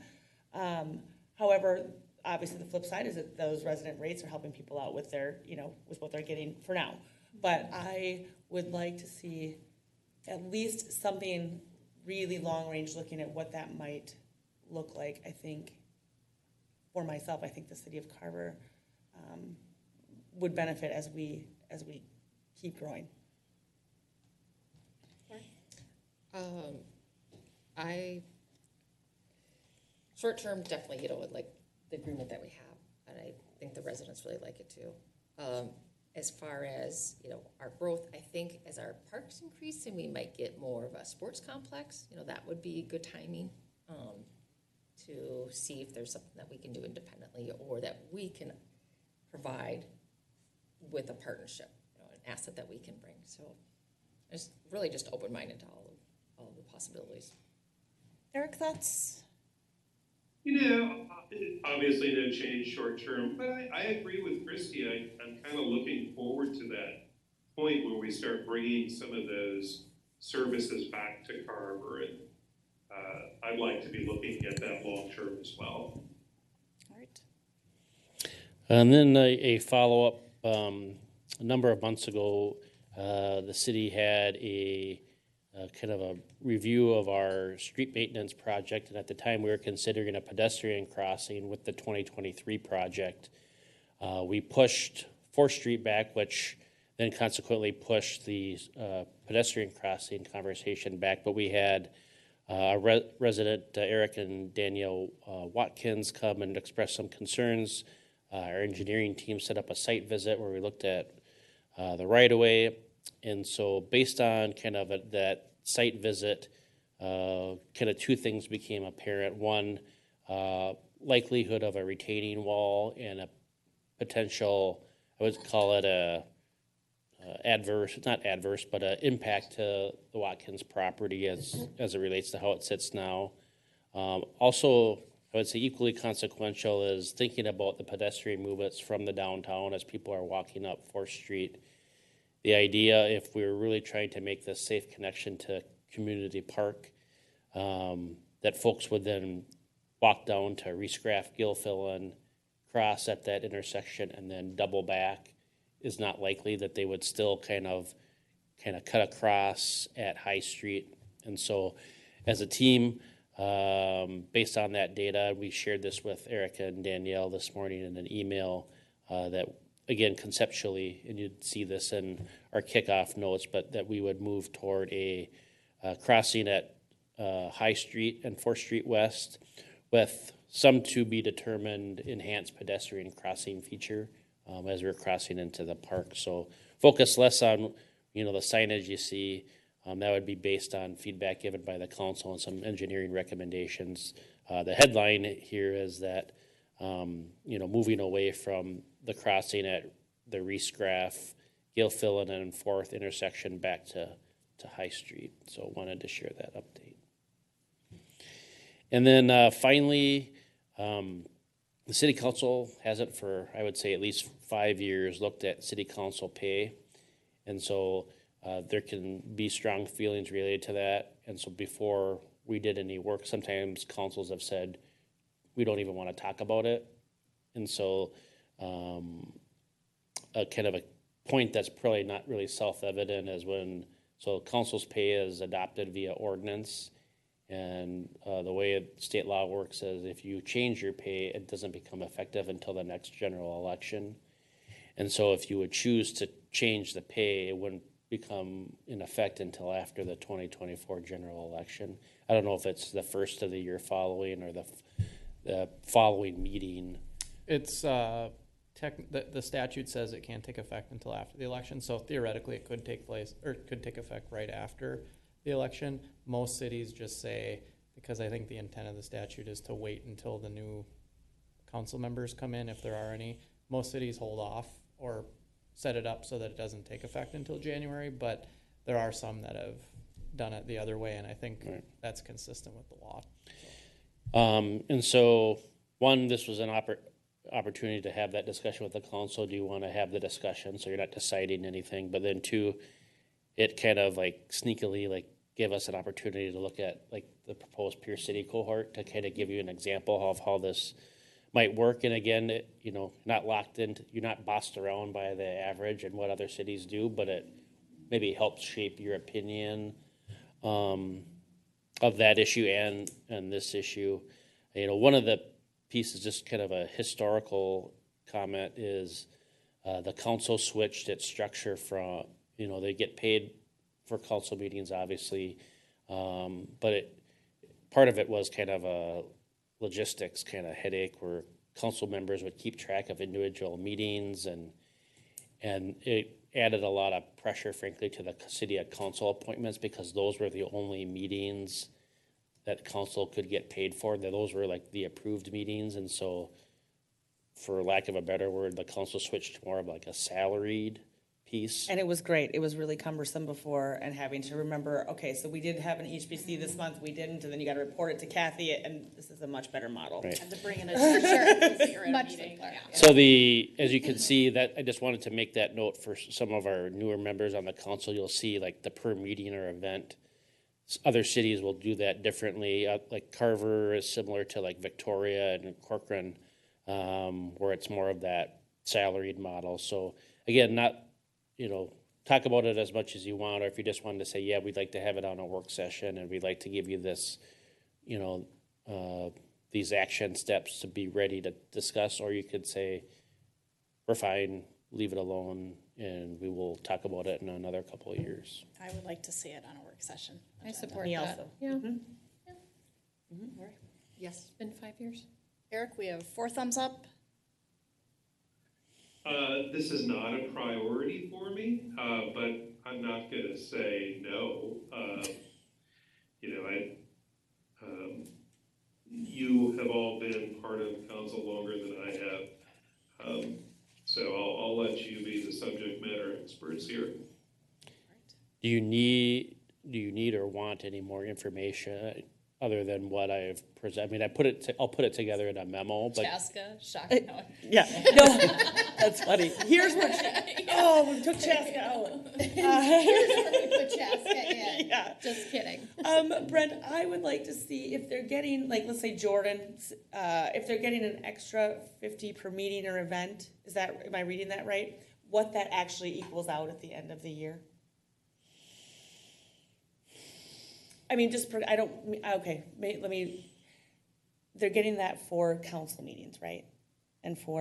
However, obviously the flip side is that those resident rates are helping people out with their, with what they're getting for now. But I would like to see at least something really long range looking at what that might look like. I think for myself, I think the city of Carver would benefit as we keep growing. Short term, definitely, like the agreement that we have, and I think the residents really like it too. As far as, our growth, I think as our parks increase and we might get more of a sports complex, that would be good timing to see if there's something that we can do independently or that we can provide with a partnership, an asset that we can bring. So it's really just open-minded to all of the possibilities. Eric, thoughts? Obviously no change short term, but I agree with Christy. I'm kind of looking forward to that point where we start bringing some of those services back to Carver, and I'd like to be looking at that long term as well. All right. And then a follow-up, a number of months ago, the city had a kind of a review of our street maintenance project, and at the time we were considering a pedestrian crossing with the 2023 project. We pushed 4th Street back, which then consequently pushed the pedestrian crossing conversation back, but we had resident Eric and Danielle Watkins come and express some concerns. Our engineering team set up a site visit where we looked at the right-of-way. And so based on kind of that site visit, kind of 2 things became apparent. One, likelihood of a retaining wall and a potential, I would call it a not adverse, but an impact to the Watkins property as it relates to how it sits now. Also, I would say equally consequential is thinking about the pedestrian movements from the downtown as people are walking up 4th Street. The idea, if we were really trying to make this safe connection to community park, that folks would then walk down to Reescraft, Gilfillan, cross at that intersection, and then double back, is not likely that they would still kind of cut across at High Street. And so as a team, based on that data, we shared this with Erica and Danielle this morning in an email that, again, conceptually, and you'd see this in our kickoff notes, but that we would move toward a crossing at High Street and 4th Street West with some to be determined enhanced pedestrian crossing feature as we're crossing into the park. So focus less on, the signage you see. That would be based on feedback given by the council and some engineering recommendations. The headline here is that, moving away from the crossing at the Reescraft, Gilfillan, and 4th intersection back to High Street. So wanted to share that update. And then finally, the city council hasn't for, I would say, at least 5 years looked at city council pay. And so there can be strong feelings related to that. And so before we did any work, sometimes councils have said, we don't even want to talk about it. And so a kind of a point that's probably not really self-evident is so council's pay is adopted via ordinance. And the way state law works is if you change your pay, it doesn't become effective until the next general election. And so if you would choose to change the pay, it wouldn't become in effect until after the 2024 general election. I don't know if it's the first of the year following or the following meeting. It's the statute says it can't take effect until after the election, so theoretically it could take place or could take effect right after the election. Most cities just say, because I think the intent of the statute is to wait until the new council members come in, if there are any. Most cities hold off or set it up so that it doesn't take effect until January, but there are some that have done it the other way, and I think that's consistent with the law. And so, one, this was an opportunity to have that discussion with the council. Do you want to have the discussion so you're not deciding anything? But then 2, it kind of sneakily gave us an opportunity to look at the proposed Pierce City cohort to kind of give you an example of how this might work. And again, not locked into, you're not bossed around by the average and what other cities do, but it maybe helps shape your opinion of that issue and this issue. One of the pieces, just kind of a historical comment, is the council switched its structure from, they get paid for council meetings, obviously, but part of it was kind of a logistics kind of headache where council members would keep track of individual meetings, and it added a lot of pressure, frankly, to the city council appointments, because those were the only meetings that council could get paid for. Those were the approved meetings, and so, for lack of a better word, the council switched to more of a salaried piece. And it was great. It was really cumbersome before, and having to remember, okay, so we did have an HBC this month, we didn't, and then you got to report it to Kathy, and this is a much better model. Right. And to bring in a teacher, much simpler. So as you can see, that I just wanted to make that note for some of our newer members on the council. You'll see the per meeting or event. Other cities will do that differently. Carver is similar to Victoria and Corcoran, where it's more of that salaried model. So again, not talk about it as much as you want, or if you just wanted to say, yeah, we'd like to have it on a work session, and we'd like to give you this, you know, these action steps to be ready to discuss, or you could say, we're fine, leave it alone, and we will talk about it in another couple of years. I would like to see it on a work session. I support Me that. also. Yeah. All right. Yes, it's been 5 years. Eric, we have 4 thumbs up. This is not a priority for me, but I'm not going to say no. You know, you have all been part of council longer than I have, so I'll let you be the subject matter experts here. Do you need or want any more information other than what I've presented? I mean, I'll put it together in a memo, but Chaska, shocking. Yeah, no, that's funny. Here's what, we took Chaska out. Here's where we put Chaska in. Yeah. Just kidding. Brent, I would like to see if they're getting, like, let's say Jordan, if they're getting an extra 50 per meeting or event, am I reading that right? What that actually equals out at the end of the year? I mean, they're getting that for council meetings, right?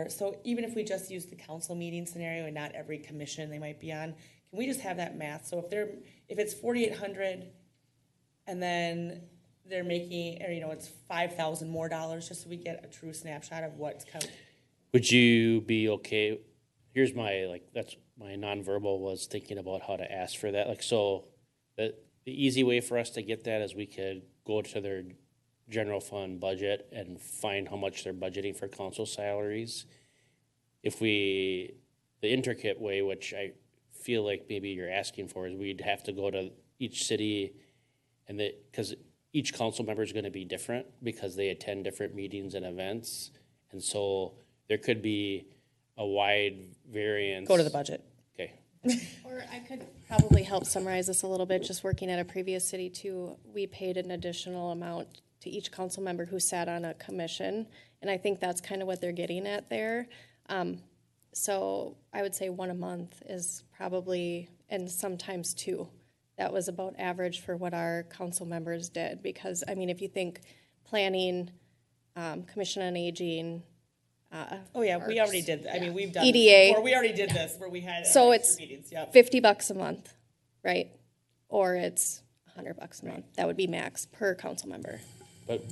So even if we just use the council meeting scenario and not every commission they might be on, can we just have that math? So if it's 4,800 and then they're making, or, you know, it's 5,000 more dollars, just so we get a true snapshot of what's coming. would you be okay? Here's that's my nonverbal was thinking about how to ask for that. Like, so the easy way for us to get that is we could go to their general fund budget and find how much they're budgeting for council salaries. The intricate way, which I feel like maybe you're asking for, is we'd have to go to each city, and because each council member is going to be different because they attend different meetings and events, and so there could be a wide variance. Go to the budget. Okay. Or I could probably help summarize this a little bit. Just working at a previous city too, we paid an additional amount to each council member who sat on a commission, and I think that's kind of what they're getting at there. So I would say 1 a month is probably, and sometimes 2. That was about average for what our council members did. Because I mean, if you think planning, Commission on Aging. We already did. I mean, we've done this EDA. before. We already did this where we had So it's meetings. Yep. $50 a month, right? Or it's $100 a month. That would be max per council member. But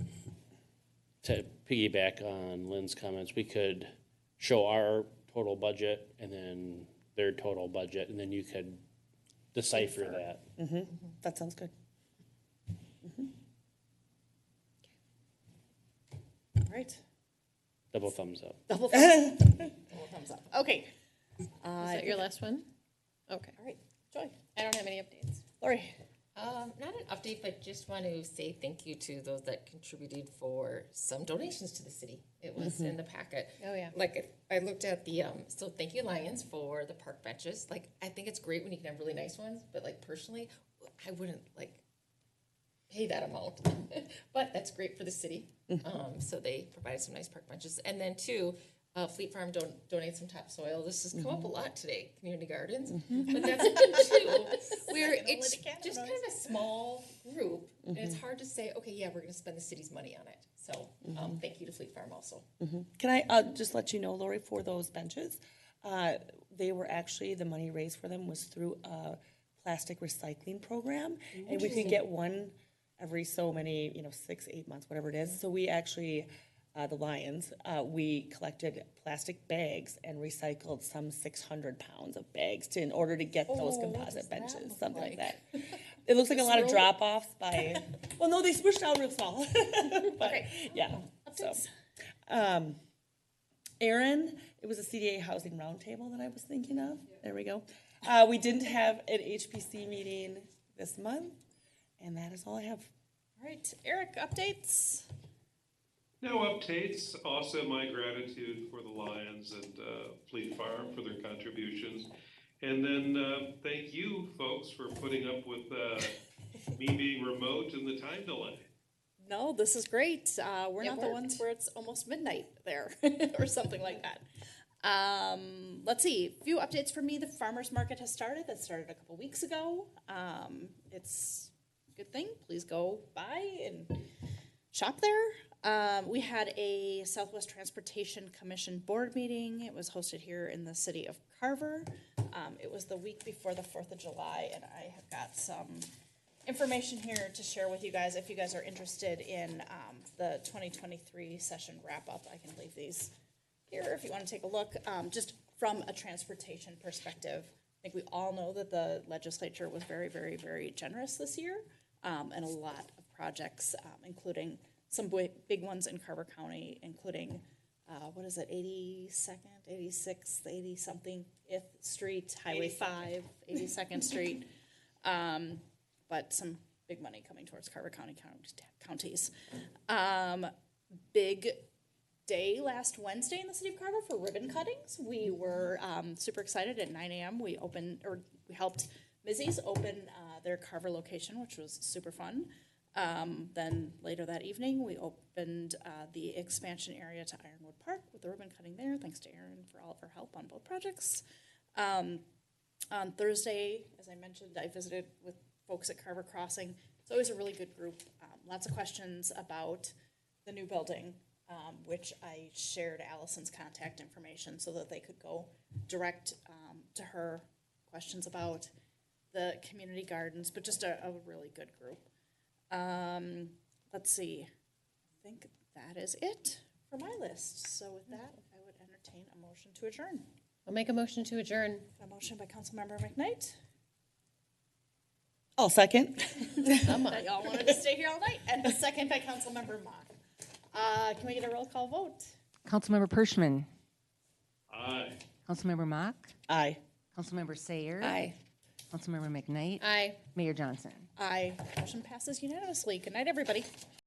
to piggyback on Lynn's comments, we could show our total budget and then their total budget, and then you could decipher that. Mm-hmm. That sounds good. All right. Double thumbs up. Double thumbs up. Okay. Is that your last one? Okay. All right. Joy. I don't have any updates. Lori. Not an update, but just want to say thank you to those that contributed for some donations to the city. It was in the packet. Oh, yeah. Like, I looked at the, so thank you, Lions, for the park benches. Like, I think it's great when you can have really nice ones, but, like, personally, I wouldn't, like, pay that amount. But that's great for the city. So they provided some nice park benches. And then, too, Fleet Farm donate some topsoil. This has come up a lot today, community gardens. But that's a thing too, where it's just kind of a small group, and it's hard to say, okay, yeah, we're going to spend the city's money on it. So thank you to Fleet Farm also. Can I just let you know, Lori, for those benches, they were actually, the money raised for them was through a plastic recycling program, and we could get one every so many, 6, 8 months, whatever it is. So we actually, the Lions, we collected plastic bags and recycled some 600 pounds of bags in order to get those composite benches, something like that. It looks like a lot of drop-offs by, well, no, they swished out real small. But, yeah. So, Aaron, it was a CDA housing roundtable that I was thinking of. There we go. We didn't have an HPC meeting this month, and that is all I have. All right. Eric, updates? No updates. Also, my gratitude for the Lions and Fleet Farm for their contributions. And then thank you, folks, for putting up with me being remote and the time delay. No, this is great. We're not the ones where it's almost midnight there or something like that. Let's see, a few updates from me. The farmer's market has started. That started a couple weeks ago. It's a good thing. Please go by and shop there. We had a Southwest Transportation Commission board meeting. It was hosted here in the city of Carver. It was the week before the 4th of July, and I have got some information here to share with you guys. If you guys are interested in the 2023 session wrap-up, I can leave these here if you want to take a look. Just from a transportation perspective, I think we all know that the legislature was very, very, very generous this year, and a lot of projects, including some big ones in Carver County, including, 82nd, 86th, 80-something, 5th Street, Highway 5, 82nd Street. But some big money coming towards Carver County counties. Big day last Wednesday in the city of Carver for ribbon cuttings. We were super excited. At 9 a.m. we helped Mizzy's open their Carver location, which was super fun. Then later that evening, we opened the expansion area to Ironwood Park with the ribbon cutting there. Thanks to Erin for all of her help on both projects. On Thursday, as I mentioned, I visited with folks at Carver Crossing. It's always a really good group. Lots of questions about the new building, which I shared Allison's contact information so that they could go direct to her questions about the community gardens, but just a really good group. Let's see. I think that is it for my list. So with that, I would entertain a motion to adjourn. I'll make a motion to adjourn. A motion by Councilmember McKnight. I'll second. That y'all wanted to stay here all night. And a second by Councilmember Mock. Can we get a roll call vote? Councilmember Pershman. Aye. Councilmember Mock. Aye. Councilmember Sayer. Aye. Councilmember McKnight. Aye. Mayor Johnson. Aye. Motion passes unanimously. Good night, everybody.